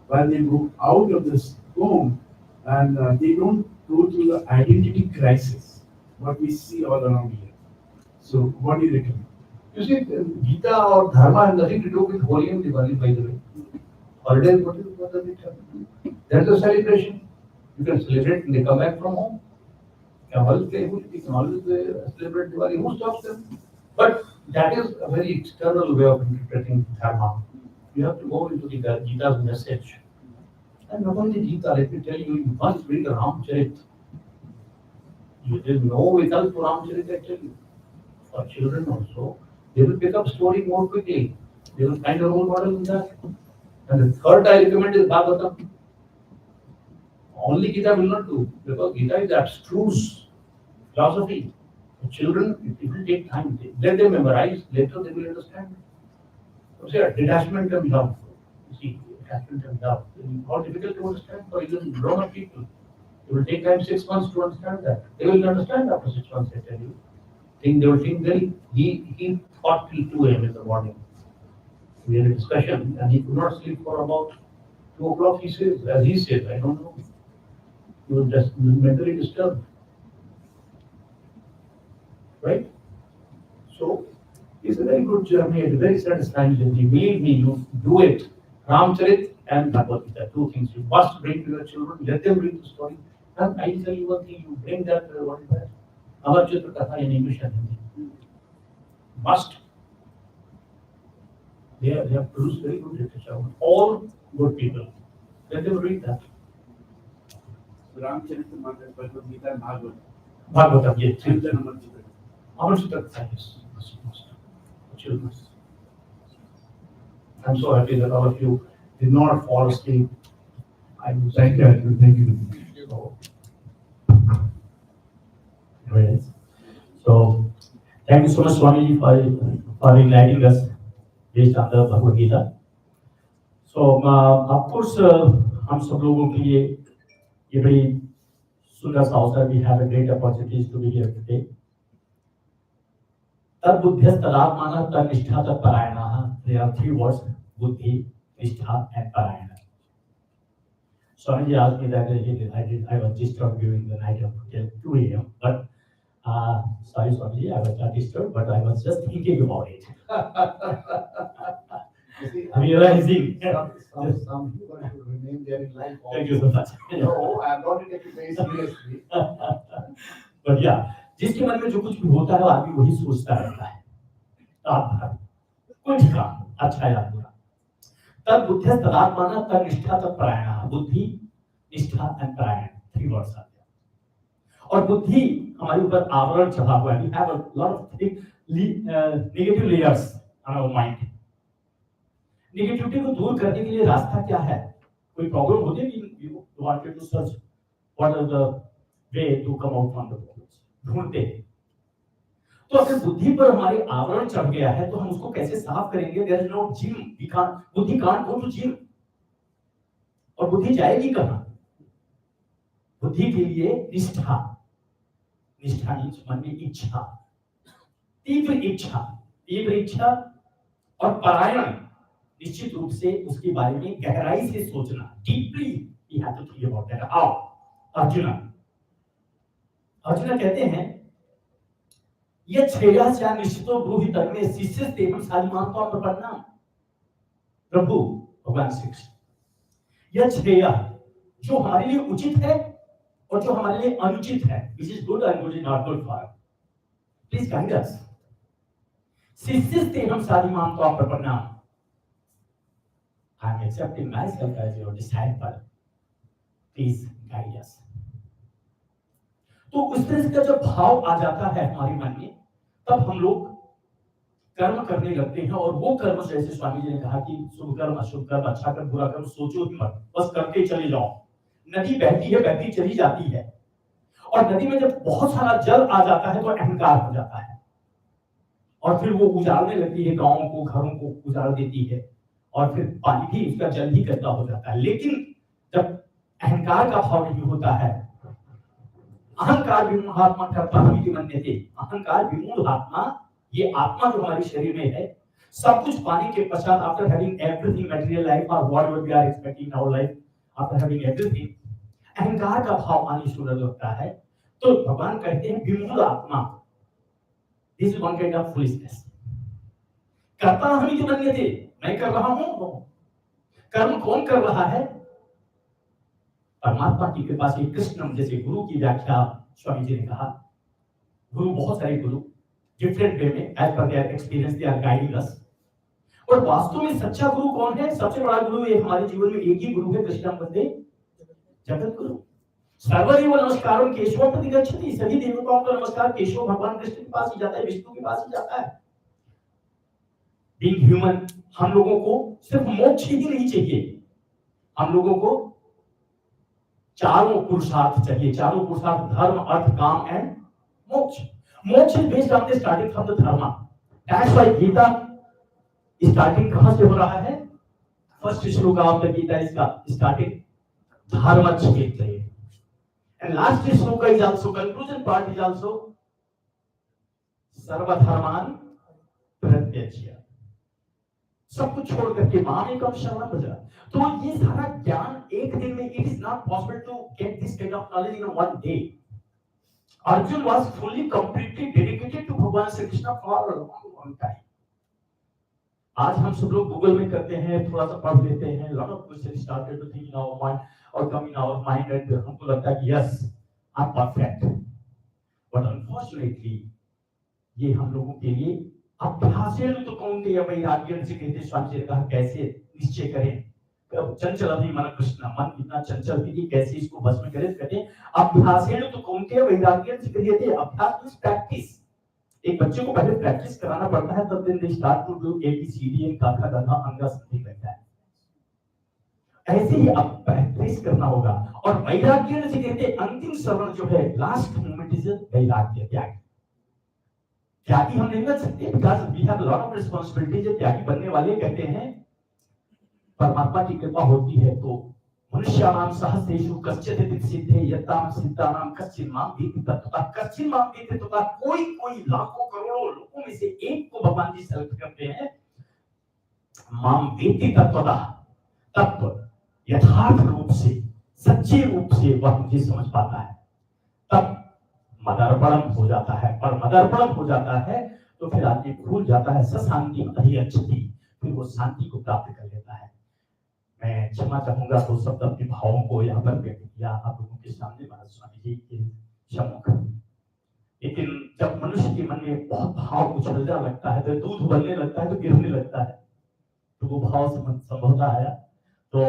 while they go out of this home and they don't go through the identity crisis, what we see all around here. So, what do you recommend? You see, Gita or Dharma has nothing to do with Holi and Diwali, by the way. Holidays, what does it have to do? That's a celebration. You can celebrate when they come back from home. You can always play Holi, you can always celebrate Diwali. Who stops them? But that is a very external way of interpreting Dharma. You have to go into the Gita's message. And not only Gita, let me tell you, you must read Ramcharit. There is no without Ramcharit, I tell you. For children also, they will pick up story more quickly. They will find a role model in that. And the third I recommend is Bhagavatam. Only Gita will not do, because Gita is abstruse philosophy. For children, it will take time. Let them memorize, later they will understand. So say detachment and love. You see, detachment and love. How difficult to understand for even grown-up people. It will take time 6 months to understand that. They will understand after 6 months, I tell you. They will think he thought till 2 a.m. in the morning. We had a discussion, and he could not sleep for about 2 o'clock. He says, as he says, I don't know. He was just mentally disturbed, right? So it's a very good journey, a very satisfying journey. Believe me, you do it. Ramcharit and Bhagavad Gita, two things you must bring to your children. Let them read the story. And I tell you one thing, you bring that, what is that? Amar Chitra Katha in English and Hindi. Must. They have produced very good literature. All good people. Let them read that. Ramcharitmanas, Bhagavad Gita, and Bhagavad. Bhagavatam, yes. And then Amar Chitra. Amar Chitra Katha, yes. Must. Children. I'm so happy that all of you did not fall asleep. I was Thank you. Thank you. So, Very nice. So, thank you so much, Swamiji, for enlightening us based on the Bhagavad Gita. So, of course, हम सब लोगों के लिए ये बड़ी सुंदर सा अवसर भी है, a great opportunity to be here today. तद बुद्धिस्त तदात्मानः तद निष्ठा तद परायणः. There are 3 words: buddhi, nishtha, and parayana. Swamiji asked me that I was disturbed during the night of till 2 a.m. But sorry, Swamiji, I was not disturbed, but I was just thinking about it. you see, Realizing. some people should remain there in life. Thank you so much. No, I'm not taking it very seriously. But yeah, जिसके मन में जो कुछ भी होता है आदमी वही सोचता रहता है. रात भर कोई ठिकाना अच्छा या बुरा. तद बुद्धि तदात्मानः तद निष्ठा तद परायणः. बुद्धि, निष्ठा and परायण, 3 words are there. और बुद्धि हमारे ऊपर आवरण चढ़ा हुआ है. We have a lot of negative layers on our mind. Negativity को दूर करने के लिए रास्ता क्या है? कोई प्रॉब्लम होती है कि you wanted to search what are the way to come out from the problems. ढूंढते हैं. तो अगर बुद्धि पर हमारे आवरण चढ़ गया है तो हम उसको कैसे साफ करेंगे? There is no gym. बुद्धि can't go to gym. और बुद्धि जाएगी कहाँ? बुद्धि के लिए निष्ठा. निष्ठा मीन्स मन में इच्छा, तीव्र इच्छा और परायण, निश्चित रूप से उसके बारे में गहराई से सोचना. Deeply we have to think about that. How? Arjun कहते हैं ये श्रेयः निश्चितो ब्रूहि तन्मे शिष्यस्तेवं साधिमानत्वं प्रपन्ना. प्रभु भगवान श्री कृष्ण, यह श्रेय जो हमारे लिए उचित है और जो हमारे लिए अनुचित है, which is good and which is not good for us, please guide us. शिष्यस्तेवं साधिमानत्वं प्रपन्ना. I am accepting myself as your disciple. Please guide us. तो उस तरह का जब भाव आ जाता है हमारे मन में, तब हम लोग कर्म करने लगते हैं. और वो कर्म जैसे स्वामी जी ने कहा कि शुभ कर्म, अशुभ कर्म, अच्छा कर्म, बुरा कर्म सोचो ही मत, बस करते चले जाओ. नदी बहती है, बहती चली जाती है. और नदी में जब बहुत सारा जल आ जाता है तो अहंकार हो जाता है और फिर वो उजाड़ने लगती है, गांवों को, घरों को उजाड़ देती है और फिर पानी भी उसका जल ही गंदा हो जाता है. लेकिन जब अहंकार का भाव नहीं होता है, अहंकार विमूढ़ात्मा कर्ताहमिति की मन्यते. अहंकार विमूढ़ आत्मा, ये आत्मा जो हमारे शरीर में है, सब कुछ पाने के पश्चात, after having everything material life और whatever we are expecting in our life, after having everything, अहंकार का भाव आने शुरू होता है. तो भगवान कहते हैं विमूढ़ आत्मा, this is one kind of foolishness. कर्ताहमिति मन्यते, मैं कर रहा हूं. कर्म कौन कर रहा है? परमात्मा की कृपा से. कृष्णम जैसे गुरु की व्याख्या स्वामी जी ने कहा, गुरु बहुत सारे गुरु डिफरेंट वे में as per their experience they are guiding us. और वास्तव में सच्चा गुरु कौन है? सबसे बड़ा गुरु ये हमारे जीवन में एक ही गुरु है, कृष्णमूर्ति जगत गुरु. सर्वदेव नमस्कारम केशव प्रति गच्छति. सभी देवताओं का नमस्कार केशव भगवान कृष्ण के पास ही जाता है, विष्णु के पास ही जाता है. बीइंग ह्यूमन, हम लोगों को सिर्फ मोक्ष ही नहीं चाहिए, हम लोगों को चारों पुरुषार्थ चाहिए. चारों पुरुषार्थ धर्म, अर्थ, काम and moksha. Moksha is based on the starting from the dharma. That's why Gita starting कहां से हो रहा है? First shloka of the Gita is starting धर्म क्षेत्र and last shloka is also conclusion part is also सर्वधर्मान परित्यज्य. सब कुछ छोड़ करके मामेकम शरणं व्रज। तो ये सारा ज्ञान एक दिन में, it is not possible to get this kind of knowledge in one day. Arjun was fully completely dedicated to भगवान Shri Krishna for a long time। आज हम सब लोग गूगल में करते हैं, थोड़ा सा पढ़ लेते हैं, lot of questions started to think in our mind or come in our mind, and हमको लगता है कि yes, I'm perfect, but unfortunately ये हम लोगों के लिए अभ्यासेन तो कौन्तेय वैराग्येन से कहते स्वामी जी ने कहा कैसे निश्चय करें, चंचल अभी मन कृष्ण, मन इतना चंचल थी कि कैसे इसको बस में करें। कहते हैं अभ्यासेन तो कौन्तेय वैराग्येन से कहते अभ्यास मींस प्रैक्टिस। एक बच्चे को पहले प्रैक्टिस कराना पड़ता है, तब दिन they start to do A B C D and काका गधा अंगा समथिंग लाइक दैट। ऐसे ही अब प्रैक्टिस करना होगा। और वैराग्य से कहते अंतिम चरण जो है, लास्ट मोमेंट इज वैराग्य, त्याग। त्यागी हम नहीं बन सकते, because we have lot of responsibilities. त्यागी बनने वाले कहते हैं परमात्मा की कृपा होती है तो मनुष्याणाम सहस्रेषु कश्चित् सिद्धे यताम सिद्धानाम कश्चित् मां वेत्ति तत्त्वतः। कश्चित् मां वेत्ति तत्त्वतः, कोई लाखों करोड़ों लोगों में से एक को भगवान जी सेलेक्ट करते हैं। मां वेत्ति तत्त्वतः, तत्व यथार्थ रूप से, सच्चे रूप से वह मुझे समझ पाता है, तब मदर्पणम हो जाता है। पर मदर्पणम हो जाता है तो फिर आदमी भूल जाता है सशांति अधिगच्छति, फिर वो शांति को प्राप्त कर लेता है। मैं क्षमा चाहूंगा तो शब्द अपने भावों को यहाँ पर व्यक्त किया आप लोगों के सामने महाराज स्वामी जी के सम्मुख। लेकिन जब मनुष्य के मन में बहुत भाव उछलने लगता है, तो दूध उबलने लगता है, तो गिरने लगता है, तो वो भाव संभवता आया। तो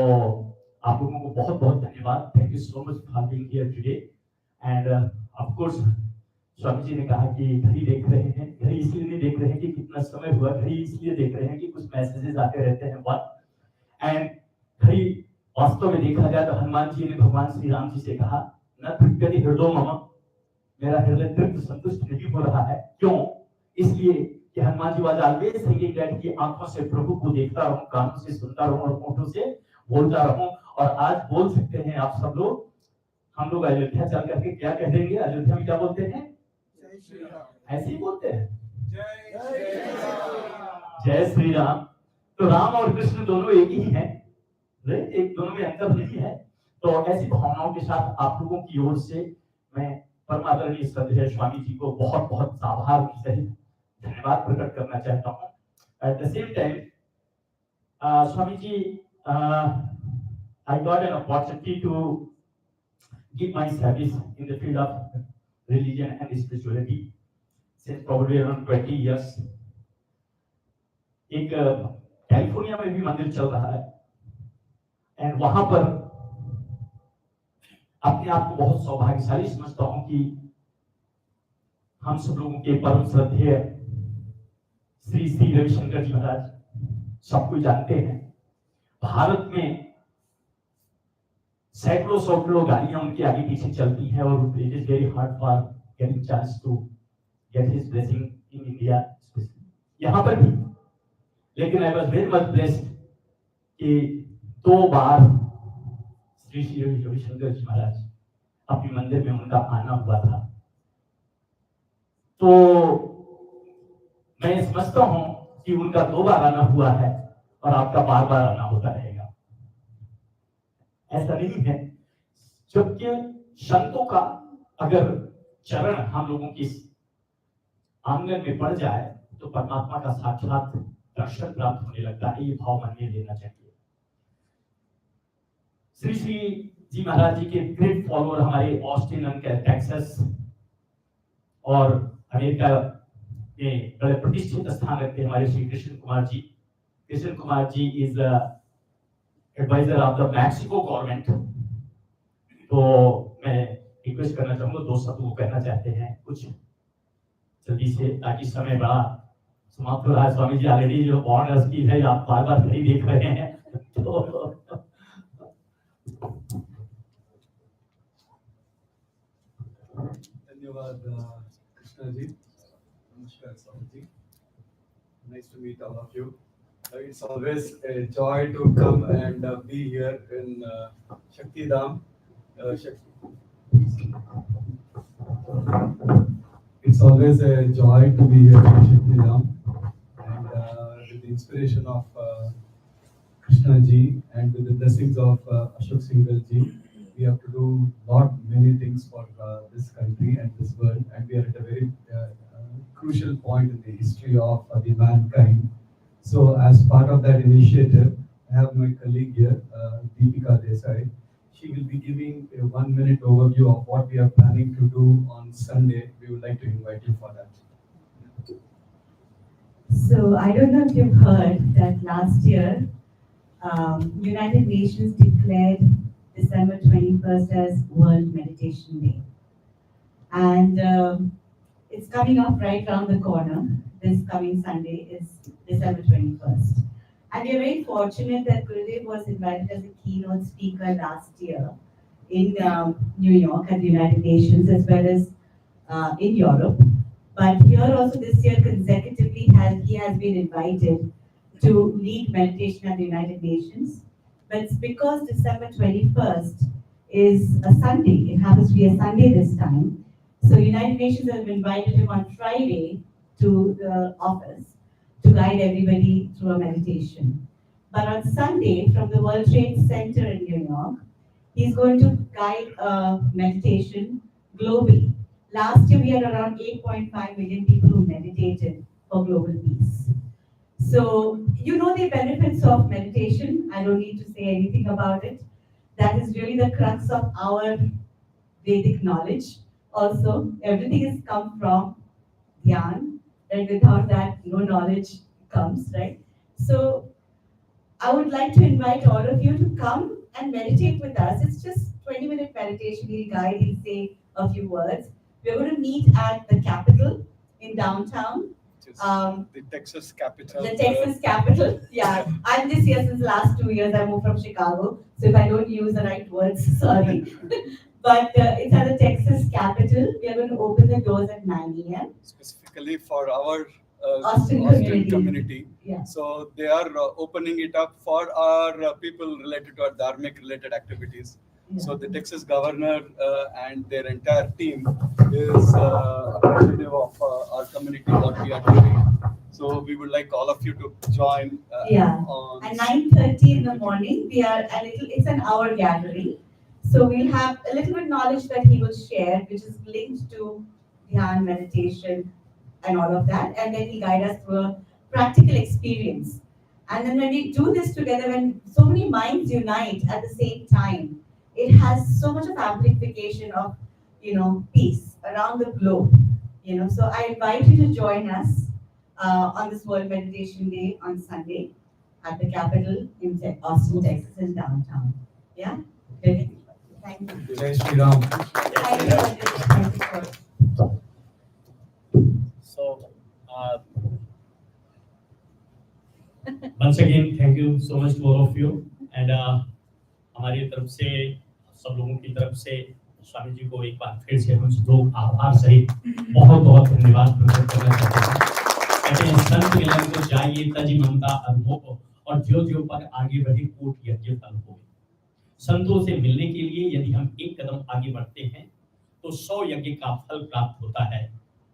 आप लोगों को बहुत बहुत धन्यवाद। Thank you so much for being here today. And of course Swami ji ने कहा कि घड़ी देख रहे हैं, घड़ी इसलिए नहीं देख रहे हैं कि कितना समय हुआ, घड़ी इसलिए देख रहे हैं कि कुछ मैसेजेस आते रहते हैं वन। एंड घड़ी वास्तव में देखा जाए तो हनुमान जी ने भगवान श्री राम जी से कहा न तृप्यति हृदयो मम, मेरा हृदय तृप्त संतुष्ट नहीं हो रहा है। क्यों? इसलिए कि Hanuman ji was always thinking that कि आंखों से प्रभु को देखता रहूं, कानों से सुनता रहूं और होठों से बोलता रहूं। और आज बोल सकते हैं आप सब लोग, हम लोग अयोध्या चल करके क्या कह देंगे? अयोध्या में क्या बोलते हैं? जय श्री राम। ऐसे ही बोलते हैं, जय श्री राम। तो राम और कृष्ण दोनों एक ही हैं, एक दोनों में अंतर नहीं है। तो ऐसी भावनाओं के साथ आप लोगों की ओर से मैं परमादरणीय श्रद्धेय स्वामी जी को बहुत बहुत आभार सहित धन्यवाद प्रकट करना चाहता हूँ। At the same time Swami ji, I got an opportunity to give my service in the field of religion and spirituality since probably around 20 years. एक कैलिफोर्निया में भी मंदिर चल रहा है, एंड वहां पर अपने आप को बहुत सौभाग्यशाली समझता हूं कि हम सब लोगों के परम श्रद्धेय श्री श्री रविशंकर जी महाराज, सबको जानते हैं। भारत में सैकड़ों गाड़ियां उनके आगे पीछे चलती हैं और it is very hard for getting chance to get his blessing in India, यहाँ पर भी। लेकिन I was very much blessed कि 2 बार श्री श्री रविशंकर जी महाराज अपने मंदिर में उनका आना हुआ था। तो मैं समझता हूं कि उनका 2 बार आना हुआ है और आपका बार बार आना होता रहेगा। ऐसा नहीं है, जबकि संतों का अगर चरण हम लोगों की आंगन में पड़ जाए तो परमात्मा का साक्षात दर्शन प्राप्त होने लगता है। ये भाव मन में लेना चाहिए। श्री श्री जी महाराज जी के ग्रेट फॉलोअर हमारे ऑस्टिन एंड टेक्सास और अमेरिका में बड़े प्रतिष्ठित स्थान रखते हैं हमारे Shri Krishna Kumar ji. Krishna Kumar ji is adviser of the Mexico government. तो मैं रिक्वेस्ट करना चाहूंगा, 2 शब्द वो कहना चाहते हैं कुछ जल्दी से, ताकि समय बड़ा समाप्त हो रहा है। स्वामी जी ऑलरेडी जो बॉर्न स्पीच है आप बार बार नहीं देख रहे हैं। तो धन्यवाद कृष्णा जी, नमस्कार Swami ji, nice to meet all of you. It's always a joy to come and be here in Shakti Dham. It's always a joy to be here in Shakti Dham and with inspiration of Krishna ji and with the blessings of Ashok Singhal ji, we have to do many things for this country and this world, and we are at a very crucial point in the history of the mankind. So, as part of that initiative, I have my colleague here, Deepika Desai. She will be giving a 1-minute overview of what we are planning to do on Sunday. We would like to invite you for that. So I don't know if you've heard that last year, United Nations declared December 21st as World Meditation Day. And it's coming up right around the corner. This coming Sunday is December 21st. And we're very fortunate that Gurudev was invited as a keynote speaker last year in New York at the United Nations as well as in Europe. But here also this year consecutively he has been invited to lead meditation at the United Nations. But it's because December 21st is a Sunday. It happens to be a Sunday this time. So United Nations have invited him on Friday to the office to guide everybody through a meditation. But on Sunday, from the World Trade Center in New York, he's going to guide a meditation globally. Last year, we had around 8.5 million people who meditated for global peace. So, you know the benefits of meditation. I don't need to say anything about it. That is really the crux of our Vedic knowledge. Also, everything has come from Dhyan, and without that, no knowledge comes, right? So, I would like to invite all of you to come and meditate with us. It's just 20-minute meditation. He'll guide, he'll say a few words. We're going to meet at the Capitol in downtown. The Texas Capitol. The Texas Capitol, yeah. I'm this year since the last 2 years. I moved from Chicago, so if I don't use the right words, sorry. But it's at the Texas Capitol. We are going to open the doors at 9 a.m. Specifically for our Austin community. Yeah. So they are opening it up for our people related to our dharmic related activities. Yeah. So the Texas governor and their entire team is appreciative of our community, what we are doing. So we would like all of you to join. On At 9:30 in the morning, it's an hour gathering. So we'll have a little bit knowledge that he will share, which is linked to Dhyan, meditation, and all of that. And then he'll guide us through a practical experience. And then when we do this together, when so many minds unite at the same time, it has so much of amplification of, peace around the globe. So I invite you to join us on this World Meditation Day on Sunday at the Capitol in Austin, Texas, in downtown. Yeah? Thank you. Jai Shri Ram. So, once again, thank you so much to all of you. And हमारी तरफ से सब लोगों की तरफ से स्वामी जी को एक बार फिर से हम लोग आभार सहित बहुत बहुत धन्यवाद प्रकट करना चाहते हैं। कहते हैं संत मिलन को जाइए तजी ममता अनुभव और ज्यो ज्यो पर आगे बढ़े कोट यज्ञ फल हो। संतों से मिलने के लिए यदि हम एक कदम आगे बढ़ते हैं तो 100 यज्ञ का फल प्राप्त होता है।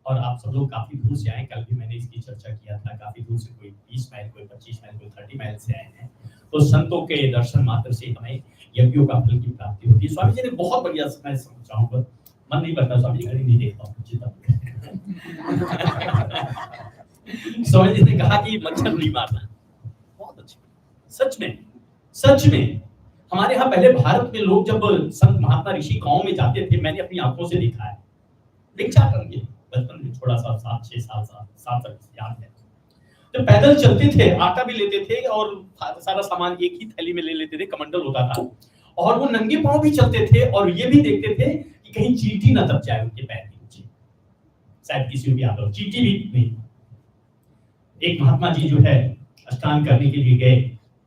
और आप सब लोग काफी दूर से आए, कल भी मैंने इसकी चर्चा किया था, काफी दूर से, कोई 20 माइल, कोई 25 माइल, कोई 30 माइल से आए हैं। तो संतों के दर्शन मात्र से हमें यज्ञों का फल की प्राप्ति होती है। स्वामी जी ने बहुत बढ़िया मैं समझाऊं, पर मन नहीं करता स्वामी जी, घड़ी नहीं देखता हूँ चिता। स्वामी जी ने कहा कि मच्छर नहीं मारना, बहुत अच्छी। सच में हमारे यहाँ पहले भारत में लोग जब संत महात्मा ऋषि गांव में जाते थे, मैंने अपनी आंखों से देखा है, दीक्षा करके बचपन में थोड़ा सा 7-6 साल तक याद है। तो पैदल चलते थे, आटा भी लेते थे और सारा सामान एक ही थैली में ले लेते थे, कमंडल होता था, और वो नंगे पांव भी चलते थे और ये भी देखते थे कि कहीं चींटी ना दब जाए उनके पैर के नीचे, शायद किसी को भी याद हो, चींटी भी नहीं। एक महात्मा जी जो है स्नान करने के लिए गए,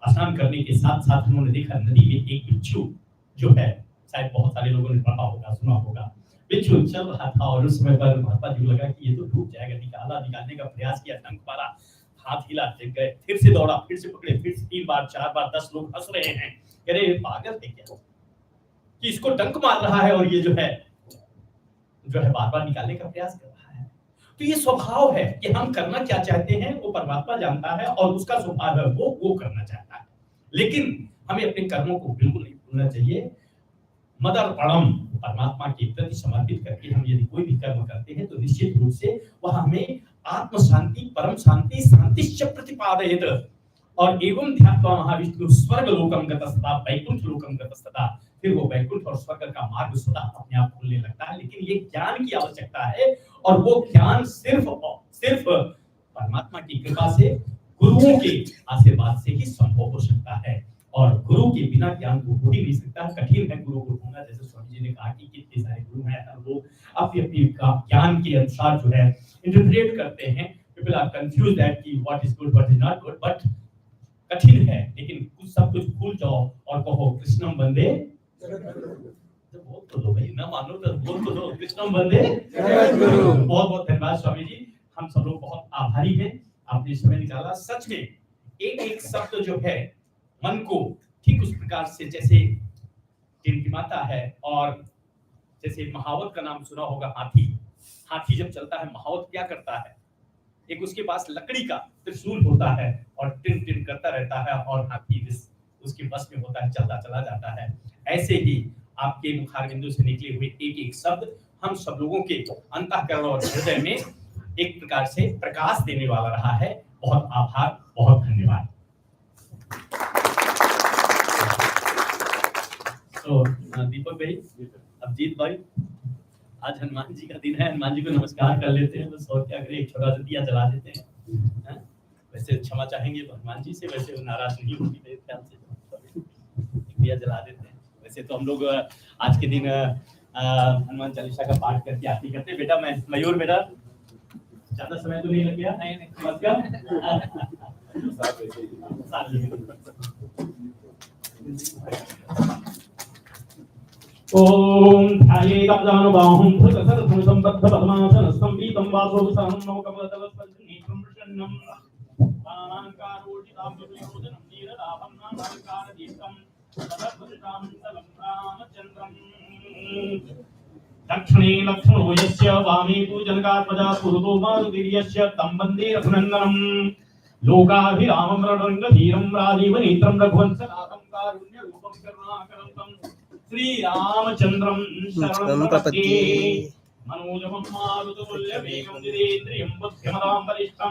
स्नान करने के साथ साथ उन्होंने देखा नदी में एक बिच्छू जो है, शायद बहुत सारे लोगों ने पढ़ा होगा, सुना होगा, बिच्छू चल रहा था और उस समय पर महात्मा जी को लगा कि ये तो डूब जाएगा, निकालने का प्रयास किया, डंक मारा, हाथ हिला गए, फिर से दौड़ा, फिर से पकड़े, फिर से 3 बार 4 बार, 10 लोग हंस रहे हैं, कह रहे पागल है क्या कि इसको डंक मार रहा है और ये जो है बार बार निकालने का प्रयास कर रहा है। तो ये स्वभाव है कि हम करना क्या चाहते हैं वो परमात्मा जानता है, और उसका स्वभाव है वो करना चाहता है। लेकिन हमें अपने कर्मों को बिल्कुल नहीं भूलना चाहिए। मदर परम परमात्मा के प्रति समर्पित करके हम यदि कोई भी कर्म करते हैं तो निश्चित रूप से वह हमें आत्म शांति, परम शांति, शांतिश्च प्रतिपादयेत, और एवं ध्यात्वा महाविष्णु स्वर्ग लोकम गतस्तथा वैकुंठ लोकम गतस्तथा, फिर वो वैकुंठ और स्वर्ग का मार्ग स्वतः अपने आप खुलने लगता है। लेकिन ये ज्ञान की आवश्यकता है, और वो ज्ञान सिर्फ परमात्मा की कृपा से, गुरुओं के आशीर्वाद से ही संभव हो सकता है, और गुरु के बिना ज्ञान को हो ही नहीं सकता। कठिन है गुरु को ढूंढना, जैसे स्वामी जी ने कहा कि कितने सारे गुरु हैं, हर लोग अपनी अपनी ज्ञान के अनुसार जो है इंटरप्रेट करते हैं। पीपल आर कंफ्यूज दैट कि what is good what is not good, but कठिन है। लेकिन कुछ सब कुछ भूल जाओ और कहो कृष्णम वंदे, तो बोल तो दो भाई, ना मानो तो बोल तो दो कृष्णम वंदे जगद्गुरु। बहुत बहुत धन्यवाद स्वामी जी, हम सब लोग बहुत आभारी हैं, आपने समय निकाला। सच में एक एक शब्द जो है मन को ठीक उस प्रकार से जैसे टिमटिमाता है, और जैसे महावत का नाम सुना होगा, हाथी जब चलता है महावत क्या करता है, एक उसके पास लकड़ी का त्रिशूल होता है और टिन टिन करता रहता है, और हाथी उसके बस में होता है, चलता चला जाता है। ऐसे ही आपके मुखारबिंदु से निकले हुए एक एक शब्द हम सब लोगों के अंतःकरण और हृदय में एक प्रकार से प्रकाश देने वाला रहा है। बहुत आभार, बहुत धन्यवाद। तो दीपक भाई, अभिजीत भाई, आज हनुमान जी का दिन है, हनुमान जी को नमस्कार कर लेते हैं बस, और क्या करें, एक छोटा सा दिया जला देते हैं। वैसे क्षमा चाहेंगे तो हनुमान जी से, वैसे वो नाराज नहीं होगी मेरे ख्याल से, दिया जला देते हैं। वैसे तो हम लोग आज के दिन हनुमान चालीसा का पाठ करके आरती करते हैं। बेटा मयूर बेटा, ज्यादा समय तो नहीं लग गया? नहीं मत ओम ध्यायेदानुबाहुं भृतसरथं संबद्ध पद्मासनस्थं पीतं वासो सहं नवकपदवस्पन्दनेत्रं प्रसन्नं कामाङ्कारोजिताम्बुजयोजनं नीरदाभं नानाकारदीप्तं तदद्भुतां तलं रामचन्द्रं। दक्षिणे लक्ष्मणो यस्य वामे पूजनकात्मजा पुरुतो मारुतिर्यस्य तं वन्दे रघुनन्दनं। लोकाभिरामं रणरङ्गधीरं राजीवनेत्रं रघुवंशनाथं कारुण्यरूपं करुणाकरं श्री रामचंद्रम शरणं प्रपद्ये। मनोजवं मारुततुल्यवेगं जितेन्द्रियं बुद्धिमतां वरिष्ठं